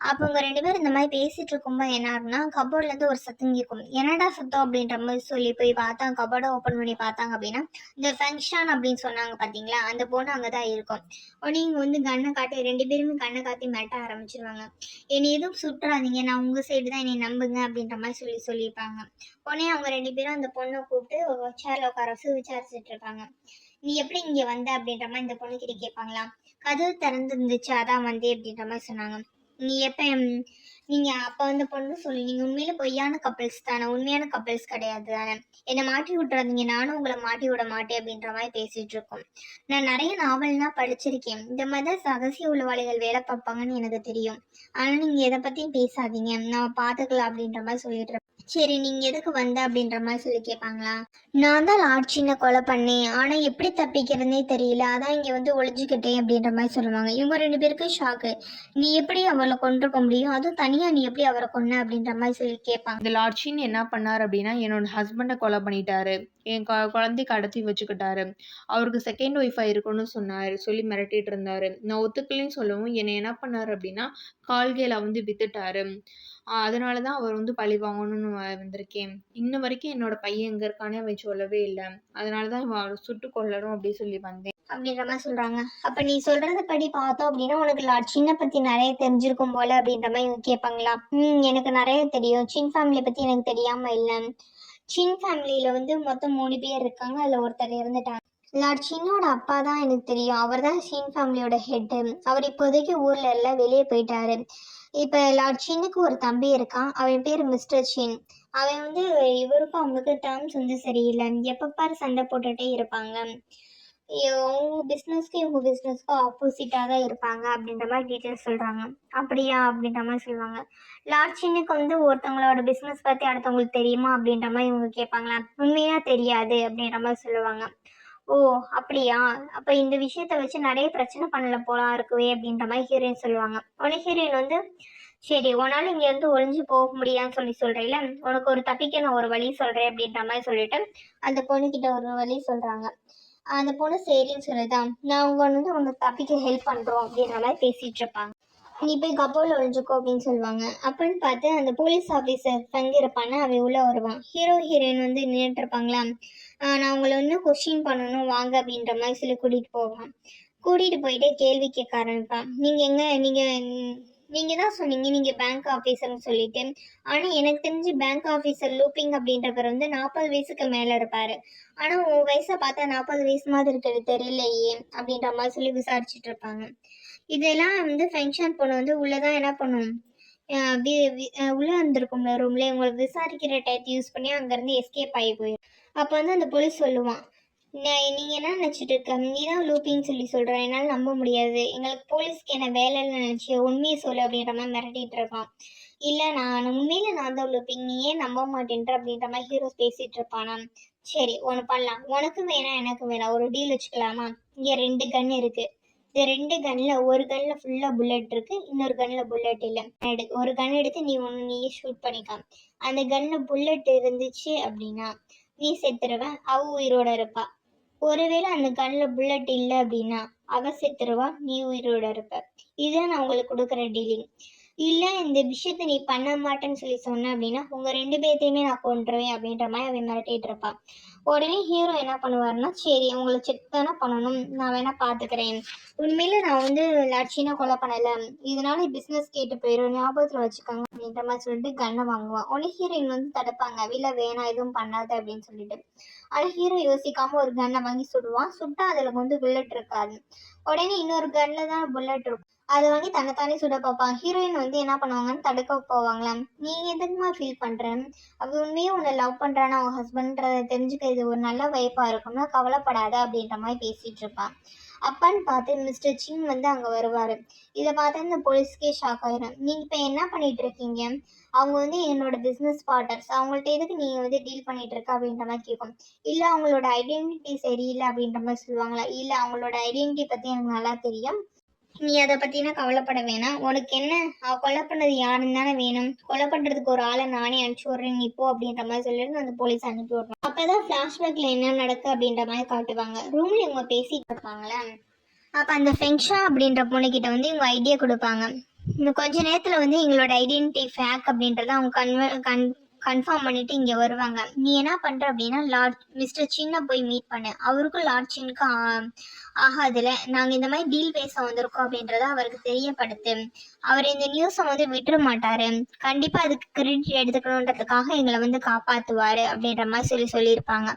அப்போ இவங்க 2 பேரும் இந்த மாதிரி பேசிட்டு இருக்கும்போது என்ன ஆகுனா, கபோர்ட்லேருந்து ஒரு சத்தம் கேட்கும். என்னடா சத்தம் அப்படின்ற மாதிரி சொல்லி போய் பார்த்தா, கபோர்டை ஓப்பன் பண்ணி பார்த்தாங்க அப்படின்னா இந்த ஃபங்க்ஷன் அப்படின்னு சொன்னாங்க பார்த்தீங்களா, அந்த பொண்ணு அங்கே தான் இருக்கும். உடனே இவங்க வந்து கண்ணை காட்டி 2 பேருமே கண்ணை காட்டி மிரட்ட ஆரம்பிச்சிருவாங்க. என்னை எதுவும் சுட்டுறாதீங்க, நான் உங்கள் சைடு தான், என்னை நம்புங்க அப்படின்ற மாதிரி சொல்லியிருப்பாங்க. உடனே அவங்க 2 பேரும் அந்த பொண்ணை கூப்பிட்டு சேர்ல உட்கார வச்சு விசாரிச்சுட்டு இருப்பாங்க. நீ எப்படி இங்க வந்த அப்படின்ற மாதிரி இந்த பொண்ணு கிட்ட கேட்பாங்களா. கதவு திறந்து இருந்துச்சு, அதான் வந்தே அப்படின்ற மாதிரி சொன்னாங்க. நீ எப்ப நீங்க அப்ப வந்து பொண்ணு சொல்லி, நீங்க உண்மையில பொய்யான கப்பல்ஸ் தானே, உண்மையான கப்பல்ஸ் கிடையாது தானே, என்னை மாட்டி விட்டுறாதீங்க, நானும் உங்களை மாட்டி விட மாட்டேன் அப்படின்ற மாதிரி பேசிட்டு இருக்கோம். நான் நிறைய நாவல்லாம் படிச்சிருக்கேன், இந்த மாதிரிதான் ரகசிய உளவாளிகள் வேலை பார்ப்பாங்கன்னு எனக்கு தெரியும். ஆனா நீங்க எதை பத்தியும் பேசாதீங்க, நான் பாத்துக்கலாம் அப்படின்ற மாதிரி சொல்லிட்டு இருப்பேன். சரி நீங்க எதுக்கு வந்த அப்படின்ற மாதிரி சொல்லி கேட்பாங்களா. நான் தான் லாட்சினை கொலை பண்ணேன், ஆனா எப்படி தப்பிக்கிறதுனே தெரியல, அதான் இங்க வந்து ஒளிஞ்சுக்கிட்டேன் அப்படின்ற மாதிரி சொல்லுவாங்க. இவங்க 2 பேருக்கும் ஷாக்கு. நீ எப்படி அவளை கொண்டிருக்க முடியும், அதுவும் தனியா நீ எப்படி அவரை கொன்ன அப்படின்ற மாதிரி சொல்லி கேட்பாங்க. இந்த லாட்சின் என்ன பண்ணார் அப்படின்னா, என்னோட ஹஸ்பண்டை கொலை பண்ணிட்டாரு, என் குழந்தை கடத்தி வச்சுக்கிட்டாரு, அவருக்கு செகண்ட் ஒய்ஃபா இருக்குன்னு சொல்லி மிரட்டிட்டு இருந்தாரு. நான் ஒத்துக்கலைன்னு சொல்லவும் என்னை என்ன பண்ணாரு அப்படின்னா கால்கேல வந்து வித்துட்டாரு. அதனாலதான் அவர் வந்து பழி வாங்கணும்னு வந்திருக்கேன். இன்ன வரைக்கும் என்னோட பையன் எங்க இருக்கானே அவன் சொல்லவே இல்லை, அதனாலதான் அவரை சுட்டு கொல்லணும் அப்படின்னு சொல்லி வந்தேன் அப்படின்ற மாதிரி சொல்றாங்க. அப்ப நீ சொல்றத படி பார்த்தோம் அப்படின்னா உனக்கு சின்ன பத்தி நிறைய தெரிஞ்சிருக்கும் போல அப்படின்ற மாதிரி இவங்க கேட்பாங்களா. எனக்கு நிறைய தெரியும், சின் ஃபேமிலியை பத்தி எனக்கு தெரியாம இல்லை. சின் ஃபேமிலியில வந்து மொத்தம் 3 பேர் இருக்காங்க, அதுல ஒருத்தர் இறந்துட்டாங்க. லார்ட் சின்னோட அப்பா தான் எனக்கு தெரியும், அவர் தான் சின் ஃபேமிலியோட ஹெட்டு. அவர் இப்போதைக்கு ஊர்ல இல்ல, வெளியே போயிட்டாரு. இப்ப லார்ட் சின்னுக்கு ஒரு தம்பி இருக்கான், அவன் பேர் மிஸ்டர் சின். அவன் வந்து இவருக்கும் அவங்களுக்கு டேர்ம்ஸ் வந்து சரியில்லை, எப்ப பாரு சண்டை போட்டுட்டே இருப்பாங்க. உங்க பிஸ்னஸ்க்கு இவங்க பிஸ்னஸ்க்கும் ஆப்போசிட்டாக தான் இருப்பாங்க அப்படின்ற மாதிரி டீட்டெயில்ஸ் சொல்கிறாங்க. அப்படியா அப்படின்ற மாதிரி சொல்லுவாங்க. லார்ட்சினுக்கு வந்து ஒருத்தவங்களோட பிஸ்னஸ் பற்றி அடுத்தவங்களுக்கு தெரியுமா அப்படின்ற மாதிரி இவங்க கேட்பாங்களா? உண்மையா தெரியாது அப்படின்ற மாதிரி சொல்லுவாங்க. ஓ! அப்படியா? அப்ப இந்த விஷயத்த வச்சு நெறைய பிரச்சனை பண்ணல போலாம் இருக்குவே அப்படின்ற மாரி ஹீரோயின் சொல்லுவாங்க. உடனே ஹீரோயின் வந்து, சரி உன்னால இங்கேருந்து ஒளிஞ்சு போக முடியாதுன்னு சொல்றேல்ல, உனக்கு ஒரு தப்பிக்க நான் ஒரு வழி சொல்றேன் அப்படின்ற மாரி சொல்லிட்டு, அந்த பொண்ணுகிட்ட ஒரு வழி சொல்றாங்க. அந்த பொண்ணு சரின்னு சொல்லுதா, நான் உனக்கு தப்பிக்க ஹெல்ப் பண்றோம் அப்படின்ற மாரி பேசிட்டு இருப்பாங்க. நீ போய் கப்போல ஒளிஞ்சுக்கோ அப்படின்னு சொல்லுவாங்க. அப்பன்னு பார்த்து அந்த போலீஸ் ஆஃபீஸர் தங்கியிருப்பான அவன் உள்ள வருவான். ஹீரோ ஹீரோயின் வந்து நின்றுட்டு இருப்பாங்களா, நான் உங்களை இன்னும் கொஸ்டின் பண்ணணும் வாங்க அப்படின்ற மாதிரி சொல்லி கூட்டிட்டு போவான். கூட்டிட்டு போயிட்டு கேள்வி கேட்க ஆரம்பிப்பான். நீங்க தான் சொன்னீங்க நீங்க பேங்க் ஆபீசர்னு சொல்லிட்டு. ஆனா எனக்கு தெரிஞ்சு பேங்க் ஆபீசர் லூப்பிங் அப்படின்றவர் வந்து 40 வயசுக்கு மேல இருப்பாரு. ஆனா உன் வயசை பார்த்தா 40 வயசு மாதிரி இருக்கிறது தெரியலையே அப்படின்ற மாதிரி சொல்லி விசாரிச்சுட்டு இருப்பாங்க. இதெல்லாம் வந்து ஃபங்க்ஷன் பொண்ணு வந்து உள்ளதான் என்ன பண்ணும், உள்ள இருந்திருக்கும்ல ரூம்ல உங்களை விசாரிக்கிற டயத்தை யூஸ் பண்ணி அங்கேருந்து எஸ்கேப் ஆகி போயிடும். அப்போ வந்து அந்த போலீஸ் சொல்லுவான், நீங்க என்ன நினைச்சிட்டு இருக்க, நீ தான் லூப்பின்னு சொல்லி சொல்ற, என்னால நம்ப முடியாது, எங்களுக்கு போலீஸ்க்கு என்ன வேலைன்னு நினைச்சு உண்மையை சொல்லு அப்படின்ற மாதிரி மிரட்டிட்டு இருக்கான். இல்ல நான் தான் லூப்பிங், நீ ஏன் நம்ப மாட்டேன்ற அப்படின்ற மாதிரி ஹீரோ பேசிட்டு இருப்பானா. சரி ஒன்று பண்ணலாம், உனக்கும் வேணாம் எனக்கும் வேணாம், ஒரு டீல் வச்சுக்கலாமா? இங்க 2 கன் இருக்கு. இந்த 2 கன்ல ஒரு கன்ல ஃபுல்லா புல்லட் இருக்கு, இன்னொரு கன்ல புல்லட் இல்ல. ஒரு கன் எடுத்து நீயே ஷூட் பண்ணிக்கலாம். அந்த கன்ல புல்லட் இருந்துச்சு அப்படின்னா நீ செத்துருவ, அவ உயிரோட இருப்பா. ஒருவேளை அந்த கன்ல புல்லட் இல்லை அப்படின்னா அவ செத்துருவா, நீ உயிரோட இருப்ப. இதுதான் நான் உங்களுக்கு கொடுக்குற டீலிங். இல்ல இந்த விஷயத்த நீ பண்ண மாட்டேன்னு சொல்லி சொன்ன அப்படின்னா உங்க 2 பேர்த்தையுமே நான் கொன்றுவேன் அப்படின்ற மாதிரி அவன் மிரட்டிட்டு இருப்பான். உடனே ஹீரோ என்ன பண்ணுவாருன்னா, சரி உங்களை செக் தானே பண்ணணும், நான் வேணா பாத்துக்கிறேன், உண்மையில நான் வந்து லட்சியனா கொலை பண்ணல, இதனால பிசினஸ் கேட்டு போயிடும், ஞாபகத்துல வச்சுக்கோங்க அப்படின்ற மாதிரி சொல்லிட்டு கன்னை வாங்குவான். உடனே ஹீரோயின் வந்து தடுப்பாங்க, இல்ல வேணாம் எதுவும் பண்ணாத அப்படின்னு சொல்லிட்டு. ஆனா ஹீரோ யோசிக்காம ஒரு கன்னை வாங்கி சுடுவான். சுட்டா அதுல வந்து புல்லட் இருக்காது. உடனே இன்னொரு கன்ல தான் புல்லட் இருக்கும். அதை வாங்கி தன்னைத்தானே சுட பார்ப்பான். ஹீரோயின் வந்து என்ன பண்ணுவாங்கன்னு தடுக்க போவாங்களாம். நீ எதுக்குமா ஃபீல் பண்றேன், அவ உண்மையே உன்னை லவ் பண்றானா அவன் ஹஸ்பண்ட்றத தெரிஞ்சுக்க இது ஒரு நல்ல வைப்பா இருக்கும்னா கவலைப்படாத அப்படின்ற மாதிரி பேசிட்டு இருப்பான். அப்பான்னு பார்த்து மிஸ்டர் சிங் வந்து அங்க வருவாரு. இதை பார்த்து இந்த போலீஸ்க்கே ஷாக் ஆயிரும். நீங்க இப்ப என்ன பண்ணிட்டு இருக்கீங்க, அவங்க வந்து என்னோட பிசினஸ் பார்ட்னர்ஸ், அவங்கள்ட்ட எதுக்கு நீங்க வந்து டீல் பண்ணிட்டு இருக்க அப்படின்ற மாதிரி கேட்கும். இல்ல அவங்களோட ஐடென்டிட்டி சரியில்லை அப்படின்ற மாதிரி சொல்லுவாங்களா. இல்ல அவங்களோட ஐடென்டிட்டி பத்தி எனக்கு நல்லா தெரியும், நீ அதை பத்தினா கவலைப்பட வேணாம். உனக்கு என்ன, அவ கொலை பண்ணது யாருன்னு தானே வேணும், கொலை பண்றதுக்கு ஒரு ஆளை நானே அனுப்பிச்சு விடுறேன் நீ போ அப்படின்ற மாதிரி சொல்லிட்டு அந்த போலீஸ் அனுப்பி விடுறான். அப்பதான் பிளாஷ்பேக்ல என்ன நடக்கு அப்படின்ற மாதிரி காட்டுவாங்க. ரூம்ல இவங்க பேசிட்டு இருப்பாங்களே, அப்ப அந்த ஃபெங்ஷா அப்படின்ற பொண்ணுகிட்ட வந்து இவங்க ஐடியா கொடுப்பாங்க. இன்னும் கொஞ்ச நேரத்துல வந்து எங்களோட ஐடென்டிட்டி ஃபேக் அப்படின்றத அவங்க கன்ஃபார்ம் பண்ணிட்டு இங்க வருவாங்க. நீ என்ன பண்ற அப்படின்னா லார்ட் மிஸ்டர் சின்ன போய் மீட் பண்ணு, அவருக்கும் லார்ட் சின்னுக்கும் ஆகாதுல, நாங்க இந்த மாதிரி டீல் பேச வந்திருக்கோம் அப்படின்றத அவருக்கு தெரியப்படுத்து, அவர் இந்த நியூஸை வந்து விட்டுற மாட்டாரு, கண்டிப்பா அதுக்கு கிரெடிட் எடுத்துக்கணுன்றதுக்காக எங்களை வந்து காப்பாத்துவாரு அப்படின்ற மாதிரி சொல்லியிருப்பாங்க.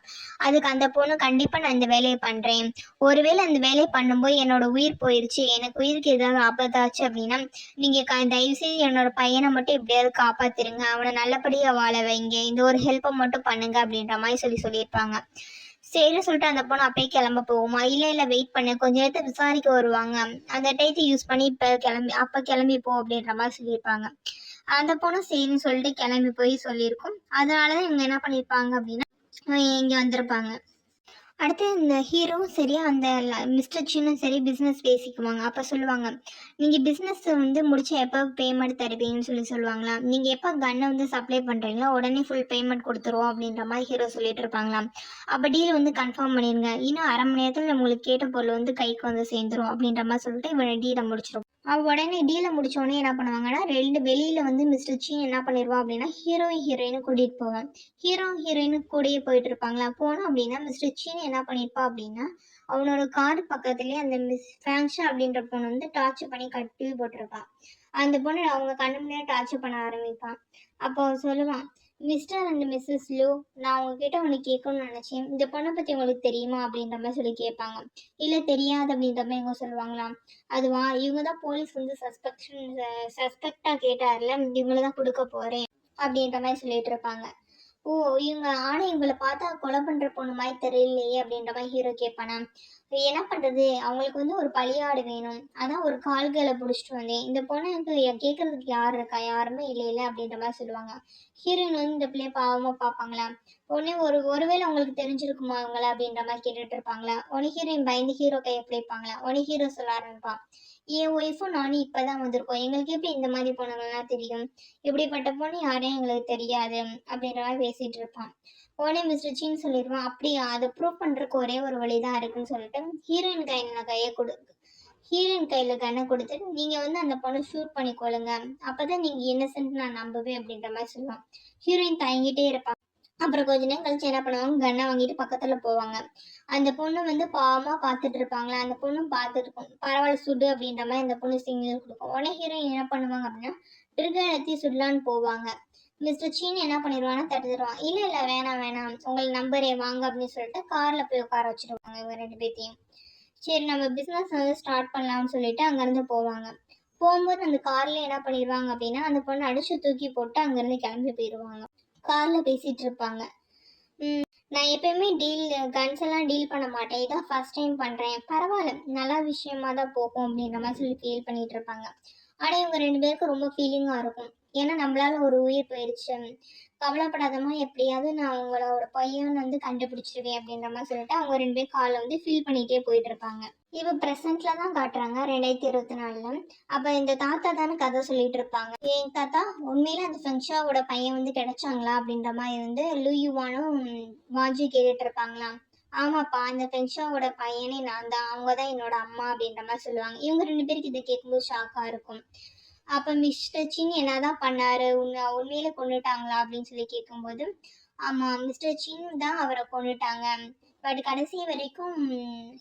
அதுக்கு அந்த பொண்ணு, கண்டிப்பா நான் இந்த வேலையை பண்றேன், ஒருவேளை அந்த வேலையை பண்ணும்போது என்னோட உயிர் போயிருச்சு, எனக்கு உயிருக்கு ஏதாவது ஆபத்தாச்சு அப்படின்னா நீங்க தயவு செய்து என்னோட பையனை மட்டும் எப்படியாவது காப்பாத்திருங்க, அவனை நல்லபடியா வாழ வைங்க, இந்த ஒரு ஹெல்ப்பை மட்டும் பண்ணுங்க அப்படின்ற மாதிரி சொல்லியிருப்பாங்க. சரின்னு சொல்லிட்டு அந்த பொண்ணு அப்பயே கிளம்ப போகுமா. இல்ல வெயிட் பண்ணு, கொஞ்ச நேரத்தை விசாரிக்க வருவாங்க, அந்த டைத்தை யூஸ் பண்ணி அப்ப கிளம்பி போ அப்படின்ற மாதிரி சொல்லியிருப்பாங்க. அந்த பொண்ணு சரின்னு சொல்லிட்டு கிளம்பி போய் சொல்லியிருக்கும். அதனாலதான் இவங்க என்ன பண்ணியிருப்பாங்க அப்படின்னா இங்க வந்திருப்பாங்க. அடுத்து இந்த ஹீரோவும் சரி அந்த மிஸ்டர் சின்னும் சரி பிஸ்னஸ் பேசிக்குவாங்க. அப்போ சொல்லுவாங்க, நீங்கள் பிஸ்னஸ் வந்து முடிச்சு எப்போ பேமெண்ட் தருவீங்கன்னு சொல்லுவாங்களாம். நீங்கள் எப்போ கன்னை வந்து சப்ளை பண்ணுறீங்களோ உடனே ஃபுல் பேமெண்ட் கொடுத்துருவோம் அப்படின்ற மாதிரி ஹீரோ சொல்லிட்டு இருப்பாங்களாம். அப்போ டீல் வந்து கன்ஃபார்ம் பண்ணிடுங்க, இன்னும் அரை மணி நேரத்தில் உங்களுக்கு கேட்ட பொருள் வந்து கைக்கு வந்து சேர்ந்துரும் அப்படின்ற மாதிரி சொல்லிட்டு இவன் டீலை முடிச்சிடும். உடனே டீலை முடிச்சோடனே என்ன பண்ணுவாங்கன்னா வெளியில வந்து மிஸ்டர் சீன் என்ன பண்ணிடுவான் அப்படின்னா ஹீரோயினும் கூட்டிகிட்டு போவான். ஹீரோயினுக்கு கூடயே போயிட்டு இருப்பாங்களா. போனோம் அப்படின்னா மிஸ்டர் சீன் என்ன பண்ணியிருப்பா அப்படின்னா அவனோட கார் பக்கத்துலேயே அந்த ஃபேங்ஷா அப்படின்ற பொண்ணு வந்து டார்ச்சர் பண்ணி கட்டி போட்டிருப்பா. அந்த பொண்ணு அவங்க கண்ணு முன்னாடி டார்ச்சர் பண்ண ஆரம்பிப்பான். அப்போ சொல்லுவான், மிஸ்டர் அண்ட் மிஸ்ஸஸ் லூ, நான் உங்ககிட்ட ஒன்று கேட்கணும்னு நினச்சேன், இந்த பொண்ணை பற்றி உங்களுக்கு தெரியுமா அப்படின்ற மாதிரி சொல்லி கேட்பாங்க. இல்லை தெரியாது அப்படின்ற மாதிரி இவங்க சொல்லுவாங்களாம். அதுவா, இவங்க தான் போலீஸ் வந்து சஸ்பெக்டாக கேட்டார்ல, இவங்கள தான் கொடுக்க போகிறேன் அப்படின்ற மாதிரி சொல்லிட்டு இருப்பாங்க. ஓ! ஆனா இவங்கள பார்த்தா கொலை பண்ற பொண்ணு மாரி தெரியலையே! அப்படின்ற மாரி ஹீரோ கேட்பானா? என்ன பண்றது? அவங்களுக்கு வந்து ஒரு பலியாடு வேணும். அதான் ஒரு கால்கள புடிச்சிட்டு வந்தேன். இந்த பொண்ணுக்கு கேட்கறதுக்கு யார் இருக்கா? யாருமே இல்லைல அப்படின்ற மாரி சொல்லுவாங்க. ஹீரோயின் வந்து இந்த பிள்ளைய பாவமா பார்ப்பாங்களா? உடனே ஒருவேளை அவங்களுக்கு தெரிஞ்சிருக்குமா அவங்கள அப்படின்ற மாரி கேட்டுட்டு இருப்பாங்களா? உடனே ஹீரோயின் பயந்து ஹீரோ கைய பிடிப்பாங்களா? உடனே ஹீரோ சொல்ல ஆரம்பிப்பான். என் ஒய்ஃபும் நானும் இப்பதான் வந்திருக்கோம். எங்களுக்கு எப்படி இந்த மாரி பொண்ணுங்கலாம் தெரியும்? இப்படிப்பட்ட பொண்ணு யாரையும் எங்களுக்கு தெரியாது. அப்படின்ற மாரி பேசிட்டு இருப்பான். உடனே மிஸ்டர் சீன் சொல்லிருவான், அப்படியா? அத ப்ரூவ் பண்றதுக்கு ஒரே ஒரு வழி தான் இருக்குன்னு சொல்லிட்டு, ஹீரோயின் கையில கைய குடு ஹீரோயின் கையில கன்ன குடுத்துட்டு, நீங்க வந்து அந்த பொண்ண ஷூட் பண்ணி கொல்லுங்க. அப்பதான் நீங்க இன்னசென்ட் நான் நம்புவேன் அப்படின்ற மாரி சொல்லுவான். ஹீரோயின் தயங்கிட்டே இருப்பா. அப்புறம் கொஞ்ச நேரம் கழிச்சு என்ன பண்ணுவாங்க, கன்ன வாங்கிட்டு பக்கத்துல போவாங்க. அந்த பொண்ணு வந்து பாவமா பார்த்துட்டு இருப்பாங்களா, அந்த பொண்ணும் பார்த்துருக்கும். பரவாயில்ல சுடு அப்படின்ற மாரி அந்த பொண்ணு சிக்னல் குடுக்கும். உடனே ஹீரோயின் என்ன பண்ணுவாங்க அப்படின்னா, ட்ரிகர் அழுத்தி சுடலான்னு போவாங்க. மிஸ்டர் சீன் என்ன பண்ணிருவான்னா தடுத்துருவான். இல்ல இல்ல வேணாம் வேணாம். உங்கள நம்புறேன் வாங்க அப்படின்னு சொல்லிட்டு கார்ல போய் உட்கார வச்சுருவாங்க இவங்க 2 பேத்தையும். சரி நம்ம பிசினஸ் வந்து ஸ்டார்ட் பண்ணலாம்னு சொல்லிட்டு அங்கேருந்து போவாங்க. போகும்போது அந்த கார்ல என்ன பண்ணிருவாங்க அப்படின்னா, அந்த பொண்ண அடிச்சு தூக்கி போட்டு அங்கேருந்து கிளம்பி போயிருவாங்க. கார்ல பேசிட்டு இருப்பாங்க. நான் எப்பயுமே கன்ஸ் எல்லாம் டீல் பண்ண மாட்டேன். இதான் ஃபர்ஸ்ட் டைம் பண்றேன். பரவால்ல. நல்ல விஷயமா தான் போகும் அப்படின்ற மாரி சொல்லி ஃபீல் பண்ணிட்டு இருப்பாங்க. ஆனா இவங்க 2 பேருக்கும் ரொம்ப ஃபீலிங்கா இருக்கும். ஏன்னா நம்மளால ஒரு உயிர் போயிருச்சு. கவலைப்படாதம்மா எப்படியாவது நான் உங்களோட பையன் வந்து கண்டுபிடிச்சிருவேன் அப்படின்ற மாரி சொல்லிட்டு அவங்க 2 பேரும் கார்ல வந்து ஃபீல் பண்ணிட்டே போயிட்டு இருப்பாங்க. இப்ப பிரசன்ட்ல தான் காட்டுறாங்க 2024ல. அப்ப இந்த தாத்தா தானே கதை சொல்லிட்டு இருப்பாங்க. ஏன் தாத்தா உண்மையில அந்த ஃபெங்ஷாவோட பையன் வந்து கிடைச்சாங்களா அப்படின்ற மாதிரி வந்து லூயுவானும் வாஜி கேட்டுட்டு இருப்பாங்களாம். ஆமாப்பா அந்த ஃபெங்ஷாவோட பையனே நான் தான். அவங்க தான் என்னோட அம்மா அப்படின்ற மாதிரி சொல்லுவாங்க. இவங்க 2 பேருக்கு இதை கேட்கும்போது ஷாக்கா இருக்கும். அப்ப மிஸ்டர் சின் என்னதான் பண்ணாரு? உண்மையில கொன்னுட்டாங்களா? அப்படின்னு சொல்லி கேட்கும்போது, ஆமா மிஸ்டர் சின் தான் அவர கொன்னுட்டாங்க. பட் கடைசி வரைக்கும்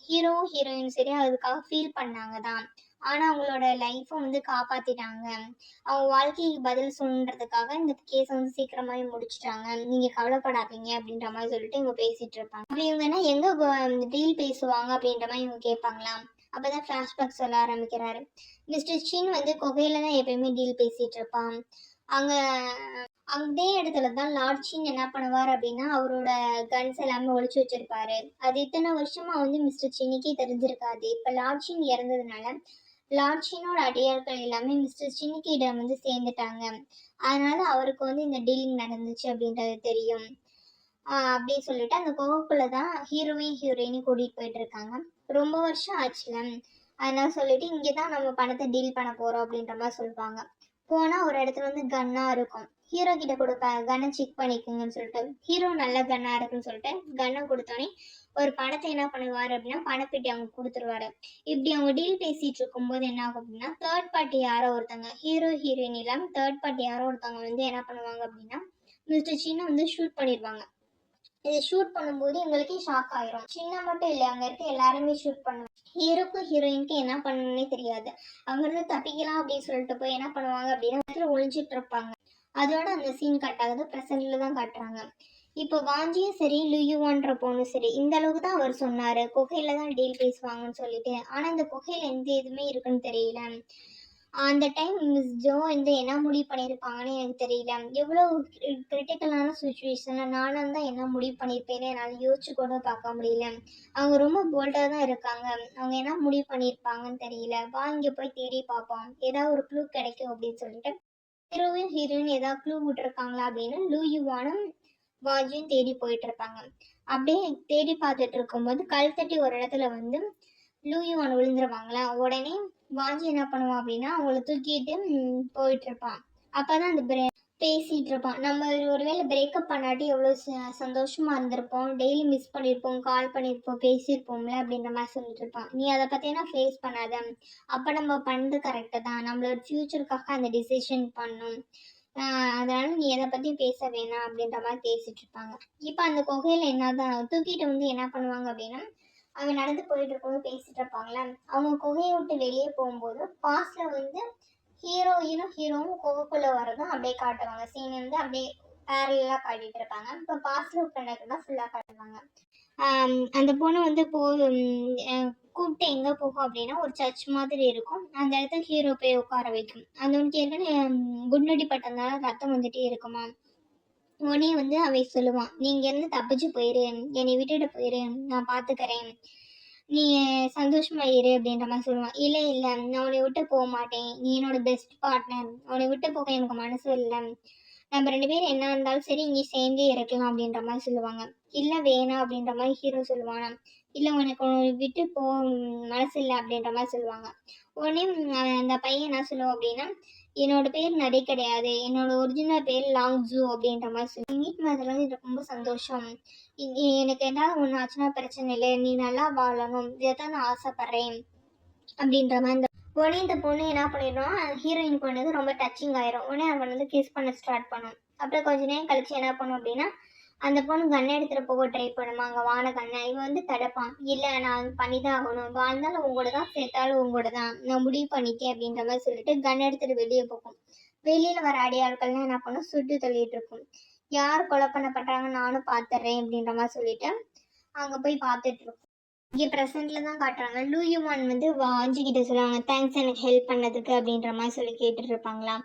ஹீரோ, ஹீரோயின் சரி அதுக்காக ஃபீல் பண்ணாங்க தான். ஆனா அவங்களோட லைஃப்ப வந்து காப்பாத்திட்டாங்க. அவங்க வாழ்க்கைக்கு பதில் சொல்லணுன்றதுக்காக இந்த கேஸ வந்து சீக்கிரமாவே முடிச்சுட்டாங்க. நீங்க கவலைப்படாதீங்க அப்படின்ற மாரி சொல்லிட்டு இவங்க பேசிட்டு இருப்பாங்க. அப்ப இவங்க என்ன எங்க டீல் பேசுவாங்க அப்படின்ற மாரி இவங்க கேட்பாங்களாம். அப்பதான் ஃபிளாஷ்பேக் சொல்ல ஆரம்பிக்கிறாரு. மிஸ்டர் சின் வந்து குகையில தான் எப்பயுமே டீல் பேசிட்டு இருப்பான். அங்க அதே இடத்துல தான் லார்ட் சின் என்ன பண்ணுவார் அப்படின்னா, அவரோட கன்ஸ் எல்லாமே ஒளிச்சு வச்சிருப்பாரு. அது இத்தனை வருஷமா வந்து மிஸ்டர் சின்னுக்கே தெரிஞ்சிருக்காது. இப்ப லார்ட் சின் இறந்ததுனால, லார்ட் சின்னோட அடியாட்கள் எல்லாமே மிஸ்டர் சின்னுக்கிட்ட வந்து சேர்ந்துட்டாங்க. அதனால அவருக்கு வந்து இந்த டீலிங் நடந்துச்சு அப்படின்றது தெரியும். அப்படின்னு சொல்லிட்டு அந்த குகைக்குள்ள தான் ஹீரோவையும் ஹீரோயினையும் கூட்டிட்டு போயிட்டு இருக்காங்க. ரொம்ப வருஷம் ஆச்சுல. அதனால சொல்லிட்டு இங்கே தான் நம்ம பணத்தை டீல் பண்ண போறோம் அப்படின்ற மாதிரி சொல்லுவாங்க. போனா ஒரு இடத்துல வந்து கன்னா இருக்கும். ஹீரோ கிட்ட கொடுப்பாங்க கன்னை செக் பண்ணிக்கோங்கன்னு சொல்லிட்டு. ஹீரோ நல்ல கன்னா இருக்குன்னு சொல்லிட்டு கன்னை கொடுத்தோன்னே ஒரு பணத்தை என்ன பண்ணுவாரு அப்படின்னா பணப்பெட்டி அவங்க கொடுத்துருவாரு. இப்படி அவங்க டீல் பேசிட்டு இருக்கும்போது என்ன ஆகும் அப்படின்னா தேர்ட் பார்ட்டி யாரோ ஒருத்தங்க ஹீரோ ஹீரோயின் இல்லாம தேர்ட் பார்ட்டி யாரோ ஒருத்தவங்க வந்து என்ன பண்ணுவாங்க அப்படின்னா மிஸ்டர் சின்ன வந்து ஷூட் பண்ணிடுவாங்க. இதை ஷூட் பண்ணும்போது எங்களுக்கே ஷாக் ஆயிரும். சின்ன மட்டும் இல்லை அங்க இருக்க எல்லாருமே ஷூட் பண்ணுவாங்க. ஹீரோக்கும் ஹீரோயினுக்கும் என்ன பண்ணணும்னே தெரியாது. அவங்க இருந்து தப்பிக்கலாம் அப்படின்னு சொல்லிட்டு போய் என்ன பண்ணுவாங்க அப்படின்னா இடத்துல ஒளிஞ்சிட்டு இருப்பாங்க. அதோட அந்த சீன் கட் ஆகுது. ப்ரெசென்ட்ல தான் காட்டுறாங்க. இப்போ வாஞ்சியும் சரி லுயுவான்ற பொண்ணும் சரி இந்த அளவுக்கு தான் அவர் சொன்னாரு. குகையில தான் டீல் பேசுவாங்கன்னு சொல்லிட்டு. ஆனா இந்த குகையில எந்த இதுவுமே இருக்குன்னு தெரியல. அந்த டைம் மிஸ் ஜோ வந்து என்ன முடிவு பண்ணியிருப்பாங்கன்னு எனக்கு தெரியல. எவ்வளோ கிரிட்டிக்கலான சுச்சுவேஷன்ல நானா இருந்தா என்ன முடிவு பண்ணியிருப்பேன்னு என்னால யோசிச்சு கூட பார்க்க முடியல. அவங்க ரொம்ப போல்டா தான் இருக்காங்க. அவங்க என்ன முடிவு பண்ணியிருப்பாங்கன்னு தெரியல. வா இங்க போய் தேடி பார்ப்போம். ஏதாவது ஒரு க்ளூ கிடைக்கும் அப்படின்னு சொல்லிட்டு ஹீரோவும் ஹீரோயின் ஏதாவது க்ளூ விட்டுருக்காங்களா அப்படின்னு லூயுவானும் வாஜியும் தேடி போயிட்டு இருப்பாங்க. அப்படியே தேடி பார்த்துட்டு இருக்கும்போது கல் தட்டி ஒரு இடத்துல வந்து லூயுவான் விழுந்துருவாங்களா. உடனே வாஞ்சி என்ன பண்ணுவான் அப்படின்னா அவங்கள தூக்கிட்டு போயிட்டு இருப்பான். அப்பதான் அந்த பேசிட்டு இருப்பான். நம்ம ஒருவேளை பிரேக்கப் பண்ணாட்டி எவ்வளோ சந்தோஷமா இருந்திருப்போம். டெய்லி மிஸ் பண்ணியிருப்போம், கால் பண்ணியிருப்போம், பேசியிருப்போம்ல அப்படின்ற மாதிரி சொல்லிட்டு இருப்பான். நீ அதை பற்றினா ஃபேஸ் பண்ணாத. அப்போ நம்ம பண்ணது கரெக்டு தான். நம்மளோட ஃப்யூச்சருக்காக அந்த டிசிஷன் பண்ணும். அதனால நீ எதை பற்றி பேச வேணாம் அப்படின்ற மாதிரி பேசிட்டு இருப்பாங்க. இப்போ அந்த குகையில் என்னதான் தூக்கிட்டு வந்து என்ன பண்ணுவாங்க அப்படின்னா அவன் நடந்து போயிட்டு இருக்கும்போது பேசிட்டு இருப்பாங்களே அவங்க குகையை விட்டு வெளியே போகும்போது பாஸ்ட்ல வந்து ஹீரோவும் குகைக்குள்ள வரதும் அப்படியே காட்டுவாங்க. சீன் வந்து அப்படியே பேரலா காட்டிட்டு இருப்பாங்க. இப்போ பாஸ்ட்ல கண்டக்டர் தான் ஃபுல்லா காட்டுவாங்க. அந்த பொண்ணு வந்து கூப்பிட்டு எங்க போகும் அப்படின்னா ஒரு சர்ச் மாதிரி இருக்கும். அந்த இடத்துல ஹீரோ போய் உட்கார வைக்கும். அந்த ஒன்று ஏற்கனவே குண்டடி பட்டதுனால ரத்தம் வந்துட்டே இருக்குமா. உடனே வந்து அவன் சொல்லுவான், நீ இங்கேருந்து தப்பிச்சு போயிரு, என்னை விட்டுட்டு போயிரு, நான் பார்த்துக்கிறேன், நீ சந்தோஷமா இரு அப்படின்ற மாதிரி சொல்லுவான். இல்லை இல்லை, நான் உன்னை விட்டு போக மாட்டேன், நீ என்னோட பெஸ்ட் பார்ட்னர், உன்னை விட்டு போக எனக்கு மனசு இல்லை, நம்ம 2 பேரும் என்ன இருந்தாலும் சரி இங்கே சேர்ந்தே இருக்கலாம் அப்படின்ற மாதிரி சொல்லுவாங்க. இல்லை வேணாம் அப்படின்ற மாதிரி ஹீரோ சொல்லுவானா. இல்லை உனக்கு உன்னை விட்டு மனசு இல்லை அப்படின்ற மாதிரி சொல்லுவாங்க. உடனே அந்த பையன் என்ன சொல்லுவான் அப்படின்னா, என்னோட பேர் நரி கிடையாது, என்னோட ஒரிஜினல் பேர் லாங் ஜூ அப்படின்ற மாதிரி சொல்லி மீட் மாதிரி எனக்கு ரொம்ப சந்தோஷம், எனக்கு ஏதாவது ஒன்று ஆச்சுன்னா பிரச்சனை இல்லை, நீ நல்லா வாழணும், இதை தான் நான் ஆசைப்பட்றேன் அப்படின்ற மாதிரி. உடனே இந்த பொண்ணு என்ன பண்ணிடுறோம், ஹீரோயின் பொண்ணுக்கு ரொம்ப டச்சிங் ஆயிரும். உடனே அவன் வந்து கிஸ் பண்ண ஸ்டார்ட் பண்ணும். அப்புறம் கொஞ்ச நேரம் கழிச்சு என்ன பண்ணும் அப்படின்னா, அந்த பொண்ணு கண்ணை எடுத்துகிட்டு போக ட்ரை பண்ணுமா, அங்கே வான கண்ணை இவன் வந்து தடுப்பான். இல்லை நான் பண்ணி தான் ஆகணும், வாழ்ந்தாலும் உங்களோட தான் சேர்த்தாலும் உங்களோட தான், நான் முடிவு பண்ணிட்டேன் அப்படின்ற மாதிரி சொல்லிட்டு கன் எடுத்துகிட்டு வெளியே போகும். வெளியில் வர அடியாட்கள்லாம் என்ன பண்ணும், சுட்டு தள்ளிட்டு இருக்கும். யார் கொலை பண்ணப்பட்டாங்க நானும் பார்த்துட்றேன் அப்படின்ற மாதிரி சொல்லிட்டு அங்கே போய் பார்த்துட்டு இருக்கும். இங்கே ப்ரெசென்ட்டில் தான் காட்டுறாங்க. லூயிவான் வந்து வாஞ்சி கிட்ட சொல்லுவாங்க, தேங்க்ஸ் எனக்கு ஹெல்ப் பண்ணதுக்கு அப்படின்ற மாதிரி சொல்லி கேட்டுட்டு இருப்பாங்களா.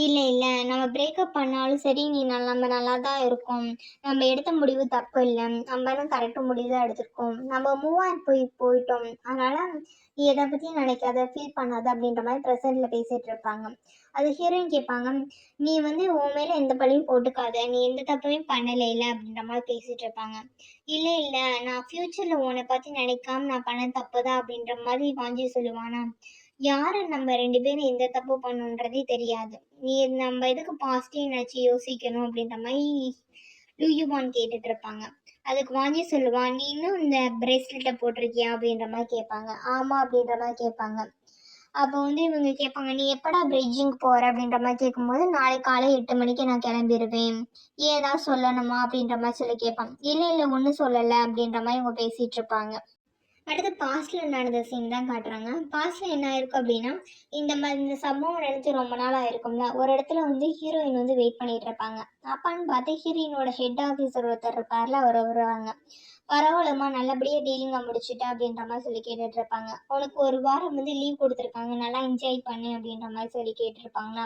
இல்லை இல்லை, நம்ம பிரேக்கப் பண்ணாலும் சரி நீ நம்ம நல்லா தான் இருக்கோம், நம்ம எடுத்த முடிவு தப்பு இல்லை, நம்ம தான் கரெக்டு முடிவு தான் எடுத்திருக்கோம், நம்ம மூவ் ஆன் போயிட்டோம், அதனால் நீ எதை பற்றியும் நினைக்காத, ஃபீல் பண்ணாத அப்படின்ற மாதிரி ப்ரெசென்ட்டில் பேசிகிட்டு இருப்பாங்க. அது ஹீரோயின் கேட்பாங்க, நீ வந்து உன் மேலே எந்த பழியும் போட்டுக்காத, நீ எந்த தப்புமே பண்ணலை இல்லை அப்படின்ற மாதிரி பேசிகிட்டு இருப்பாங்க. இல்லை இல்லை, நான் ஃப்யூச்சரில் உன்னை பற்றி நினைக்காம நான் பண்ண தப்பு தான் அப்படின்ற மாதிரி வாஞ்சி சொல்லுவானா. யாரை நம்ம 2 பேரும் எந்த தப்பு பண்ணுன்றதே தெரியாது, நீ நம்ம எதுக்கு பாசிட்டிவ் நினச்சி யோசிக்கணும் அப்படின்ற மாதிரி லூயுவான் கேட்டுட்டு இருப்பாங்க. அதுக்கு வாஞ்சி சொல்லுவான், நீ இன்னும் இந்த பிரேஸ்லெட்டை போட்டிருக்கியா அப்படின்ற மாதிரி கேட்பாங்க. ஆமாம் அப்படின்ற மாதிரி கேட்பாங்க. அப்போ வந்து இவங்க கேட்பாங்க, நீ எப்படா பெய்ஜிங் போகிற அப்படின்ற மாதிரி கேட்கும்போது, நாளைக்கு காலை 8 மணிக்கு நான் கிளம்பிடுவேன், ஏதாவது சொல்லணுமா அப்படின்ற மாதிரி சொல்லி கேட்பாங்க. இல்லை இல்லை ஒன்றும் சொல்லலை அப்படின்ற மாதிரி இவங்க பேசிகிட்டு இருப்பாங்க. அடுத்து பாஸ்டில் நடந்த சீன் தான் காட்டுறாங்க. பாஸ்டில் என்ன ஆயிருக்கும் அப்படின்னா, இந்த சம்பவம் நடந்து ரொம்ப நாள் ஆயிருக்கும்ல, ஒரு இடத்துல வந்து ஹீரோயின் வந்து வெயிட் பண்ணிட்டு இருப்பாங்க. அப்பான்னு பார்த்து ஹீரோயினோட ஹெட் ஆஃபீஸர் ஒருத்தர் இருப்பார்ல, அவர் வருவாங்க. பரவாயில்லம்மா, நல்லபடியாக டீலிங்கை முடிச்சுட்டேன் அப்படின்ற மாதிரி சொல்லி கேட்டுட்டு இருப்பாங்க. உனக்கு ஒரு வாரம் வந்து லீவ் கொடுத்துருக்காங்க, நல்லா என்ஜாய் பண்ணு அப்படின்ற மாதிரி சொல்லி கேட்டிருப்பாங்களா.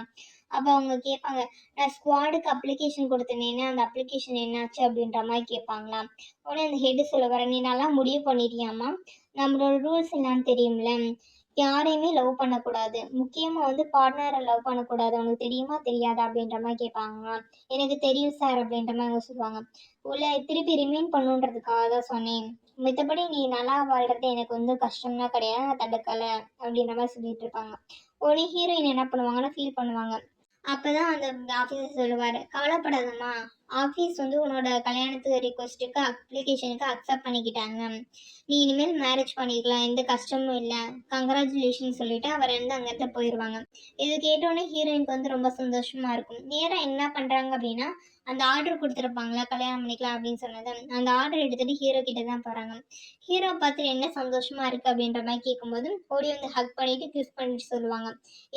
அப்போ அவங்க கேட்பாங்க, நான் ஸ்குவாடுக்கு அப்ளிகேஷன் கொடுத்தேனே, அந்த அப்ளிகேஷன் என்னாச்சு அப்படின்ற மாதிரி கேட்பாங்களா. உடனே அந்த ஹெட்டு சொல்ல நீ நல்லா முடிவு பண்ணிட்டியாம்மா, நம்மளோட ரூல்ஸ் என்னன்னு தெரியும்ல, யாரையுமே லவ் பண்ணக்கூடாது, முக்கியமாக வந்து பார்ட்னரை லவ் பண்ணக்கூடாது, உனக்கு தெரியுமா தெரியாதா அப்படின்ற மாதிரி கேட்பாங்களா. எனக்கு தெரியும் சார் அப்படின்ற மாதிரி அவங்க சொல்லுவாங்க. உள்ள திருப்பி ரிமைன் பண்ணுன்றதுக்காக தான் சொன்னேன், மத்தபடி நீ நல்லா வாழ்றது எனக்கு வந்து கஷ்டம்லாம் கிடையாது, நான் தடுக்கலை அப்படின்ற மாதிரி சொல்லிட்டு இருப்பாங்க. உடனே ஹீரோயின் என்ன பண்ணுவாங்கன்னா ஃபீல் பண்ணுவாங்க. அப்பதான் அந்த ஆஃபீஸர் சொல்லுவார், கவலைப்படாதம்மா, ஆஃபீஸ் வந்து உன்னோட கல்யாணத்துக்கு ரிக்வஸ்ட்டுக்கு அப்ளிகேஷனுக்கு அக்செப்ட் பண்ணிக்கிட்டாங்க, நீ இனிமேல் மேரேஜ் பண்ணிக்கலாம், எந்த கஷ்டமும் இல்லை, கங்க்ராச்சுலேஷன் சொல்லிட்டு அவர் வந்து அங்கேருந்து போயிடுவாங்க. இது கேட்டோடனே ஹீரோயினுக்கு வந்து ரொம்ப சந்தோஷமா இருக்கும். நேராக என்ன பண்ணுறாங்க அப்படின்னா, அந்த ஆர்டர் கொடுத்துருப்பாங்களா கல்யாணம் பண்ணிக்கலாம் அப்படின்னு சொன்னது, அந்த ஆர்டர் எடுத்துகிட்டு ஹீரோ கிட்ட தான் போகிறாங்க. ஹீரோ பார்த்துட்டு என்ன சந்தோஷமா இருக்குது அப்படின்ற மாதிரி கேட்கும்போது ஓடி வந்து ஹக் பண்ணிவிட்டு கிஸ் பண்ணிட்டு சொல்லுவாங்க,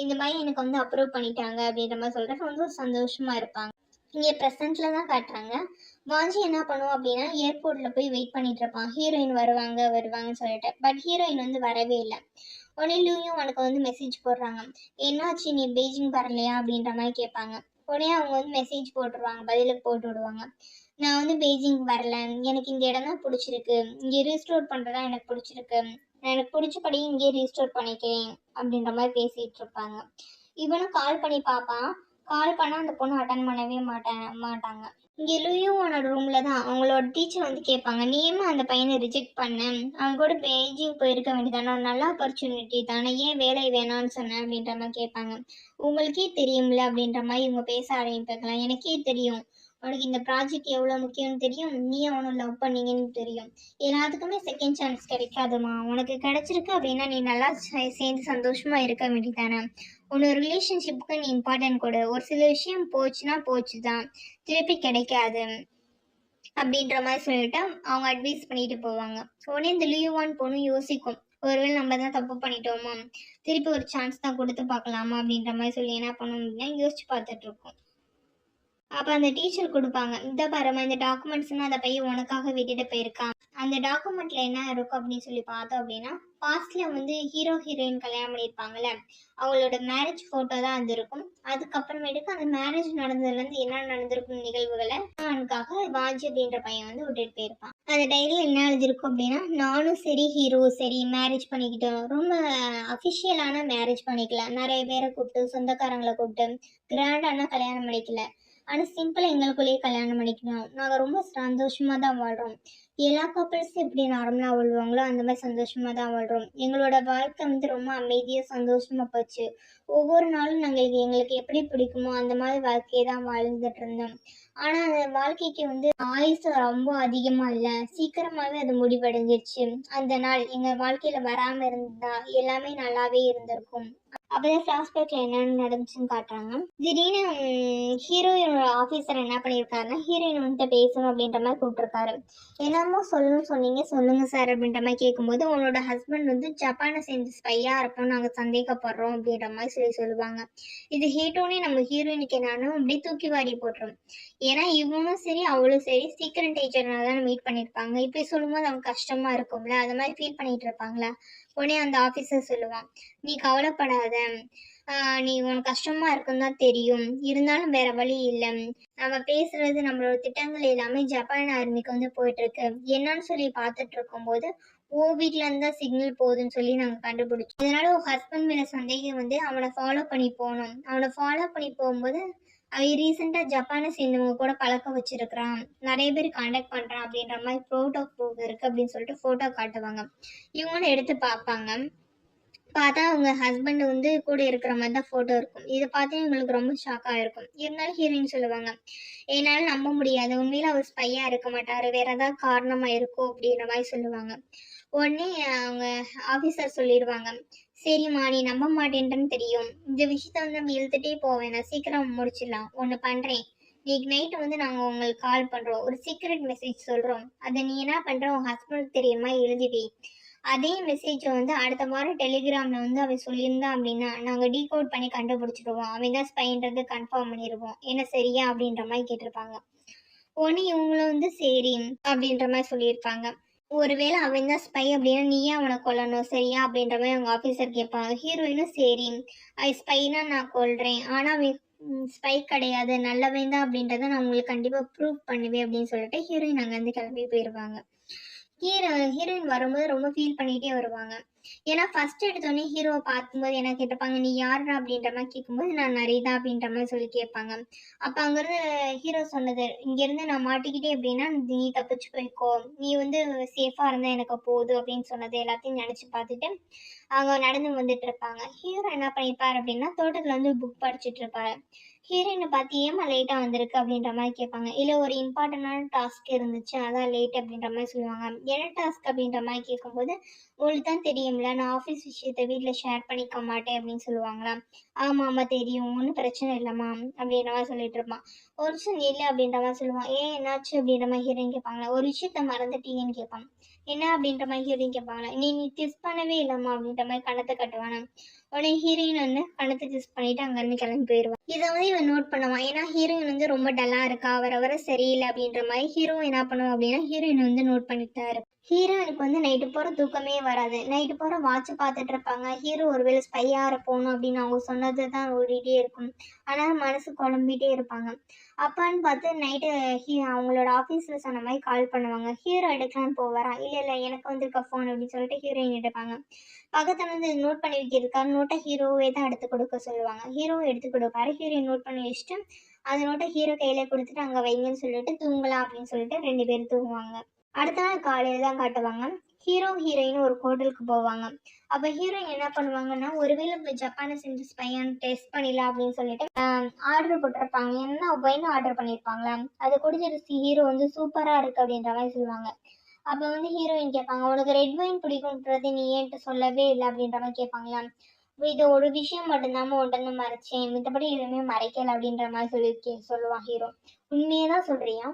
இந்த மாதிரி எனக்கு வந்து அப்ரூவ் பண்ணிட்டாங்க அப்படின்ற மாதிரி சொல்லிட்டு ரொம்ப சந்தோஷமா இருப்பாங்க. இங்கே ப்ரெசென்ட்டில் தான் காட்டுறாங்க. வாஞ்சி என்ன பண்ணுவோம் அப்படின்னா, ஏர்போர்ட்டில் போய் வெயிட் பண்ணிட்டு இருப்பான், ஹீரோயின் வருவாங்கன்னு சொல்லிட்டு. பட் ஹீரோயின் வந்து வரவே இல்லை. உடனே லூயும் உனக்கு வந்து மெசேஜ் போடுறாங்க, என்னாச்சு நீ பெய்ஜிங் வரலையா அப்படின்ற மாதிரி கேட்பாங்க. உடனே அவங்க வந்து மெசேஜ் போட்டுருவாங்க, பதிலுக்கு போட்டு விடுவாங்க, நான் வந்து பெய்ஜிங் வரல, எனக்கு இந்த இடம் தான் பிடிச்சிருக்கு, இங்கே ரீஸ்டோர் பண்ணுறதா எனக்கு பிடிச்சிருக்கு, நான் எனக்கு பிடிச்சபடி இங்கே ரீஸ்டோர் பண்ணிக்கிறேன் அப்படின்ற மாதிரி பேசிகிட்டு இருப்பாங்க. இவனும் கால் பண்ணி பார்ப்பான். கால் பண்ணால் அந்த பொண்ணு அட்டன் பண்ணவே மாட்டாங்க. இங்கே லூயுவோட ரூமில் தான் அவங்களோட டீச்சர் வந்து கேட்பாங்க, நீ ஏமா அந்த பையனை ரிஜெக்ட் பண்ண, அவன் கூட பெய்ஜிங் போயிருக்க வேண்டியதானே, நல்ல ஆப்பர்ச்சுனிட்டி தானே, ஏன் வேலை வேணான்னு சொன்னேன் அப்படின்ற மாதிரி கேட்பாங்க. உங்களுக்கே தெரியும்ல அப்படின்ற மாதிரி இவங்க பேச ஆரம்பிப்பாங்களாம். எனக்கே தெரியும், உனக்கு இந்த ப்ராஜெக்ட் எவ்வளோ முக்கியம்னு தெரியும், நீ அவனை லவ் பண்ணீங்கன்னு தெரியும், எல்லாத்துக்குமே செகண்ட் சான்ஸ் கிடைக்காதுமா, உனக்கு கிடைச்சிருக்கு அப்படின்னா நீ நல்லா சேர்ந்து சந்தோஷமாக இருக்க வேண்டியதானே, உன்னோட ரிலேஷன்ஷிப்புக்கு நீ இம்பார்ட்டன்ட் கொடு, ஒரு சில விஷயம் போச்சுன்னா போச்சு தான், திருப்பி கிடைக்காது அப்படின்ற மாதிரி சொல்லிட்டு அவங்க அட்வைஸ் பண்ணிட்டு போவாங்க. உடனே இந்த லியூவான் பொண்ணு யோசிக்கும், ஒருவேளை நம்ம தான் தப்பு பண்ணிட்டோமா, திருப்பி ஒரு சான்ஸ் தான் கொடுத்து பார்க்கலாமா அப்படின்ற மாதிரி சொல்லி என்ன பண்ணணும் அப்படின்னா யோசிச்சு பார்த்துட்டு இருக்கோம். அப்போ அந்த டீச்சர் கொடுப்பாங்க, இந்த பாருமா இந்த டாக்குமெண்ட்ஸ்னால் அந்த பையன் உனக்காக விட்டுட்டு போயிருக்கான், அந்த டாக்குமெண்ட்டில் என்ன இருக்கும் அப்படின்னு சொல்லி பார்த்தோம் அப்படின்னா, பாஸ்ட்ல வந்து ஹீரோ ஹீரோயின் கல்யாணம் பண்ணியிருப்பாங்கல்ல, அவங்களோட மேரேஜ் ஃபோட்டோ தான் அது இருக்கும். அதுக்கப்புறமேட்டுக்கு அந்த மேரேஜ் நடந்ததுலேருந்து என்ன நடந்திருக்கும் நிகழ்வுகளை அவனுக்காக வாஞ்சி அப்படின்ற பையன் வந்து விட்டுட்டு போயிருப்பான். அந்த டைரியில் என்ன எழுதிருக்கும் அப்படின்னா, நானும் சரி ஹீரோ சரி மேரேஜ் பண்ணிக்கிட்டோம். ரொம்ப அஃபிஷியலான மேரேஜ் பண்ணிக்கல. நிறைய பேரை கூப்பிட்டு சொந்தக்காரங்களை கூப்பிட்டு கிராண்டான கல்யாணம் பண்ணிக்கல. ஆனால் சிம்பிளாக எங்களுக்குள்ளேயே கல்யாணம் பண்ணிக்கணும். நாங்கள் ரொம்ப சந்தோஷமாக தான் வாழ்கிறோம். எல்லா கப்பிள்ஸும் எப்படி நார்மலாக வாழ்வாங்களோ அந்த மாதிரி சந்தோஷமாக தான் வாழ்கிறோம். எங்களோட வாழ்க்கை வந்து ரொம்ப அமைதியாக சந்தோஷமாக போச்சு. ஒவ்வொரு நாளும் நாங்கள் எங்களுக்கு எப்படி பிடிக்குமோ அந்த மாதிரி வாழ்க்கையை தான் வாழ்ந்துட்டு இருந்தோம். ஆனால் அந்த வாழ்க்கைக்கு வந்து ஆயுசு ரொம்ப அதிகமாக இல்லை, சீக்கிரமாகவே அது முடிவடைஞ்சிருச்சு. அந்த நாள் எங்கள் வாழ்க்கையில் வராமல் இருந்தா எல்லாமே நல்லாவே இருந்திருக்கும். அப்போதான் ஃப்ளாஷ்பேக்ல என்னென்ன நடந்துச்சுன்னு காட்டுறாங்க. திடீர்னு ஹீரோயினோட ஆஃபீஸர் என்ன பண்ணியிருக்காருன்னா, ஹீரோயின் வந்துட்டு பேசணும் அப்படின்ற மாதிரி கூப்பிட்டுருக்காரு. என்னமோ சொல்லணும்னு சொன்னீங்க, சொல்லுங்க சார் அப்படின்ற மாதிரி கேட்கும்போது, உன்னோட ஹஸ்பண்ட் வந்து ஜப்பானை சேர்ந்து ஸ்பையாக இருப்போம், நாங்கள் சந்தேகப்படுறோம் அப்படின்ற மாதிரி சொல்லுவாங்க. இது ஹீட்டோனே நம்ம ஹீரோயினுக்கு என்னன்னா அப்படியே தூக்கி வாரி போட்டுரும். ஏன்னா இவனும் சரி அவளும் சரி சீக்கிரம் டீச்சர்னால தான் மீட் பண்ணியிருப்பாங்க. இப்படி சொல்லும்போது அவங்க கஷ்டமா இருக்கும்ல, அது மாதிரி ஃபீல் பண்ணிட்டு இருப்பாங்களா. உடனே அந்த ஆஃபீஸர் சொல்லுவான், நீ கவலைப்படாத, நீ உனக்கு கஷ்டமா இருக்குன்னு தான் தெரியும், இருந்தாலும் வேற வழி இல்லை. நம்ம பேசுறது நம்மளோட திட்டங்கள் எல்லாமே ஜப்பான் ஆர்மிக்கு வந்து போயிட்டு இருக்கு. என்னன்னு சொல்லி பார்த்துட்டு இருக்கும்போது வீட்ல இருந்தா சிக்னல் போகுதுன்னு சொல்லி நாங்க கண்டுபிடிச்சோம். இதனால உன் ஹஸ்பண்ட் மேல சந்தேகம் வந்து அவனை ஃபாலோ பண்ணி போனோம். அவனை ஃபாலோ பண்ணி போகும்போது அவன் ரீசெண்டா ஜப்பானை சேர்ந்தவங்க கூட பழக்கம் வச்சிருக்கிறான், நிறைய பேர் கான்டாக்ட் பண்றான் அப்படின்ற மாதிரி ஃபோட்டோ ப்ரூஃப் இருக்கு அப்படின்னு சொல்லிட்டு ஃபோட்டோ காட்டுவாங்க. இவங்களும் எடுத்து பார்ப்பாங்க. பார்த்தா அவங்க ஹஸ்பண்ட் வந்து கூட இருக்கிற மாதிரி தான் ஃபோட்டோ இருக்கும். இதை பார்த்து எங்களுக்கு ரொம்ப ஷாக்காக இருக்கும். இருந்தாலும் ஹீரோயின் சொல்லுவாங்க, என்னால் நம்ப முடியாது, உண்மையில அவர் ஸ்பையாக இருக்க மாட்டார், வேற ஏதாவது காரணமாக இருக்கும் அப்படின்ற மாதிரி சொல்லுவாங்க. உடனே அவங்க ஆஃபீஸர் சொல்லிடுவாங்க, சரிம்மா நீ நம்ப மாட்டேன்றன்னு தெரியும், இந்த விஷயத்த வந்து நம்ம இழுத்துட்டே போவேன், நான் சீக்கிரம் முடிச்சிடலாம். ஒன்று பண்ணுறேன், இன்னைக்கு நைட்டு வந்து நாங்கள் உங்களுக்கு கால் பண்ணுறோம், ஒரு சீக்ரெட் மெசேஜ் சொல்கிறோம், அதை நீ என்ன பண்ணுற உன் ஹஸ்பண்டுக்கு தெரியுமா எழுதிவி. அதே மெசேஜை வந்து அடுத்த வாரம் டெலிகிராமில் வந்து அவன் சொல்லியிருந்தான் அப்படின்னா நாங்கள் டீகோட் பண்ணி கண்டுபிடிச்சிடுவோம், அவன் தான் ஸ்பைன்றது கன்ஃபார்ம் பண்ணிடுவோம், என்ன சரியா அப்படின்ற மாதிரி கேட்டிருப்பாங்க. உடனே இவங்களும் வந்து சரி அப்படின்ற மாதிரி சொல்லியிருப்பாங்க. ஒருவேளை அவன் தான் ஸ்பை அப்படின்னா நீயே அவனை கொல்லணும் சரியா அப்படின்ற மாதிரி அவங்க ஆஃபீஸர் கேட்பாங்க. ஹீரோயினும் சரி அது ஸ்பைனா நான் கொல்றேன், ஆனால் அவன் ஸ்பை கிடையாது நல்லவன் தான் அப்படின்றத நான் உங்களுக்கு கண்டிப்பாக ப்ரூவ் பண்ணுவேன் அப்படின்னு சொல்லிட்டு ஹீரோயின் அங்கேருந்து கிளம்பி போயிடுவாங்க. ஹீரோயின் வரும்போது ரொம்ப ஃபீல் பண்ணிட்டே வருவாங்க. ஏன்னா ஃபர்ஸ்ட் எடுத்தோடனே ஹீரோவை பார்க்கும்போது என்ன கேட்டிருப்பாங்க, நீ யாருடா அப்படின்ற மாதிரி கேட்கும்போது நான் நரிதா அப்படின்ற மாதிரி சொல்லி கேட்பாங்க. அப்போ அங்கேருந்து ஹீரோ சொன்னது, இங்கேருந்து நான் மாட்டிக்கிட்டே அப்படின்னா நீ தப்பிச்சு போய்க்கோ, நீ வந்து சேஃபாக இருந்தால் எனக்கு போதும் அப்படின்னு சொன்னது எல்லாத்தையும் நினச்சி பார்த்துட்டு அவங்க நடந்து வந்துட்டு இருப்பாங்க. ஹீரோ என்ன பண்ணியிருப்பார் அப்படின்னா தோட்டத்தில் வந்து புக் படிச்சுட்டு இருப்பாரு. ஹீரோயினை பார்த்து ஏமா லேட்டாக வந்திருக்கு அப்படின்ற மாதிரி கேட்பாங்க. இல்லை ஒரு இம்பார்ட்டண்டான டாஸ்க் இருந்துச்சு அதான் லேட் அப்படின்ற மாதிரி சொல்லுவாங்க. என்ன டாஸ்க் அப்படின்ற மாதிரி கேட்கும்போது உங்களுக்கு தான் தெரியும்ல நான் ஆஃபீஸ் விஷயத்தை வீட்டில் ஷேர் பண்ணிக்க மாட்டேன் அப்படின்னு சொல்லுவாங்களா. ஆமாம் ஆமாம் தெரியும், ஒன்றும் பிரச்சனை இல்லைம்மா அப்படின்ற மாதிரி சொல்லிட்டு இருப்பான். ஒரு விஷயம் இல்லை அப்படின்ற மாதிரி சொல்லுவான். ஏன் என்னாச்சு அப்படின்ற மாதிரி ஹீரோயின் கேட்பாங்களா. ஒரு விஷயத்த மறந்துட்டீங்கன்னு கேட்பாங்க. என்ன அப்படின்ற மாதிரி ஹீரோயின் கேட்பாங்களா. நீ கிஸ் பண்ணவே இல்லைம்மா அப்படின்ற மாதிரி கணத்தை கட்டுவானே. உடனே ஹீரோயின் வந்து கணத்தை கிஸ் பண்ணிட்டு அங்கேருந்து கிளம்பி போயிடுவான். இதை வந்து இவன் நோட் பண்ணுவான். ஏன்னா ஹீரோயின் வந்து ரொம்ப டல்லாக இருக்கா, வர சரியில்லை அப்படின்ற மாதிரி ஹீரோ என்ன பண்ணுவான் அப்படின்னா ஹீரோயின் வந்து நோட் பண்ணிட்டாரு. ஹீரோயினுக்கு வந்து நைட்டு பூரா தூக்கமே வராது. நைட்டு பூரா வாட்ச் பார்த்துட்டு இருப்பாங்க. ஹீரோ ஒருவேளை ஸ்பையாக இருப்போம் அப்படின்னு அவங்க சொன்னது தான் ஓடிட்டே இருக்கும். ஆனால் மனசு குழம்பிட்டே இருப்பாங்க. அப்பான்னு பார்த்து நைட்டு அவங்களோட ஆஃபீஸில் சொன்ன மாதிரி கால் பண்ணுவாங்க. ஹீரோ எடுக்கலான்னு போவாரான். இல்லை இல்லை எனக்கு வந்திருக்க ஃபோன் அப்படின்னு சொல்லிட்டு ஹீரோயின் எடுப்பாங்க. பக்கத்துல வந்து நோட் பண்ணி வைக்கிறதுக்காக நோட்டை ஹீரோவே தான் எடுத்து கொடுக்க சொல்லுவாங்க. ஹீரோவை எடுத்து கொடுப்பாரு. ஹீரோயின் நோட் பண்ணி வச்சுட்டு அந்த நோட்டை ஹீரோ கையில் கொடுத்துட்டு அங்கே வைங்கன்னு சொல்லிட்டு தூங்கலாம் அப்படின்னு சொல்லிட்டு 2 பேரும் தூங்குவாங்க. அடுத்த நாள் காலையில் தான் காட்டுவாங்க. ஹீரோ ஹீரோயின் ஒரு ஹோட்டலுக்கு போவாங்க. அப்போ ஹீரோயின் என்ன பண்ணுவாங்கன்னா ஒருவேளை இப்போ ஜப்பானை செஞ்சு ஸ்பையான் டெஸ்ட் பண்ணிடலாம் அப்படின்னு சொல்லிட்டு ஆர்டர் போட்டிருப்பாங்க. என்ன ஒயின் ஆர்டர் பண்ணியிருப்பாங்களா. அதை குடிச்சிட்டு ஹீரோ வந்து சூப்பராக இருக்குது அப்படின்ற மாதிரி சொல்லுவாங்க. அப்போ வந்து ஹீரோயின் கேட்பாங்க, உனக்கு ரெட் ஒயின் பிடிக்கும்ன்றது நீ ஏன்ட்டு சொல்லவே இல்லை அப்படின்ற மாதிரி கேட்பாங்களா. இது ஒரு விஷயம் மட்டும்தாம உடனே மறைச்சேன், மித்தபடி எதுவுமே மறைக்கல அப்படின்ற மாதிரி சொல்லுவான் ஹீரோ. உண்மையே தான் சொல்றியா,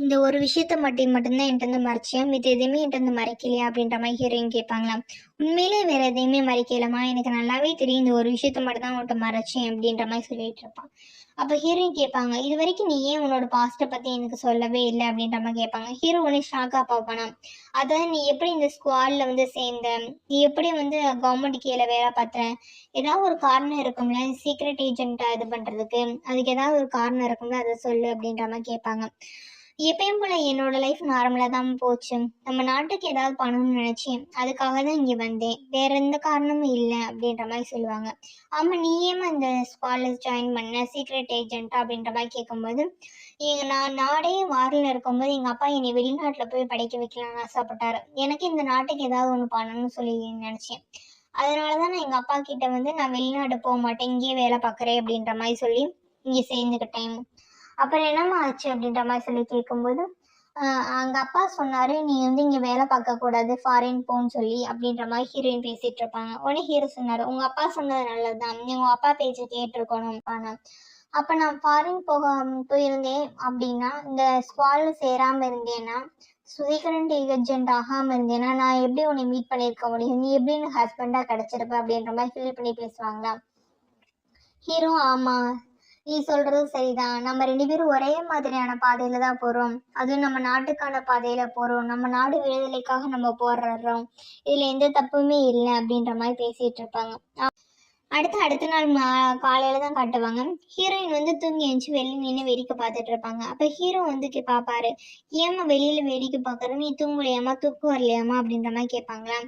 இந்த ஒரு விஷயத்த மட்டும்தான் என்கிட்ட மறைச்சியா, மித்த எதையுமே என்கிட்ட மறைக்கலையா அப்படின்ற மாதிரி ஹீரோயின் கேட்பாங்களாம். உண்மையிலே வேற எதையுமே மறைக்கலமா, எனக்கு நல்லாவே தெரியும் இந்த ஒரு விஷயத்த மட்டும் தான் உன்கிட்ட மறைச்சேன் அப்படின்ற மாதிரி சொல்லிட்டு இருப்பான். அப்போ ஹீரோயின் கேட்பாங்க, இது வரைக்கும் நீ ஏன் உன்னோட பாஸ்ட்டை பற்றி எனக்கு சொல்லவே இல்லை அப்படின்ற மாதிரி கேட்பாங்க. ஹீரோ உடனே ஷாக்காக பார்ப்பானா, அதான் நீ எப்படி இந்த ஸ்குவாடில் வந்து சேர்ந்த, நீ எப்படி வந்து கவர்மெண்ட் கீழே வேலை பார்த்த, ஏதாவது ஒரு காரணம் இருக்கும்ல சீக்ரெட் ஏஜென்ட்டாக இது பண்ணுறதுக்கு, அதுக்கு ஏதாவது ஒரு காரணம் இருக்கும்ல அதை சொல்லு அப்படின்ற மாதிரி கேட்பாங்க. எப்பயும் போல என்னோட லைஃப் நார்மலாக தான் போச்சு. நம்ம நாட்டுக்கு ஏதாவது பண்ணணும்னு நினச்சேன், அதுக்காக தான் இங்கே வந்தேன், வேற எந்த காரணமும் இல்லை அப்படின்ற மாதிரி சொல்லுவாங்க. ஆமாம், நீ ஏமா இந்த ஸ்குவாடில் ஜாயின் பண்ண சீக்ரெட் ஏஜென்ட்டா அப்படின்ற மாதிரி கேட்கும்போது, நான் நாடே வாரில் இருக்கும்போது எங்கள் அப்பா என்னை வெளிநாட்டில் போய் படிக்க வைக்கலாம்னு ஆசைப்பட்டாரு. எனக்கு இந்த நாட்டுக்கு ஏதாவது ஒன்று பண்ணணும்னு சொல்லி நினச்சேன். அதனால தான் நான் எங்கள் அப்பா கிட்ட வந்து நான் வெளிநாடு போக மாட்டேன், இங்கேயே வேலை பார்க்குறேன் அப்படின்ற மாதிரி சொல்லி இங்கே சேர்ந்துக்கிட்டேன். அப்புறம் என்னம்மா ஆச்சு அப்படின்ற மாதிரி சொல்லி கேட்கும்போது, அங்க அப்பா சொன்னாரு, நீ வந்து இங்க வேலை பார்க்கக்கூடாது, ஃபாரின் போன்னு சொல்லி அப்படின்ற மாதிரி ஹீரோயின் பேசிட்டு இருப்பாங்க. உடனே ஹீரோ சொன்னாரு, உங்க அப்பா சொன்னது நல்லதுதான், நீ உங்க அப்பா பேச்சை கேட்டிருக்கணும். அப்ப நான் ஃபாரின் போயிருந்தேன் அப்படின்னா, இந்த ஸ்குவாட்ல சேராம இருந்தேன்னா, சீக்ரெட் ஏஜென்ட் ஆகாம இருந்தேன்னா, நான் எப்படி உன்னை மீட் பண்ணியிருக்க முடியும், நீ எப்படி எனக்கு ஹஸ்பண்டா கிடைச்சிருப்ப அப்படின்ற மாதிரி ஃபீல் பண்ணி பேசுவாங்களா. ஹீரோ, ஆமா நீ சொல்றது சரிதான், நம்ம 2 பேரும் ஒரே மாதிரியான பாதையில தான் போறோம், அதுவும் நம்ம நாட்டுக்கான பாதையில போறோம், நம்ம நாடு விடுதலைக்காக நம்ம போராடுறோம், இதுல எந்த தப்புமே இல்லை அப்படின்ற மாதிரி பேசிட்டு இருப்பாங்க. அடுத்த நாள் காலையில தான் காட்டுவாங்க. ஹீரோயின் வந்து தூங்கி எழுந்துச்சு வெளியே நின்று வேடிக்கை பார்த்துட்டு இருப்பாங்க. அப்ப ஹீரோ வந்து பார்ப்பாரு, ஏம்மா வெளியில வேடிக்கை பார்க்குற, நீ தூங்கலையாமா, தூக்கம் வரலையாமா அப்படின்ற மாதிரி கேட்பாங்களா.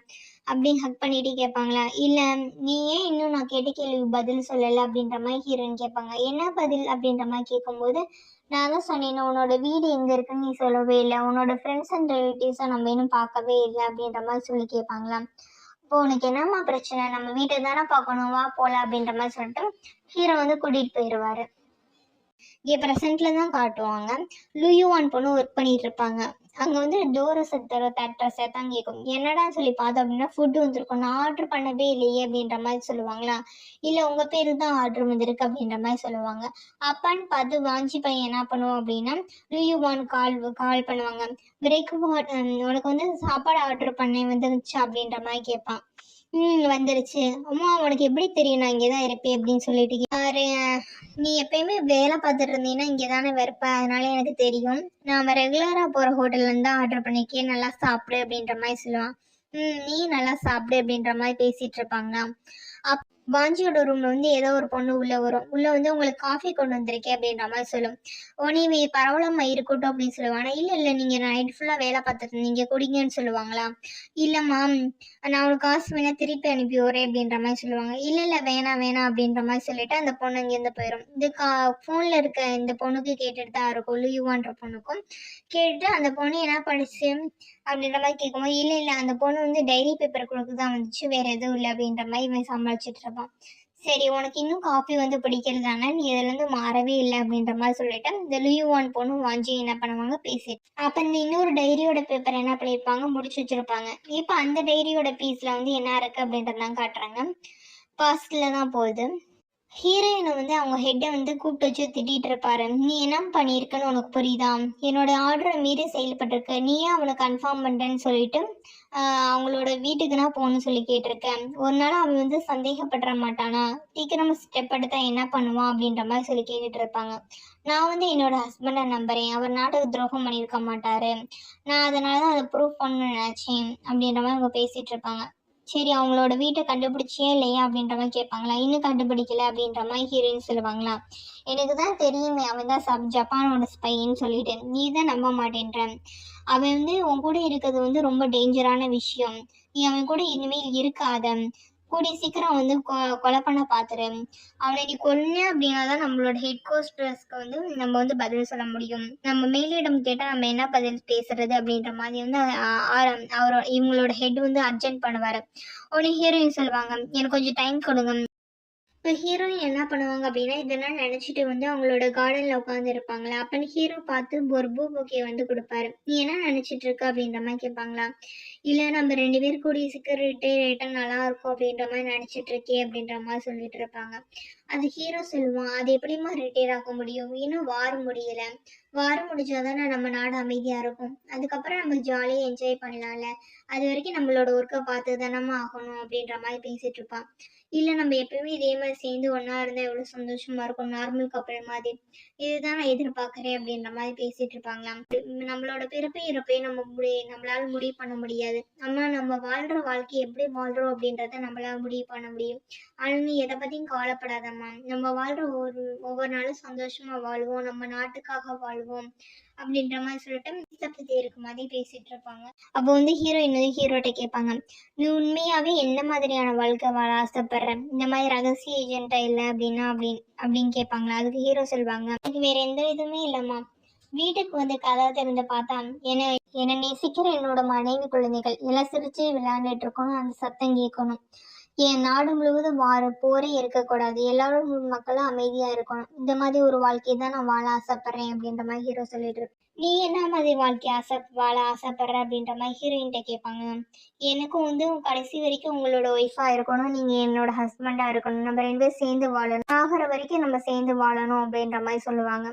அப்படி ஹக் பண்ணிட்டு கேட்பாங்களா, இல்ல நீ ஏன் இன்னும் நான் கேட்ட கேள்விக்கு பதில் சொல்லலை அப்படின்ற மாதிரி ஹீரோயின் கேட்பாங்க. என்ன பதில் அப்படின்ற மாதிரி கேட்கும்போது, நான் தான் சொன்னேன் உன்னோட வீடு எங்க இருக்குன்னு நீ சொல்லவே இல்லை, உன்னோட ஃப்ரெண்ட்ஸ் அண்ட் ரிலேட்டிவ்ஸை நம்ம இன்னும் பார்க்கவே இல்லை அப்படின்ற மாதிரி சொல்லி கேட்பாங்களா. இப்போ உனக்கு என்னம்மா பிரச்சனை, நம்ம வீட்டை தானே பார்க்கணும், வா போகலாம் அப்படின்ற மாதிரி சொல்லிட்டு ஹீரோ வந்து கூட்டிகிட்டு போயிடுவார். இங்கே ப்ரெசென்ட்ல தான் காட்டுவாங்க. லூயுவான் பொண்ணு ஒர்க் பண்ணிட்டு இருப்பாங்க. அங்கே வந்து டோரை தட்டுற சத்தம் கேட்கும். என்னடான்னு சொல்லி பார்த்தோம் அப்படின்னா, ஃபுட்டு வந்திருக்கும், நான் ஆர்டர் பண்ணவே இல்லையே அப்படின்ற மாதிரி சொல்லுவாங்களா. இல்லை உங்கள் பேரு தான் ஆர்டர் வந்திருக்கு அப்படின்ற மாதிரி சொல்லுவாங்க. அப்பான்னு பார்த்து வாஞ்சி பையன் என்ன பண்ணுவோம் அப்படின்னா, லூயுவான் கால் பண்ணுவாங்க. உனக்கு வந்து சாப்பாடு ஆர்டர் பண்ணேன் வந்துருச்சு அப்படின்ற மாதிரி கேட்பான். வந்துருச்சு. அம்மா உனக்கு எப்படி தெரியும் நான் இங்கே தான் இருப்பேன் அப்படின்னு சொல்லிட்டு நீ எப்பயுமே வேலை பார்த்துட்டு இருந்தீங்கன்னா இங்கே தானே இருப்ப, அதனால எனக்கு தெரியும், நான் ரெகுலராக போகிற ஹோட்டல்லேருந்து தான் ஆர்டர் பண்ணிக்கேன், நல்லா சாப்பிடு அப்படின்ற மாதிரி சொல்லுவான். நீ நல்லா சாப்பிடு அப்படின்ற மாதிரி பேசிட்டு இருப்பாங்களா. வாஞ்சியோட ரூம்ல வந்து ஏதோ ஒரு பொண்ணு உள்ள வரும். உள்ள வந்து உங்களுக்கு காஃபி கொண்டு வந்திருக்கேன் அப்படின்ற மாதிரி சொல்லும். நீ பரவாயில்லம்மா இருக்கட்டும் அப்படின்னு சொல்லுவாங்க. இல்ல நீங்க நைட் ஃபுல்லா வேலை பார்த்துட்டு நீங்க குடிங்கன்னு சொல்லுவாங்களா. இல்லம்மா நான் உனக்கு காசு வேணா திருப்பி அனுப்பி வரேன் அப்படின்ற மாதிரி சொல்லுவாங்க. இல்ல வேணாம் அப்படின்ற மாதிரி சொல்லிட்டு அந்த பொண்ணு அங்கேருந்து போயிடும். இது ஃபோன்ல இருக்க இந்த பொண்ணுக்கு கேட்டுட்டு தான் இருக்கும், லுயுவான்ற பொண்ணுக்கும் கேட்டுட்டு அந்த பொண்ணு என்ன படிச்சு அப்படின்ற மாதிரி கேட்கும்போது, இல்ல அந்த பொண்ணு வந்து டைரி பேப்பர் கொடுக்க தான் வந்துச்சு, வேற எதுவும் இல்லை அப்படின்ற மாதிரி இவன் சமாளிச்சுட்டு இருப்பான். சரி உனக்கு இன்னும் காஃபி வந்து பிடிக்கிறது தானே, நீ இதுலேருந்து மாறவே இல்லை அப்படின்ற மாதிரி சொல்லிட்டு இந்த லுயுவான் பொண்ணு வாஞ்சி என்ன பண்ணுவாங்க பேசிட்டு, அப்போ இந்த இன்னொரு டைரியோட பேப்பர் என்ன பண்ணியிருப்பாங்க முடிச்சு வச்சிருப்பாங்க. இப்போ அந்த டைரியோட பீஸில் வந்து என்ன இருக்கு அப்படின்றதான் காட்டுறாங்க. பாஸ்ட்ல தான் போகுது. ஹீரோயினை வந்து அவங்க ஹெட்டை வந்து கூப்பிட்டு வச்சு திட்டிகிட்டு இருப்பாரு. நீ என்ன பண்ணியிருக்கன்னு உனக்கு புரியுதா, என்னோட ஆர்டரை மீறி செயல்பட்டிருக்க, நீயே அவனை கன்ஃபார்ம் பண்ணுறேன்னு சொல்லிட்டு அவங்களோட வீட்டுக்கு நான் போகணும்னு சொல்லி கேட்டிருக்கேன். ஒரு நாள் அவன் வந்து சந்தேகப்பட்டுற மாட்டானா, சீக்கிரமாக ஸ்டெப் எடுத்தா என்ன பண்ணுவான் அப்படின்ற மாதிரி சொல்லி கேட்டுட்டு இருப்பாங்க. நான் வந்து என்னோட ஹஸ்பண்டை நம்புறேன், அவர் நாட்டுக்கு துரோகம் பண்ணியிருக்க மாட்டாரு, நான் அதனால தான் அதை ப்ரூவ் பண்ணணும்னு நினச்சேன் அப்படின்ற மாதிரி அவங்க பேசிகிட்டு இருப்பாங்க. சரி அவங்களோட வீட்டை கண்டுபிடிச்சியா இல்லையா அப்படின்ற மாதிரி கேட்பாங்களா. இன்னும் கண்டுபிடிக்கல அப்படின்ற மாதிரி ஹீரோயின் சொல்லுவாங்களா. எனக்கு தான் தெரியுமே அவன் தான் ஜப்பானோட ஸ்பைன்னு சொல்லிட்டு, நீ தான் நம்ப மாட்டேன்ற. அவன் வந்து உன் கூட இருக்கிறது வந்து ரொம்ப டேஞ்சரான விஷயம், நீ அவன் கூட இனிமேல் இருக்காத, கூடிய சீக்கிரம் வந்து கொலை பண்ண பார்த்துரு, அவனை நீ கொல்ல அப்படின்னா தான் நம்மளோட ஹெட் கோஸ்டர்ஸ்க்கு வந்து நம்ம வந்து பதில் சொல்ல முடியும், நம்ம மேலிடம் கேட்டால் நம்ம என்ன பதில் பேசுறது அப்படின்ற மாதிரி வந்து இவங்களோட ஹெட் வந்து அர்ஜென்ட் பண்ணுவார். உடனே ஹீரோயின் சொல்லுவாங்க, எனக்கு கொஞ்சம் டைம் கொடுங்க. இப்போ ஹீரோயின் என்ன பண்ணுவாங்க அப்படின்னா, இதெல்லாம் நினச்சிட்டு வந்து அவங்களோட கார்டனில் உட்காந்து இருப்பாங்களா. அப்போன்னு ஹீரோ பார்த்து ஒரு பூ பொக்கே வந்து கொடுப்பாரு. நீ என்ன நினச்சிட்டு இருக்க அப்படின்ற மாதிரி கேட்பாங்களா. இல்லை நம்ம 2 பேர் கூடிய சீக்கிரம் ரிட்டையர் ஆகிட்டா நல்லா இருக்கும் அப்படின்ற மாதிரி நினச்சிட்டு இருக்கே அப்படின்ற மாதிரி சொல்லிட்டு இருப்பாங்க. அது ஹீரோ சொல்லுவான், அது எப்படிம்மா ரிட்டையர் ஆக முடியும்? இன்னும் வார் முடியல. வார் முடிஞ்சாதானே நம்ம நாடு அமைதியா இருக்கும். அதுக்கப்புறம் நம்ம ஜாலியா என்ஜாய் பண்ணலாம்ல. அது வரைக்கும் நம்மளோட ஒர்க்க பார்த்து தானம்மா ஆகணும் அப்படின்ற மாதிரி பேசிட்டு இருப்பான். இல்ல நம்ம எப்பயுமே இதே மாதிரி சேர்ந்து ஒண்ணா இருந்தா எவ்வளவு சந்தோஷமா இருக்கும். நார்மல் கப்பல் மாதிரி. இதுதான் நான் எதிர்பார்க்கிறேன் அப்படின்ற மாதிரி பேசிட்டு இருப்பாங்களாம். நம்மளோட பிறப்பு இறப்பையும் நம்மளால முடிவு பண்ண முடியாது. நம்ம வாழ்ற வாழ்க்கையை எப்படி வாழ்றோம் அப்படின்றத நம்மளால முடிவு பண்ண முடியும். ஆனா நீ எதை பத்தியும் கவலைப்படாதம்மா. நம்ம வாழ்ற ஒவ்வொரு நாளும் சந்தோஷமா வாழ்வோம். நம்ம நாட்டுக்காக வாழ்வோம். அப்படின்ற மாதிரி சொல்லிட்டு பத்தி இருக்கு மாதிரி பேசிட்டு இருப்பாங்க. அப்போ வந்து ஹீரோயின் வந்து ஹீரோட்ட கேட்பாங்க, நீ உண்மையாவே என்ன மாதிரியான வாழ்க்கை வாழ ஆசைப்படுற? இந்த மாதிரி ரகசிய ஏஜென்ட்டா இல்ல அப்படின்னா அப்படின்னு கேட்பாங்களா. அதுக்கு ஹீரோ சொல்லுவாங்க, எனக்கு வேற எந்த இதுவுமே இல்லம்மா. வீட்டுக்கு வந்து கதவை திறந்து பார்த்தா என்ன என்னை நேசிக்கிற என்னோட மனைவி குழந்தைகள் எல்லாம் சிரிச்சு விளையாண்டுட்டு இருக்கணும். அந்த சத்தம் கேட்கணும். என் நாடு முழுவதும் போரே இருக்கக்கூடாது. எல்லாரும் மக்களும் அமைதியா இருக்கணும். இந்த மாதிரி ஒரு வாழ்க்கையை தான் நான் வாழ ஆசைப்படுறேன் அப்படின்ற மாதிரி ஹீரோ சொல்லிட்டு இருக்கு. நீ என்ன மாதிரி வாழ்க்கை வாழ ஆசைப்படுற அப்படின்ற மாதிரி ஹீரோயின்ட்ட கேட்பாங்க. எனக்கும் வந்து கடைசி வரைக்கும் உங்களோட ஒய்ஃபா இருக்கணும். நீங்க என்னோட ஹஸ்பண்டா இருக்கணும். நம்ம 2 பேரும் சேர்ந்து வாழணும். ஆகிற வரைக்கும் நம்ம சேர்ந்து வாழணும் அப்படின்ற மாதிரி சொல்லுவாங்க.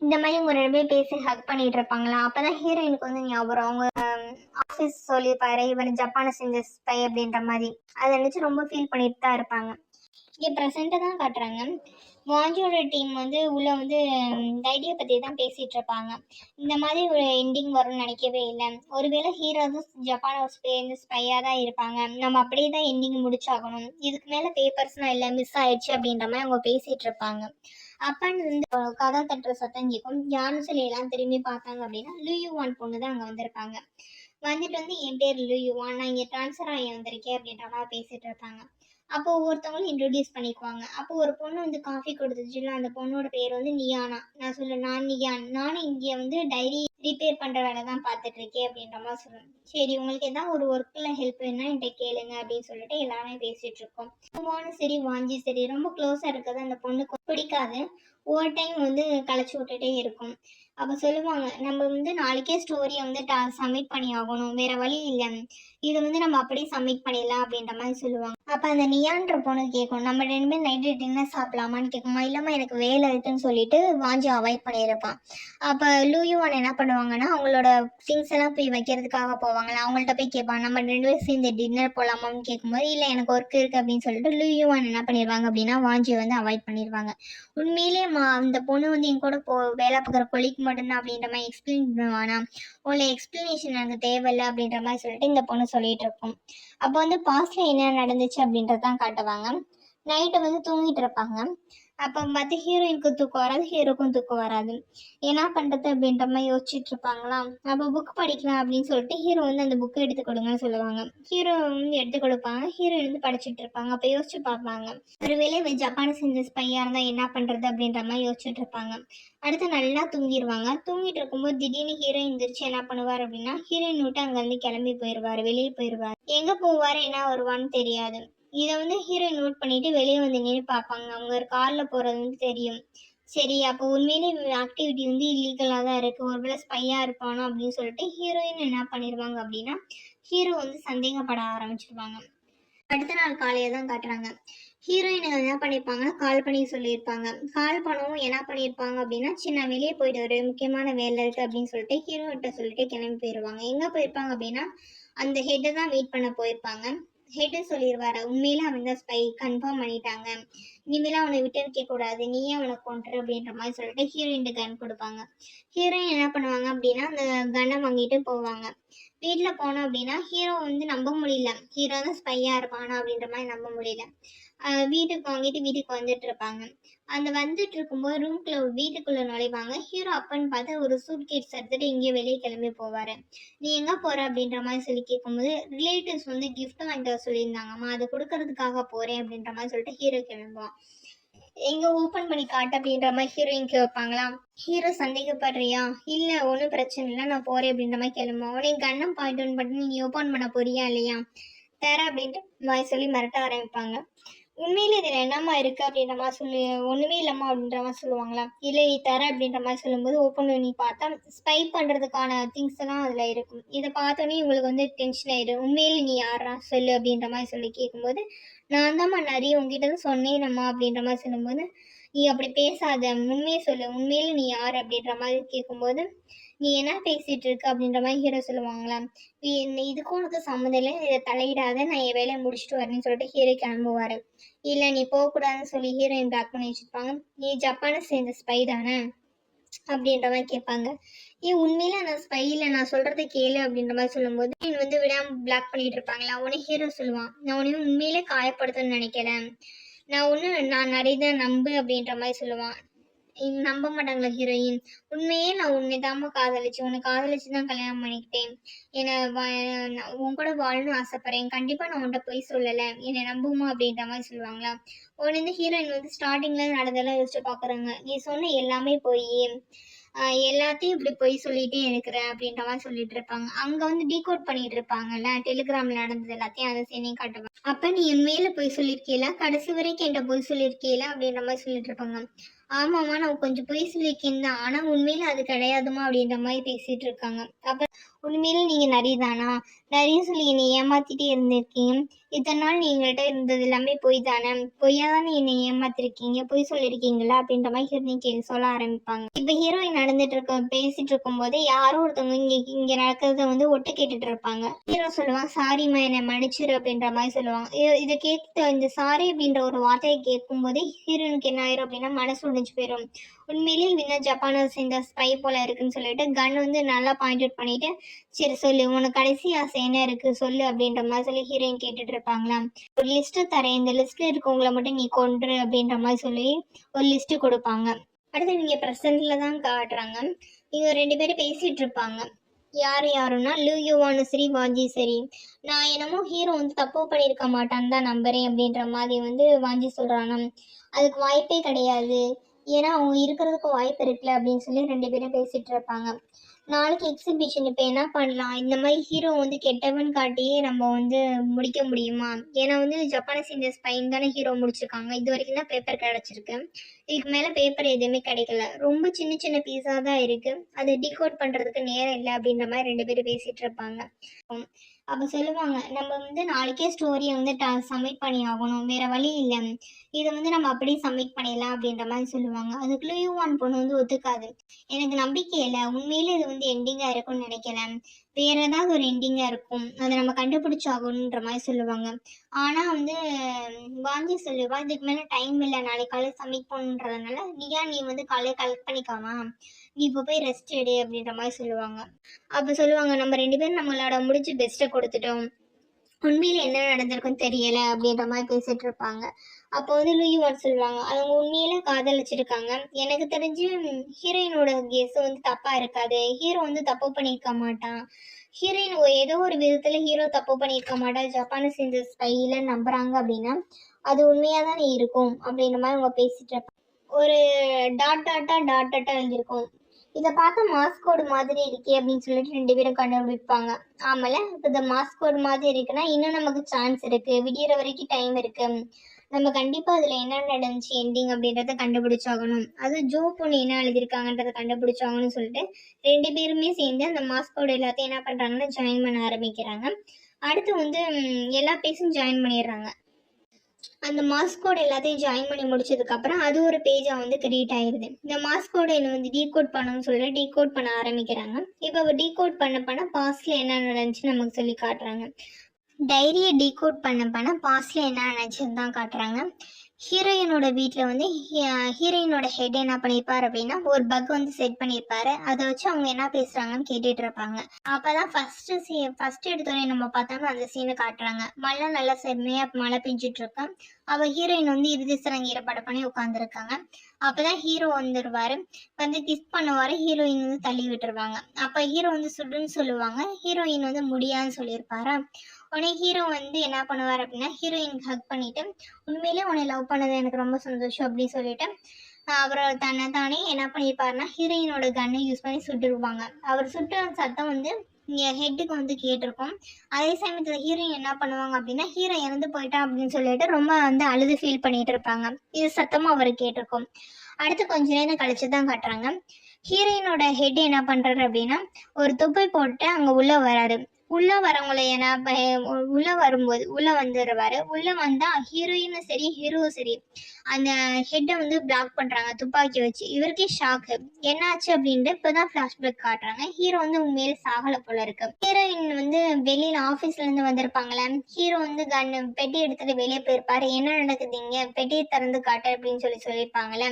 இந்த மாதிரி இவங்க 2 பேரும் பேசி ஹக் பண்ணிட்டு இருப்பாங்களா. அப்பதான் ஹீரோயினுக்கு வந்து ஞாபகம் அவங்க ஆஃபீஸ் சொல்லியிருப்பாரு, இவர் ஜப்பானை செஞ்ச ஸ்பை அப்படின்ற மாதிரி. அதை நினைச்சு ரொம்ப ஃபீல் பண்ணிட்டு தான் இருப்பாங்க. இங்கே ப்ரெசண்ட்டை தான் காட்டுறாங்க. வாஞ்சியோட டீம் வந்து உள்ள வந்து டைரியை பற்றி தான் பேசிட்டு இருப்பாங்க. இந்த மாதிரி ஒரு எண்டிங் வரும்னு நினைக்கவே இல்லை. ஒருவேளை ஹீரோ தான் ஜப்பானை ஸ்பையாக தான் இருப்பாங்க. நம்ம அப்படியே தான் எண்டிங் முடிச்சாகணும். இதுக்கு மேலே பேப்பர்ஸ்லாம் இல்லை, மிஸ் ஆயிடுச்சு அப்படின்ற மாதிரி அவங்க பேசிட்டு இருப்பாங்க. அப்பன்னு வந்து கதை தட்டுற சத்தம் கேட்கும். யாருன்னு சொல்லி எல்லாம் திரும்பி பார்த்தாங்க அப்படின்னா லூயுவான் பொண்ணு தான் அங்கே வந்திருப்பாங்க. வந்துட்டு வந்து என் பேர் லூயுவான், நான் இங்கே ட்ரான்ஸ்ஃபர் ஆகி வந்திருக்கேன் அப்படின்ற மாதிரி பேசிட்டு இருப்பாங்க. அப்போ ஒவ்வொருத்தவங்களும் இன்ட்ரடியூஸ் பண்ணிக்குவாங்க. அப்போ ஒரு பொண்ணு வந்து காஃபி கொடுத்துச்சுல, அந்த பொண்ணோட பேர் வந்து நியானா. நான் நியான், நானும் இங்கே வந்து டைரி ரிப்பேர் பண்ணுற வேலை தான் பார்த்துட்டு இருக்கேன் அப்படின்ற மாதிரி சொல்லுவேன். சரி, உங்களுக்கு எதாவது ஒரு ஒர்க்கில் ஹெல்ப் வேணும்னா என்கிட்ட கேளுங்க அப்படின்னு சொல்லிட்டு எல்லாமே பேசிட்டு இருக்கோம். சரி வாஞ்சி சரி ரொம்ப க்ளோஸாக இருக்கிறது அந்த பொண்ணுக்கு பிடிக்காது. ஒவ்வொரு டைம் வந்து களைச்சி விட்டுட்டே இருக்கும். அப்போ சொல்லுவாங்க, நம்ம வந்து நாளைக்கே ஸ்டோரியை வந்து சப்மிட் பண்ணி ஆகணும், வேற வழி இல்லை. இதை வந்து நம்ம அப்படியே சப்மிட் பண்ணிடலாம் அப்படின்ற மாதிரி சொல்லுவாங்க. அப்போ அந்த நியான்ற பொண்ணு கேட்கும், நம்ம 2 பேரும் நைட்டு டின்னர் சாப்பிடலாமான்னு கேட்குமா. இல்லாமல் எனக்கு வேலை இருக்குன்னு சொல்லிட்டு வாஞ்சி அவாய்ட் பண்ணியிருப்பான். அப்போ லூயுவான் என்ன பண்ணுவாங்கன்னா அவங்களோட திங்ஸ் எல்லாம் போய் வைக்கிறதுக்காக போவாங்களா. அவங்கள்ட்ட போய் கேட்பாங்க, நம்ம 2 பேரும் சேர்ந்து டின்னர் போகலாமான்னு கேட்கும்போது இல்லை எனக்கு ஒர்க் இருக்குது அப்படின்னு சொல்லிட்டு லூயுவான் என்ன பண்ணிடுவாங்க அப்படின்னா வாஞ்சியை வந்து அவாய்ட் பண்ணிடுவாங்க. உண்மையிலேயே அந்த பொண்ணு வந்து என் கூட வேலை பார்க்குற கொலிக்கு மட்டும்தான் அப்படின்ற மாதிரி எக்ஸ்பிளைன் பண்ணுவானா. உள்ள எக்ஸ்பிளனேஷன் எனக்கு தேவையில்லை அப்படின்ற மாதிரி சொல்லிட்டு இந்த பொண்ணு சொல்லிட்டு இருக்கும். அப்போ வந்து பாஸ்ட்ல என்ன நடந்துச்சு அப்படின்றதான் காட்டுவாங்க. நைட்டு வந்து தூங்கிட்டு இருப்பாங்க. அப்போ பார்த்து ஹீரோயினுக்கு தூக்கம் வராது, ஹீரோக்கும் தூக்கம் வராது. என்ன பண்ணுறது அப்படின்ற மாதிரி யோசிச்சுட்டு இருப்பாங்களா. அப்போ புக் படிக்கலாம் அப்படின்னு சொல்லிட்டு ஹீரோ வந்து அந்த புக்கை எடுத்து கொடுங்கன்னு சொல்லுவாங்க. ஹீரோ வந்து எடுத்து கொடுப்பாங்க. ஹீரோயின் வந்து படிச்சுட்டு இருப்பாங்க. அப்போ யோசிச்சு பார்ப்பாங்க, ஒருவேளை ஜப்பானை செஞ்ச ஸ்பையாக இருந்தால் என்ன பண்ணுறது அப்படின்ற மாதிரி யோசிச்சுட்டு இருப்பாங்க. அடுத்து நல்லா தூங்கிடுவாங்க. தூங்கிட்டு இருக்கும்போது திடீர்னு ஹீரோ எந்திரிச்சு என்ன பண்ணுவார் அப்படின்னா ஹீரோயின் விட்டு அங்கேருந்து கிளம்பி போயிடுவார், வெளியே போயிடுவார். எங்கே போவார் என்ன வருவான்னு தெரியாது. இதை வந்து ஹீரோயின் நோட் பண்ணிட்டு வெளியே வந்து நின்று பார்ப்பாங்க. அவங்க ஒரு காரில் போகிறது வந்து தெரியும். சரி, அப்போ உண்மையிலே ஆக்டிவிட்டி வந்து இல்லீகலாக தான் இருக்குது, ஒருவேளை ஸ்பையாக இருப்பானோ அப்படின்னு சொல்லிட்டு ஹீரோயின் என்ன பண்ணிடுவாங்க அப்படின்னா ஹீரோ வந்து சந்தேகப்பட ஆரம்பிச்சிருவாங்க. அடுத்த நாள் காலையை தான் காட்டுறாங்க. ஹீரோயின் என்ன பண்ணியிருப்பாங்கன்னா கால் பண்ணி சொல்லியிருப்பாங்க. கால் பண்ணவும் என்ன பண்ணியிருப்பாங்க அப்படின்னா சின்ன வெளியே போயிட்டு ஒரு முக்கியமான வேலை இருக்குது அப்படின்னு சொல்லிட்டு ஹீரோகிட்ட சொல்லிட்டு கிளம்பி போயிடுவாங்க. எங்கே போயிருப்பாங்க அப்படின்னா அந்த ஹெட்டை தான் மீட் பண்ண போயிருப்பாங்க. ஹெட்டு சொல்லிடுவாரு, உண்மையில அவன் தான் ஸ்பை, கன்ஃபார்ம் பண்ணிட்டாங்க, இனிமேல அவனை விட்டு வைக்க கூடாது, நீயே அவனை கொண்டுரு அப்படின்ற மாதிரி சொல்லிட்டு ஹீரோயின் கன் கொடுப்பாங்க. ஹீரோயின் என்ன பண்ணுவாங்க அப்படின்னா அந்த கன்னை வாங்கிட்டு போவாங்க. வீட்டில் போனோம் அப்படின்னா ஹீரோ வந்து நம்ப முடியல, ஹீரோ தான் ஸ்பையா இருப்பானா அப்படின்ற மாதிரி நம்ப முடியல. வீட்டுக்கு வாங்கிட்டு வீட்டுக்கு வந்துட்டு இருப்பாங்க. அந்த வந்துட்டு இருக்கும்போது வீட்டுக்குள்ள நுழைவாங்க. ஹீரோ அப்பன்னு பார்த்து ஒரு சூட்கேஸ் எடுத்துட்டு இங்கே வெளியே கிளம்பி போவாரு. நீ எங்க போற அப்படின்ற மாதிரி சொல்லி கேட்கும்போது ரிலேட்டிவ்ஸ் வந்து கிஃப்ட் வாங்கிட்டு வர சொல்லியிருந்தாங்கம்மா, அதை கொடுக்கறதுக்காக போறேன் அப்படின்ற மாதிரி சொல்லிட்டு ஹீரோ கிளம்புவான். எங்க ஓப்பன் பண்ணி காட்டு அப்படின்ற மாதிரி ஹீரோயின் கேட்பாங்களாம். ஹீரோ சந்தேகப்படுறியா, இல்ல ஒன்றும் பிரச்சனை இல்லை நான் போறேன் அப்படின்ற மாதிரி கிளம்புவோம். உடனே கண்ணம் பாயிண்ட் பண்ணி நீ ஓப்பன் பண்ண போறியா இல்லையா, தர அப்படின்ட்டு மாதிரி சொல்லி மிரட்ட ஆரம்பிப்பாங்க. உண்மையில இதில் என்னம்மா இருக்குது அப்படின்ற மாதிரி சொல்லி ஒன்றுமே இல்லைம்மா அப்படின்ற மாதிரி சொல்லுவாங்களா, இல்லை நீ தர அப்படின்ற மாதிரி சொல்லும்போது ஓப்பன் பண்ணி பார்த்தா ஸ்பை பண்ணுறதுக்கான திங்ஸ் எல்லாம் அதில் இருக்கும். இதை பார்த்தோன்னே இவங்களுக்கு வந்து டென்ஷன் ஆயிடும். உண்மையில நீ யாரா சொல்லு அப்படின்ற மாதிரி சொல்லி கேட்கும்போது, நான் தான்மா நிறைய உங்ககிட்ட தான் சொன்னேனம்மா அப்படின்ற மாதிரி சொல்லும்போது, நீ அப்படி பேசாத, உண்மையை சொல்லு, உண்மையில நீ யார் அப்படின்ற மாதிரி கேட்கும்போது, நீ என்ன பேசிட்டு இருக்க அப்படின்ற மாதிரி ஹீரோ சொல்லுவாங்களா, இதுக்கும் உனக்கு சம்மந்தம் இல்லை, இதை தலையிடாத, நான் என் வேலையை முடிச்சுட்டு வரேன்னு சொல்லிட்டு ஹீரோ கிளம்புவார். இல்லை நீ போகக்கூடாதுன்னு சொல்லி ஹீரோயின் பிளாக் பண்ணி வச்சுருப்பாங்க. நீ ஜப்பானை சேர்ந்த ஸ்பை தானே அப்படின்ற மாதிரி கேட்பாங்க. ஏன் உண்மையில நான் ஸ்பை இல்லை, நான் சொல்கிறத கேளு அப்படின்ற மாதிரி சொல்லும்போது ஹீரோயின் வந்து விடாமல் பிளாக் பண்ணிட்டு இருப்பாங்களா. உடனே ஹீரோ சொல்லுவான், நான் உன்னையும் உண்மையிலே காயப்படுத்தணும்னு நினைக்கல, நான் நிறைய தான் நம்பு அப்படின்ற மாதிரி சொல்லுவான். நம்ப மாட்டாங்களா ஹீரோயின், உண்மையே நான் உன்னை தாம்மா காதலிச்சு, உன்னை காதலிச்சு தான் கல்யாணம் பண்ணிக்கிட்டேன், என்னை நான் உன் கூட வாழணும்னு ஆசைப்படுறேன், கண்டிப்பாக நான் உன்கிட்ட போய் சொல்லலை, என்னை நம்புமா அப்படின்ற மாதிரி சொல்லுவாங்களா. உடனே இந்த ஹீரோயின் வந்து ஸ்டார்டிங்கில் நடந்தெல்லாம் யோசிச்சு பார்க்குறாங்க, நீ சொன்ன எல்லாமே போய் எல்லாத்தையும் இப்படி பொய் சொல்லிட்டே இருக்கிறேன் அப்படின்ற மாதிரி சொல்லிட்டு இருப்பாங்க. அங்கே வந்து டீகோட் பண்ணிட்டு இருப்பாங்கல்ல, டெலிகிராமில் நடந்தது எல்லாத்தையும் அதை சீனையும் காட்டுவாங்க. அப்போ நீ என் மேலே பொய் சொல்லியிருக்கீல, கடைசி வரைக்கும் என்கிட்ட பொய் சொல்லியிருக்கீல அப்படின்ற மாதிரி சொல்லிட்டு இருப்பாங்க. ஆமாம்மா நான் கொஞ்சம் பொய் சொல்லியிருக்கேன் தான், ஆனால் உண்மையில அது கிடையாதுமா அப்படின்ற மாதிரி பேசிட்டு இருக்காங்க. அப்போ உண்மையில நீங்கள் நிறையதானா, நிறைய சொல்லி என்னை ஏமாத்திட்டே இருந்திருக்கீங்க, இத்தனை நாள் நீ எங்கள்கிட்ட இருந்தது எல்லாமே பொய் தானே, பொய்யா தானே என்னை ஏமாத்திருக்கீங்க, பொய் சொல்லியிருக்கீங்களா அப்படின்ற மாதிரி ஹீரோயின் சொல்ல ஆரம்பிப்பாங்க. இப்போ ஹீரோயின் பேசிட்டு இருக்கும் போதே யாரோ ஒருத்தவங்க இங்கே நடக்கிறத வந்து ஒட்டு கேட்டுட்டு இருப்பாங்க. ஹீரோ சொல்லுவான், சாரிம்மா என்னை மன்னிச்சிரு அப்படின்ற மாதிரி சொல்லுவாங்க. இதை கேட்டு இந்த சாரி அப்படின்ற ஒரு வார்த்தையை கேட்கும் போதே ஹீரோனுக்கு என்ன ஆயிரும் அப்படின்னா மனசு உடைஞ்சு போயிடும். உண்மையிலேயே இவங்க ஜப்பானை சேர்ந்த ஸ்பை போல இருக்குன்னு சொல்லிட்டு கன் வந்து நல்லா பாயிண்ட் அவுட் பண்ணிட்டு, சரி சொல்லு உனக்கு கடைசி ஆசை என்ன இருக்கு சொல்லு அப்படின்ற மாதிரி சொல்லி ஹீரோயின் கேட்டுட்டு இருப்பாங்களா. ஒரு லிஸ்ட் தரேன், இந்த லிஸ்ட்ல இருக்கவங்களை மட்டும் நீ கொன்று அப்படின்ற மாதிரி சொல்லி ஒரு லிஸ்ட் கொடுப்பாங்க. அடுத்து இவங்க ப்ரெசென்ட்ல தான் காட்டுறாங்க. இவங்க 2 பேரும் பேசிட்டு இருப்பாங்க. யாருன்னா லியூவானும் சரி வாஞ்சி சரி, நான் என்னமோ ஹீரோ வந்து தப்பு பண்ணியிருக்க மாட்டான்னு தான் நம்புறேன் அப்படின்ற மாதிரி வந்து வாஞ்சி சொல்றாங்க. அதுக்கு வாய்ப்பே கிடையாது, ஏன்னா அவங்க இருக்கிறதுக்கு வாய்ப்பு இருக்குல்ல அப்படின்னு சொல்லி 2 பேரும் பேசிட்டு இருப்பாங்க. நாளைக்கு எக்ஸிபிஷன், இப்போ என்ன பண்ணலாம், இந்த மாதிரி ஹீரோ வந்து கெட்டவன் காட்டியே நம்ம வந்து முடிக்க முடியுமா, ஏன்னா வந்து ஜப்பானை சேர்ந்த ஸ்பைன் தானே ஹீரோ முடிச்சிருக்காங்க, இது வரைக்கும் தான் பேப்பர் கிடச்சிருக்கு, இதுக்கு மேலே பேப்பர் எதுவுமே கிடைக்கல, ரொம்ப சின்ன சின்ன பீஸாக தான் இருக்குது, அதை டீகோட் பண்ணுறதுக்கு நேரம் இல்லை அப்படின்ற மாதிரி 2 பேரும் பேசிகிட்டு இருப்பாங்க. அப்போ சொல்லுவாங்க, நம்ம வந்து நாளைக்கே ஸ்டோரியை வந்து சப்மிட் பண்ணி ஆகணும், வேறு வழி இல்லை, இதை வந்து நம்ம அப்படியே சப்மிட் பண்ணிடலாம் அப்படின்ற மாதிரி சொல்லுவாங்க. அதுக்குள்ளே யூவான் பொண்ணு வந்து ஒத்துக்காது, எனக்கு நம்பிக்கை இல்லை, உண்மையிலே இது வந்து எண்டிங்காக இருக்கும்னு நினைக்கல, வேற ஏதாவது ஒரு எண்டிங்காக இருக்கும், அதை நம்ம கண்டுபிடிச்சாகணுன்ற மாதிரி சொல்லுவாங்க. ஆனால் வந்து வாங்கி சொல்லுவா, இதுக்கு மேலே டைம் இல்லை, நாளைக்கு காலையில் சப்மிட் பண்ணுன்றதுனால நீ வந்து காலையில் கலெக்ட் பண்ணிக்காமா, நீ இப்போ போய் ரெஸ்ட் எடு அப்படின்ற மாதிரி சொல்லுவாங்க. அப்போ சொல்லுவாங்க, நம்ம 2 பேரும் நம்மளோட முடிச்சு பெஸ்ட்டை கொடுத்துட்டோம், உண்மையில என்ன நடந்திருக்குன்னு தெரியல அப்படின்ற மாதிரி பேசிட்டு இருப்பாங்க. அப்போ வந்து லூயிவான் சொல்லுவாங்க, அவங்க உண்மையில காதலிச்சிருக்காங்க, எனக்கு தெரிஞ்சு ஹீரோயினோட கேஸ் வந்து தப்பா இருக்காது, ஹீரோ வந்து தப்பு பண்ணியிருக்க மாட்டான், ஹீரோயின் ஏதோ ஒரு விதத்துல ஹீரோ தப்பு பண்ணியிருக்க மாட்டா, ஜப்பானை சேர்ந்த ஸ்பைல நம்புறாங்க அப்படின்னா அது உண்மையா தானே இருக்கும் அப்படின்ற மாதிரி அவங்க பேசிட்டு இருப்பாங்க. ஒரு டாட் எழுதியிருக்கும், இதை பார்த்தா மாஸ்கோடு மாதிரி இருக்கே அப்படின்னு சொல்லிட்டு 2 பேரும் கண்டுபிடிப்பாங்க. ஆமல, இப்போ இந்த மாஸ்கோடு மாதிரி இருக்குன்னா இன்னும் நமக்கு சான்ஸ் இருக்கு, விடியற வரைக்கும் டைம் இருக்கு, நம்ம கண்டிப்பா அதுல என்ன நடந்துச்சு எண்டிங் அப்படின்றத கண்டுபிடிச்சாகணும், அது ஜோ பொண்ணு என்ன எழுதியிருக்காங்கன்றத கண்டுபிடிச்சாகணும்னு சொல்லிட்டு 2 பேருமே சேர்ந்து அந்த மாஸ்கோடு எல்லாத்தையும் என்ன பண்றாங்கன்னா ஜாயின் பண்ண ஆரம்பிக்கிறாங்க. அடுத்து வந்து எல்லா பேஸும் ஜாயின் பண்ணிடுறாங்க. அந்த மாஸ்கோட் எல்லாத்தையும் ஜாயின் பண்ணி முடிச்சதுக்கப்புறம் அது ஒரு பேஜாக வந்து கிரியேட் ஆயிடுது. இந்த மாஸ்கோடை வந்து டீகோட் பண்ணணும்னு சொல்லி டீகோட் பண்ண ஆரம்பிக்கிறாங்க. இப்போ டீகோட் பண்ண பாஸ்டில் என்ன நடந்துச்சு நமக்கு சொல்லி காட்டுறாங்க. டைரியை டீகோட் பண்ண பாஸ்டில் என்ன நடந்துச்சுன்னு தான் காட்டுறாங்க. ஹீரோயினோட வீட்டில் வந்து ஹீரோயினோட ஹெட் என்ன பண்ணியிருப்பார் அப்படின்னா ஒரு பக் வந்து செட் பண்ணியிருப்பாரு, அதை வச்சு அவங்க என்ன பேசுகிறாங்கன்னு கேட்டுட்டு இருப்பாங்க. அப்போ தான் ஃபஸ்ட்டு எடுத்தோடனே நம்ம பார்த்தோம்னா அந்த சீனை காட்டுறாங்க. மழை நல்லா செம்மையாக மழை பெஞ்சிட்டு இருக்கேன். அவள் ஹீரோயின் வந்து இறுதி சடங்கு ஏற்பாடு பண்ணி உட்காந்துருக்காங்க. அப்போ தான் ஹீரோ வந்துடுவார், வந்து கிஸ் பண்ணுவார், ஹீரோயின் வந்து தள்ளி விட்டுருவாங்க. அப்போ ஹீரோ வந்து சுடுன்னு சொல்லுவாங்க, ஹீரோயின் வந்து முடியாதுன்னு சொல்லியிருப்பாரா. உடனே ஹீரோ வந்து என்ன பண்ணுவார் அப்படின்னா ஹீரோயினுக்கு ஹக் பண்ணிட்டு, உண்மையிலே உன்னை லவ் பண்ணது எனக்கு ரொம்ப சந்தோஷம் அப்படின்னு சொல்லிட்டு அவர் தானே என்ன பண்ணியிருப்பாருன்னா ஹீரோயினோட கன்னை யூஸ் பண்ணி சுட்டுருவாங்க. அவர் சுட்ட சத்தம் வந்து இங்கே ஹெட்டுக்கு வந்து கேட்டிருக்கோம். அதே சமயத்தில் ஹீரோயின் என்ன பண்ணுவாங்க அப்படின்னா, ஹீரோ இறந்து போயிட்டான் அப்படின்னு சொல்லிட்டு ரொம்ப வந்து அழுது ஃபீல் பண்ணிட்டு இருப்பாங்க. இது சத்தமாக அவர் கேட்டிருக்கோம். அடுத்து கொஞ்ச நேரம் கழிச்சு தான் காட்டுறாங்க. ஹீரோயினோட ஹெட் என்ன பண்றாரு அப்படின்னா, ஒரு தொப்பை போட்டு அங்க உள்ள வராரு. உள்ள வரவங்கள என்ன உள்ள வரும்போது உள்ள வந்துடுவாரு. உள்ள வந்தா ஹீரோயினும் சரி ஹீரோவும் சரி அந்த ஹெட்டை வந்து பிளாக் பண்றாங்க துப்பாக்கி வச்சு. இவருக்கே ஷாக்கு. என்ன ஆச்சு அப்படின்ட்டு இப்பதான் பிளாஷ்பேக் காட்டுறாங்க. ஹீரோ வந்து உண்மையிலே சாகல போல இருக்கு. ஹீரோயின் வந்து வெளியில ஆபீஸ்ல இருந்து வந்திருப்பாங்களே, ஹீரோ வந்து பெட்டி எடுத்துட்டு வெளியே போயிருப்பாரு. என்ன நடக்குது இங்க, பெட்டியை திறந்து காட்டு அப்படின்னு சொல்லியிருப்பாங்களே.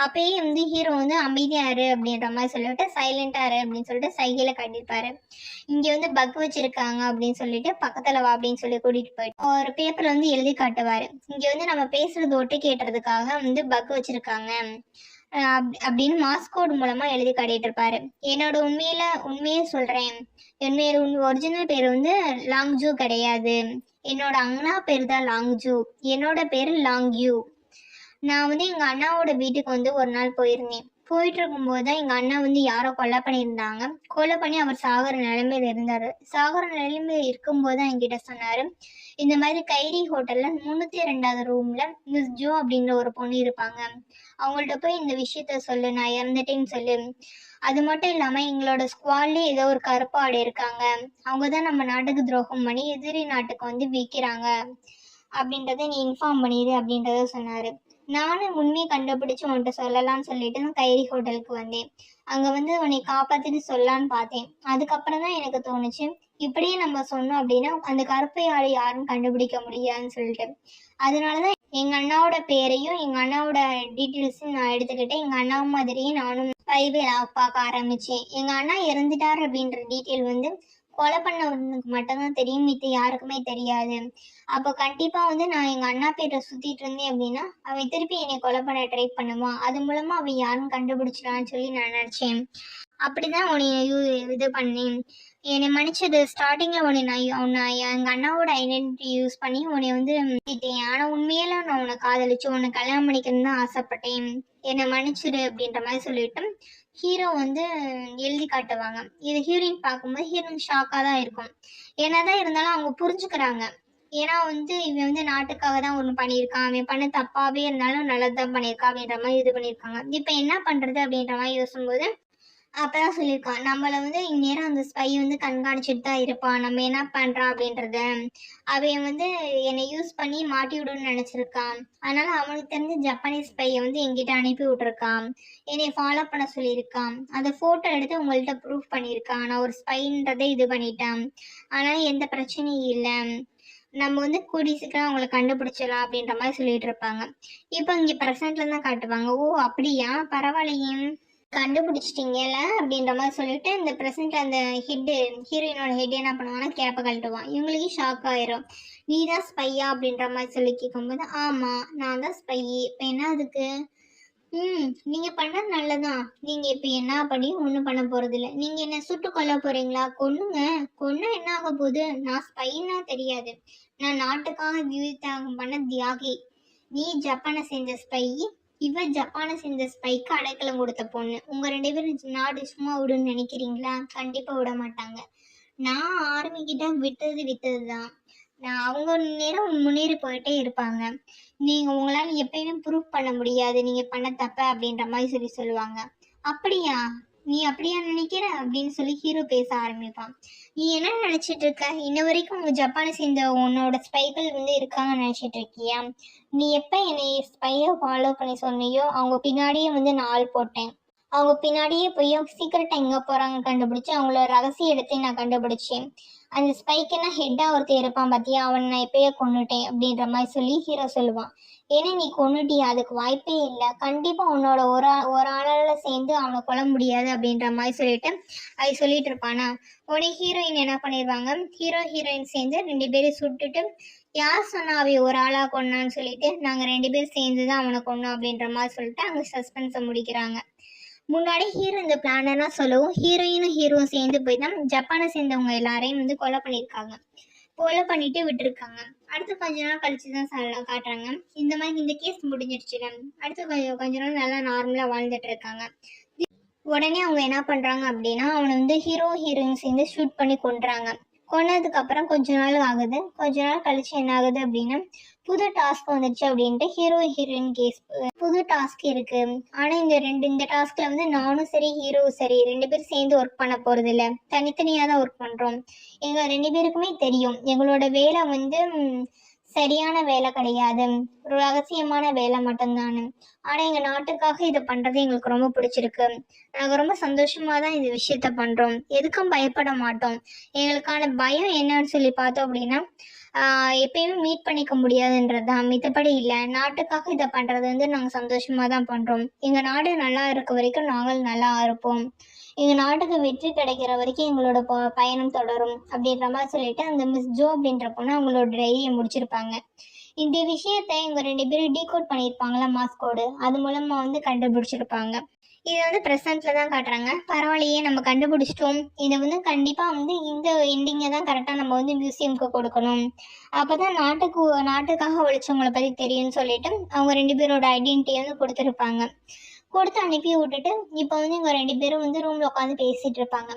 அப்பயே வந்து ஹீரோ வந்து அமைதியா இரு அப்படின்ற மாதிரி சொல்லிட்டு சைலண்டா இரு அப்படின்னு சொல்லிட்டு சைகையில காட்டியிருப்பாரு. இங்க வந்து பக் வச்சிருக்காங்க அப்படின்னு சொல்லிட்டு பக்கத்துல வா அப்படின்னு சொல்லி கூட்டிட்டு போயிட்டு ஒரு பேப்பர்ல வந்து எழுதி காட்டுவாரு. இங்க வந்து நம்ம பேசுறது ஒட்டு கேட்டுறதுக்காக வந்து பக் வச்சிருக்காங்க அப்படின்னு மாஸ்கோட் மூலமா எழுதி காட்டிட்டு இருப்பாரு. என்னோட உண்மையே சொல்றேன். என்னோட ஒரிஜினல் பேர் வந்து லாங்ஜூ கிடையாது. என்னோட அண்ணா பேர் தான் லாங்ஜூ. என்னோட பேரு லாங்யூ. நான் வந்து எங்க அண்ணாவோட வீட்டுக்கு வந்து ஒரு நாள் போயிருந்தேன். போயிட்டு இருக்கும்போது தான் எங்க அண்ணா வந்து யாரோ கொலை பண்ணியிருந்தாங்க. கொலை பண்ணி அவர் சாகுற நிலைமையில இருந்தாரு. சாகுற நிலைமையில இருக்கும்போது தான் என்கிட்ட சொன்னாரு, இந்த மாதிரி கைரி ஹோட்டல்ல 302வது ரூம்ல மிஸ் ஜோ அப்படிங்கிற ஒரு பொண்ணு இருப்பாங்க. அவங்கள்ட்ட போய் இந்த விஷயத்த சொல்லு, நான் இறந்துட்டேன்னு சொல்லு. அது மட்டும் இல்லாம எங்களோட ஸ்குவாட்லயே ஏதோ ஒரு கருப்பாடு இருக்காங்க. அவங்கதான் நம்ம நாட்டுக்கு துரோகம் பண்ணி எதிரி நாட்டுக்கு வந்து விற்கிறாங்க அப்படின்றத நீ இன்ஃபார்ம் பண்ணிடு அப்படின்றத சொன்னாரு. நானும் உண்மையை கண்டுபிடிச்சு உன்கிட்ட சொல்லலாம்னு சொல்லிட்டு நான் கைரி ஹோட்டலுக்கு வந்தேன். அங்க வந்து உன்னை காப்பாத்திட்டு சொல்லலான்னு பார்த்தேன். அதுக்கப்புறம் தான் எனக்கு தோணுச்சு, இப்படியே நம்ம சொன்னோம் அப்படின்னா அந்த கருப்பை ஆளை யாரும் கண்டுபிடிக்க முடியாதுன்னு சொல்லிட்டு. அதனாலதான் எங்க அண்ணாவோட பேரையும் எங்க அண்ணாவோட டீட்டெயில்ஸையும் நான் எடுத்துக்கிட்டேன். எங்க அண்ணா மாதிரியே நானும் பைபிள் பார்க்க ஆரம்பிச்சேன். எங்க அண்ணா இறந்துட்டார் அப்படின்ற டீட்டெயில் வந்து கொலை பண்ணவனுக்கு மட்டும்தான் தெரியும், மித்த யாருக்குமே தெரியாது. அப்போ கண்டிப்பா வந்து நான் எங்க அண்ணா பேரை சுத்திட்டு இருந்தேன் அப்படின்னா அவன் திருப்பி என்னை கொலை பண்ண ட்ரை பண்ணுவான். அது மூலமா அவன் யாரும் கண்டுபிடிச்சிடான்னு சொல்லி நான் நினைச்சேன். அப்படிதான் உன்னை இது பண்ணேன். என்னை மன்னிச்சது. ஸ்டார்டிங்ல உன்னை எங்க அண்ணாவோட ஐடென்டிட்டி யூஸ் பண்ணி உன்னை வந்து திட்டேன். ஆனா உண்மையில நான் உன்னை காதலிச்சு உன்னை கல்யாணம் பண்ணிக்கணும்னு தான் ஆசைப்பட்டேன். என்னை மன்னிச்சிடு அப்படின்ற மாதிரி சொல்லிட்டு ஹீரோ வந்து எழுதி காட்டுவாங்க. இது ஹீரோயின் பார்க்கும்போது ஹீரோயின் ஷாக்கா தான் இருக்கும். என்னதான் இருந்தாலும் அவங்க புரிஞ்சுக்கிறாங்க. ஏன்னா வந்து இவன் வந்து நாட்டுக்காக தான் ஒண்ணு பண்ணியிருக்கான். அவன் பண்ண தப்பாவே இருந்தாலும் நல்லதுதான் பண்ணியிருக்கான் அப்படின்ற மாதிரி இது பண்ணியிருக்காங்க. இப்ப என்ன பண்றது அப்படின்ற மாதிரி யோசிக்கும்போது அப்பதான் சொல்லியிருக்கான், நம்மள வந்து இந்நேரம் அந்த ஸ்பை வந்து கண்காணிச்சுட்டு தான் இருப்பான். நம்ம என்ன பண்றான் அப்படின்றத. அவன் வந்து என்னை யூஸ் பண்ணி மாட்டி விடுன்னு நினைச்சிருக்கான். அதனால அவனுக்கு தெரிஞ்ச ஜப்பானீஸ் ஸ்பையை வந்து என்கிட்ட அனுப்பி விட்டுருக்கான். என்னை ஃபாலோ பண்ண சொல்லியிருக்கான். அந்த போட்டோ எடுத்து உங்கள்கிட்ட ப்ரூஃப் பண்ணியிருக்கான். நான் ஒரு ஸ்பைன்றதை இது பண்ணிட்டேன். அதனால எந்த பிரச்சனையும் இல்லை. நம்ம வந்து கூடிய சீக்கிரம் அவங்கள கண்டுபிடிச்சிடலாம் அப்படின்ற மாதிரி சொல்லிட்டு இருப்பாங்க. இப்போ இங்க ப்ரெசென்ட்ல தான் காட்டுவாங்க. ஓ அப்படியா, பரவாயில்லையே, கண்டுபிடிச்சிட்டீங்கல்ல அப்படின்ற மாதிரி சொல்லிட்டு இந்த ப்ரெசென்ட் அந்த ஹீரோயினோட ஹெட் என்ன பண்ணுவாங்கன்னா கேப்பை கழட்டுவான். இவங்களுக்கு ஷாக் ஆயிரும். நீ தான் ஸ்பையா அப்படின்ற மாதிரி சொல்லி கேட்கும்போது ஆமா நான் தான் ஸ்பை. இப்போ என்ன அதுக்கு, நீங்க பண்ணது நல்லதான். நீங்க இப்ப என்ன பண்ணி ஒண்ணும் பண்ண போறது இல்ல. நீங்க என்ன சுட்டு கொல்ல போறீங்களா? கொன்னுங்க. கொன்னா என்ன ஆக போகுது? நான் ஸ்பைன்னா தெரியாது. நான் நாட்டுக்காக தியாகம் பண்ண தியாகி. நீ ஜப்பானை செஞ்ச ஸ்பை, இவ ஜப்பானை செஞ்ச ஸ்பைக்கு அடைக்கலம் கொடுத்த பொண்ணு. உங்க 2 பேரும் நாடு சும்மா விடுன்னு நினைக்கிறீங்களா? கண்டிப்பா விட மாட்டாங்க. நான் ஆர்மி கிட்ட வித்ததுதான். நான் அவங்க நேரம் முன்னேறி போயிட்டே இருப்பாங்க. நீங்க உங்களால எப்பயுமே ப்ரூவ் பண்ண முடியாது நீங்க பண்ண தப்ப அப்படின்ற மாதிரி சொல்லுவாங்க. அப்படியா, நீ அப்படியா நினைக்கிற அப்படின்னு சொல்லி ஹீரோ பேச ஆரம்பிப்பான். நீ என்ன நினைச்சிட்டு இருக்க? இன்ன வரைக்கும் உங்க ஜப்பானை சேர்ந்த உன்னோட ஸ்பைகள் வந்து இருக்காங்கன்னு நினைச்சிட்டு இருக்கியா? நீ எப்ப என்னை ஸ்பையை ஃபாலோ பண்ணி சொன்னியோ அவங்க பின்னாடியே வந்து நான் ஆள் போட்டேன். அவங்க பின்னாடியே போய் சீக்கிரட்டா எங்க போறாங்க கண்டுபிடிச்சு அவங்களோட ரகசிய இடத்தை நான் கண்டுபிடிச்சேன். அந்த ஸ்பைக்குன்னா ஹெட்டா ஒருத்தர் இருப்பான் பாத்தியா, அவனை நான் எப்பயே கொன்னுட்டேன் அப்படின்ற மாதிரி சொல்லி ஹீரோ சொல்லுவான். ஏன்னா நீ கொன்னுட்டியா? அதுக்கு வாய்ப்பே இல்லை. கண்டிப்பா உன்னோட ஒரு ஆளால சேர்ந்து அவனை கொல்ல முடியாது அப்படின்ற மாதிரி சொல்லிட்டு அது சொல்லிட்டு இருப்பானா. உடனே ஹீரோயின் என்ன பண்ணிடுவாங்க, ஹீரோயின் சேர்ந்து 2 பேரும் சுட்டுட்டு யார் சொன்னா அவ ஒரு ஆளா கொன்னான்னு சொல்லிட்டு நாங்க 2 பேரும் சேர்ந்துதான் அவனை கொன்னோம் அப்படின்ற மாதிரி சொல்லிட்டு அங்க சஸ்பென்ஸை முடிக்கிறாங்க. முன்னாடி ஹீரோ இந்த பிளானெல்லாம் சொல்லவும் ஹீரோயினும் ஹீரோவும் சேர்ந்து போய் தான் ஜப்பானை சேர்ந்தவங்க எல்லாரையும் வந்து கொலை பண்ணியிருக்காங்க. கொலை பண்ணிட்டு விட்டுருக்காங்க. அடுத்து கொஞ்ச நாள் கழிச்சு தான் காட்டுறாங்க. இந்த மாதிரி இந்த கேஸ் முடிஞ்சிருச்சுல. அடுத்து கொஞ்ச நாள் நல்லா நார்மலா வாழ்ந்துட்டு இருக்காங்க. உடனே அவங்க என்ன பண்ணுறாங்க அப்படின்னா அவனை வந்து ஹீரோ ஹீரோயின் சேர்ந்து ஷூட் பண்ணி கொண்டுறாங்க. கொன்னதுக்கப்புறம் கொஞ்ச நாள் ஆகுது. கொஞ்ச நாள் கழிச்சு என்ன ஆகுது அப்படின்னா புது டாஸ்க் வந்துடுச்சு அப்படின்ட்டு ஹீரோ ஹீரோயின் கேஸ் புது டாஸ்க் இருக்கு. ஆனால் இந்த டாஸ்க்ல வந்து நானும் சரி ஹீரோவும் சரி 2 பேரும் சேர்ந்து ஒர்க் பண்ண போறது இல்லை, தனித்தனியாக தான் ஒர்க் பண்ணுறோம். எங்கள் 2 பேருக்குமே தெரியும் எங்களோட வேலை வந்து சரியான வேலை கிடையாது, ஒரு ரகசியமான வேலை மட்டும்தான். ஆனால் எங்கள் நாட்டுக்காக இதை பண்ணுறது எங்களுக்கு ரொம்ப பிடிச்சிருக்கு. நாங்கள் ரொம்ப சந்தோஷமாக தான் இந்த விஷயத்த பண்ணுறோம், எதுக்கும் பயப்பட மாட்டோம். எங்களுக்கான பயம் என்னன்னு சொல்லி பார்த்தோம் அப்படின்னா எப்பயுமே மீட் பண்ணிக்க முடியாதுன்றது தான், மித்தபடி இல்லை. நாட்டுக்காக இதை பண்ணுறது வந்து நாங்கள் சந்தோஷமாக தான் பண்ணுறோம். எங்கள் நாடு நல்லா இருக்க வரைக்கும் நாங்கள் நல்லா இருப்போம், எங்கள் நாட்டுக்கு வெற்றி கிடைக்கிற வரைக்கும் எங்களோட பயணம் தொடரும் அப்படின்ற மாதிரி சொல்லிட்டு அந்த மிஸ் ஜோ அப்படின்ற பொண்ணு அவங்களோட டைரியை முடிச்சிருப்பாங்க. இந்த விஷயத்தை இவங்க 2 பேரும் டீகோட் பண்ணியிருப்பாங்களா மாஸ்கோடு, அது மூலமா வந்து கண்டுபிடிச்சிருப்பாங்க. இதை வந்து ப்ரெசண்ட்ல தான் காட்டுறாங்க. பரவாயில்லையே நம்ம கண்டுபிடிச்சிட்டோம், இதை வந்து கண்டிப்பா வந்து இந்த எண்டிங்கை தான் கரெக்டாக நம்ம வந்து மியூசியம்க்கு கொடுக்கணும், அப்பதான் நாட்டுக்காக உழைச்சவங்களை பத்தி தெரியும்னு சொல்லிட்டு அவங்க 2 பேரோட ஐடென்டிட்டியை வந்து கொடுத்துருப்பாங்க. கொடுத்து அனுப்பி விட்டுட்டு இப்போ வந்து இவங்க 2 பேரும் வந்து ரூம்ல உட்காந்து பேசிட்டு இருப்பாங்க.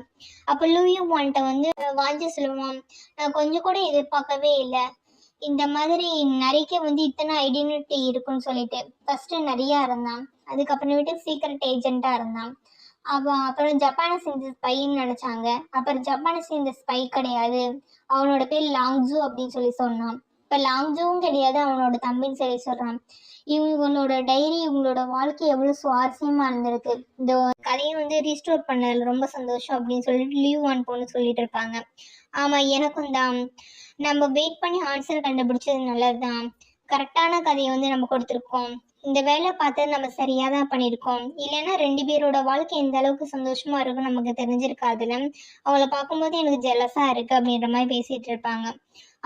அப்போ லூயும் வான்ட்ட வந்து வாஞ்சி சொல்லுவான், நான் கொஞ்சம் கூட எதிர்பார்க்கவே இல்லை இந்த மாதிரி நரிக்கு வந்து இத்தனை ஐடென்டிட்டி இருக்குன்னு சொல்லிட்டு. ஃபர்ஸ்ட் நிறையா இருந்தான், அதுக்கப்புறமேட்டு சீக்ரெட் ஏஜென்ட்டா இருந்தான், அப்புறம் ஜப்பானீஸ் இந்த ஸ்பைன்னு நினைச்சாங்க, அப்புறம் ஜப்பானீஸ் இந்த ஸ்பை கிடையாது, அவனோட பேர் லாங்ஜூ அப்படின்னு சொல்லி சொன்னான். இப்போ லாங்ஜூவும் கிடையாது, அவனோட தம்பின்னு சொல்லி சொல்றான். இவங்களோட டைரி இவங்களோட வாழ்க்கை எவ்வளோ சுவாரஸ்யமா இருந்திருக்கு, இந்த கதையை வந்து ரீஸ்டோர் பண்ணதில் ரொம்ப சந்தோஷம் அப்படின்னு சொல்லிட்டு லீவ் ஒன் பொண்ணு சொல்லிட்டு இருப்பாங்க. ஆமாம் எனக்கும் தான், நம்ம வெயிட் பண்ணி ஆன்சர் கண்டுபிடிச்சது நல்லது தான், கரெக்டான கதையை வந்து நம்ம கொடுத்துருக்கோம், இந்த வேலை பார்த்து நம்ம சரியாக தான் பண்ணியிருக்கோம், இல்லைன்னா 2 பேரோட வாழ்க்கை எந்த அளவுக்கு சந்தோஷமா இருக்குன்னு நமக்கு தெரிஞ்சிருக்காதுல, அவங்கள பார்க்கும்போது எனக்கு ஜெலஸாக இருக்குது அப்படின்ற மாதிரி பேசிகிட்டு இருப்பாங்க.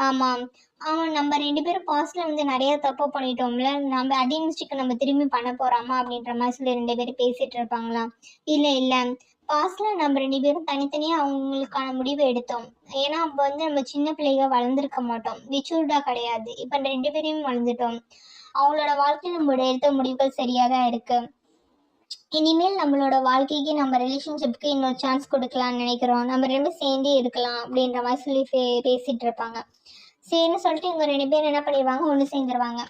ஆமாம் அவன் நம்ம 2 பேரும் பாஸ்ட்ல வந்து நிறைய தப்பு பண்ணிட்டோம்ல, நம்ம அதே மிஸ்டேக் நம்ம திரும்பி பண்ண போறாமா அப்படின்ற மாதிரி சொல்லி 2 பேரும் பேசிட்டு இருப்பாங்களாம். இல்லை இல்லை, பாஸ்ட்ல நம்ம 2 பேரும் தனித்தனியா அவங்களுக்கான முடிவை எடுத்தோம், ஏன்னா அப்போ வந்து நம்ம சின்ன பிள்ளைங்க வளர்ந்துருக்க மாட்டோம், மெச்சூர்டா கிடையாது, இப்போ 2 பேரையும் வளர்ந்துட்டோம், அவங்களோட வாழ்க்கையில் நம்ம எடுத்த முடிவுகள் சரியா தான் இருக்கு, இனிமேல் நம்மளோட வாழ்க்கைக்கு நம்ம ரிலேஷன்ஷிப்க்கு இன்னொரு சான்ஸ் கொடுக்கலாம்னு நினைக்கிறோம், நம்ம 2 பேரும் சேர்ந்தே இருக்கலாம் அப்படின்ற மாதிரி சொல்லி பேசிட்டு இருப்பாங்க. சரின்னு சொல்லிட்டு இவங்க 2 பேரும் என்ன பண்ணிடுவாங்க, ஒன்று சேர்ந்துருவாங்க.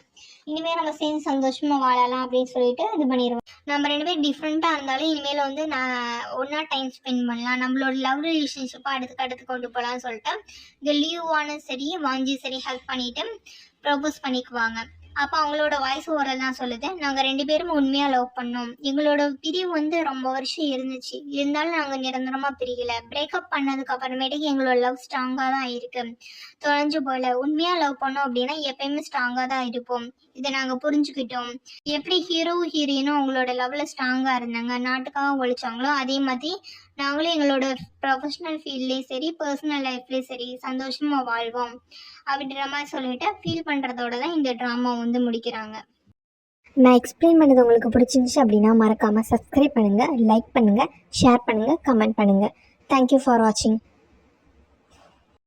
இனிமேல் நம்ம சேர்ந்து சந்தோஷமா வாழலாம் அப்படின்னு சொல்லிட்டு இது பண்ணிடுவோம். நம்ம 2 பேரும் டிஃப்ரெண்ட்டாக இருந்தாலும் இனிமேல் வந்து நான் ஒன்றா டைம் ஸ்பெண்ட் பண்ணலாம், நம்மளோட லவ் ரிலேஷன்ஷிப்பை அடுத்து கொண்டு போகலான்னு சொல்லிட்டு இந்த லீவானும் சரி வாஞ்சி சரி ஹெல்ப் பண்ணிட்டு ப்ரப்போஸ் பண்ணிக்குவாங்க. அப்போ அவங்களோட வாய்ஸ் ஓரல் தான் சொல்லுது, நாங்கள் 2 பேரும் உண்மையாக லவ் பண்ணோம், எங்களோட பிரிவு வந்து ரொம்ப வருஷம் இருந்துச்சு, இருந்தாலும் நாங்கள் நிரந்தரமாக பிரியலை, பிரேக்கப் பண்ணதுக்கு அப்புறமேட்டுக்கு எங்களோட லவ் ஸ்ட்ராங்காக தான் இருக்கு, தொலைஞ்சு போல, உண்மையாக லவ் பண்ணோம் அப்படின்னா எப்பயுமே ஸ்ட்ராங்காக தான் இருப்போம், இதை நாங்கள் புரிஞ்சுக்கிட்டோம். எப்படி ஹீரோ ஹீரோயினும் அவங்களோட லவ்ல ஸ்ட்ராங்காக இருந்தாங்க, நாட்டுக்காக ஒழிச்சாங்களோ, அதே மாதிரி நாங்களும் எங்களோட ப்ரொஃபஷனல் ஃபீல்ட்லேயும் சரி பர்சனல் லைஃப்லேயும் சரி சந்தோஷமாக வாழ்வோம் அப்படின்ற மாதிரி சொல்லிட்டு ஃபீல் பண்ணுறதோட தான் இந்த ட்ராமா வந்து முடிக்கிறாங்க. நான் எக்ஸ்பிளைன் பண்ணது உங்களுக்கு பிடிச்சிருந்துச்சு அப்படின்னா மறக்காமல் சப்ஸ்கிரைப் பண்ணுங்கள், லைக் பண்ணுங்கள், ஷேர் பண்ணுங்கள், கமெண்ட் பண்ணுங்கள். தேங்க்யூ ஃபார் வாட்சிங்.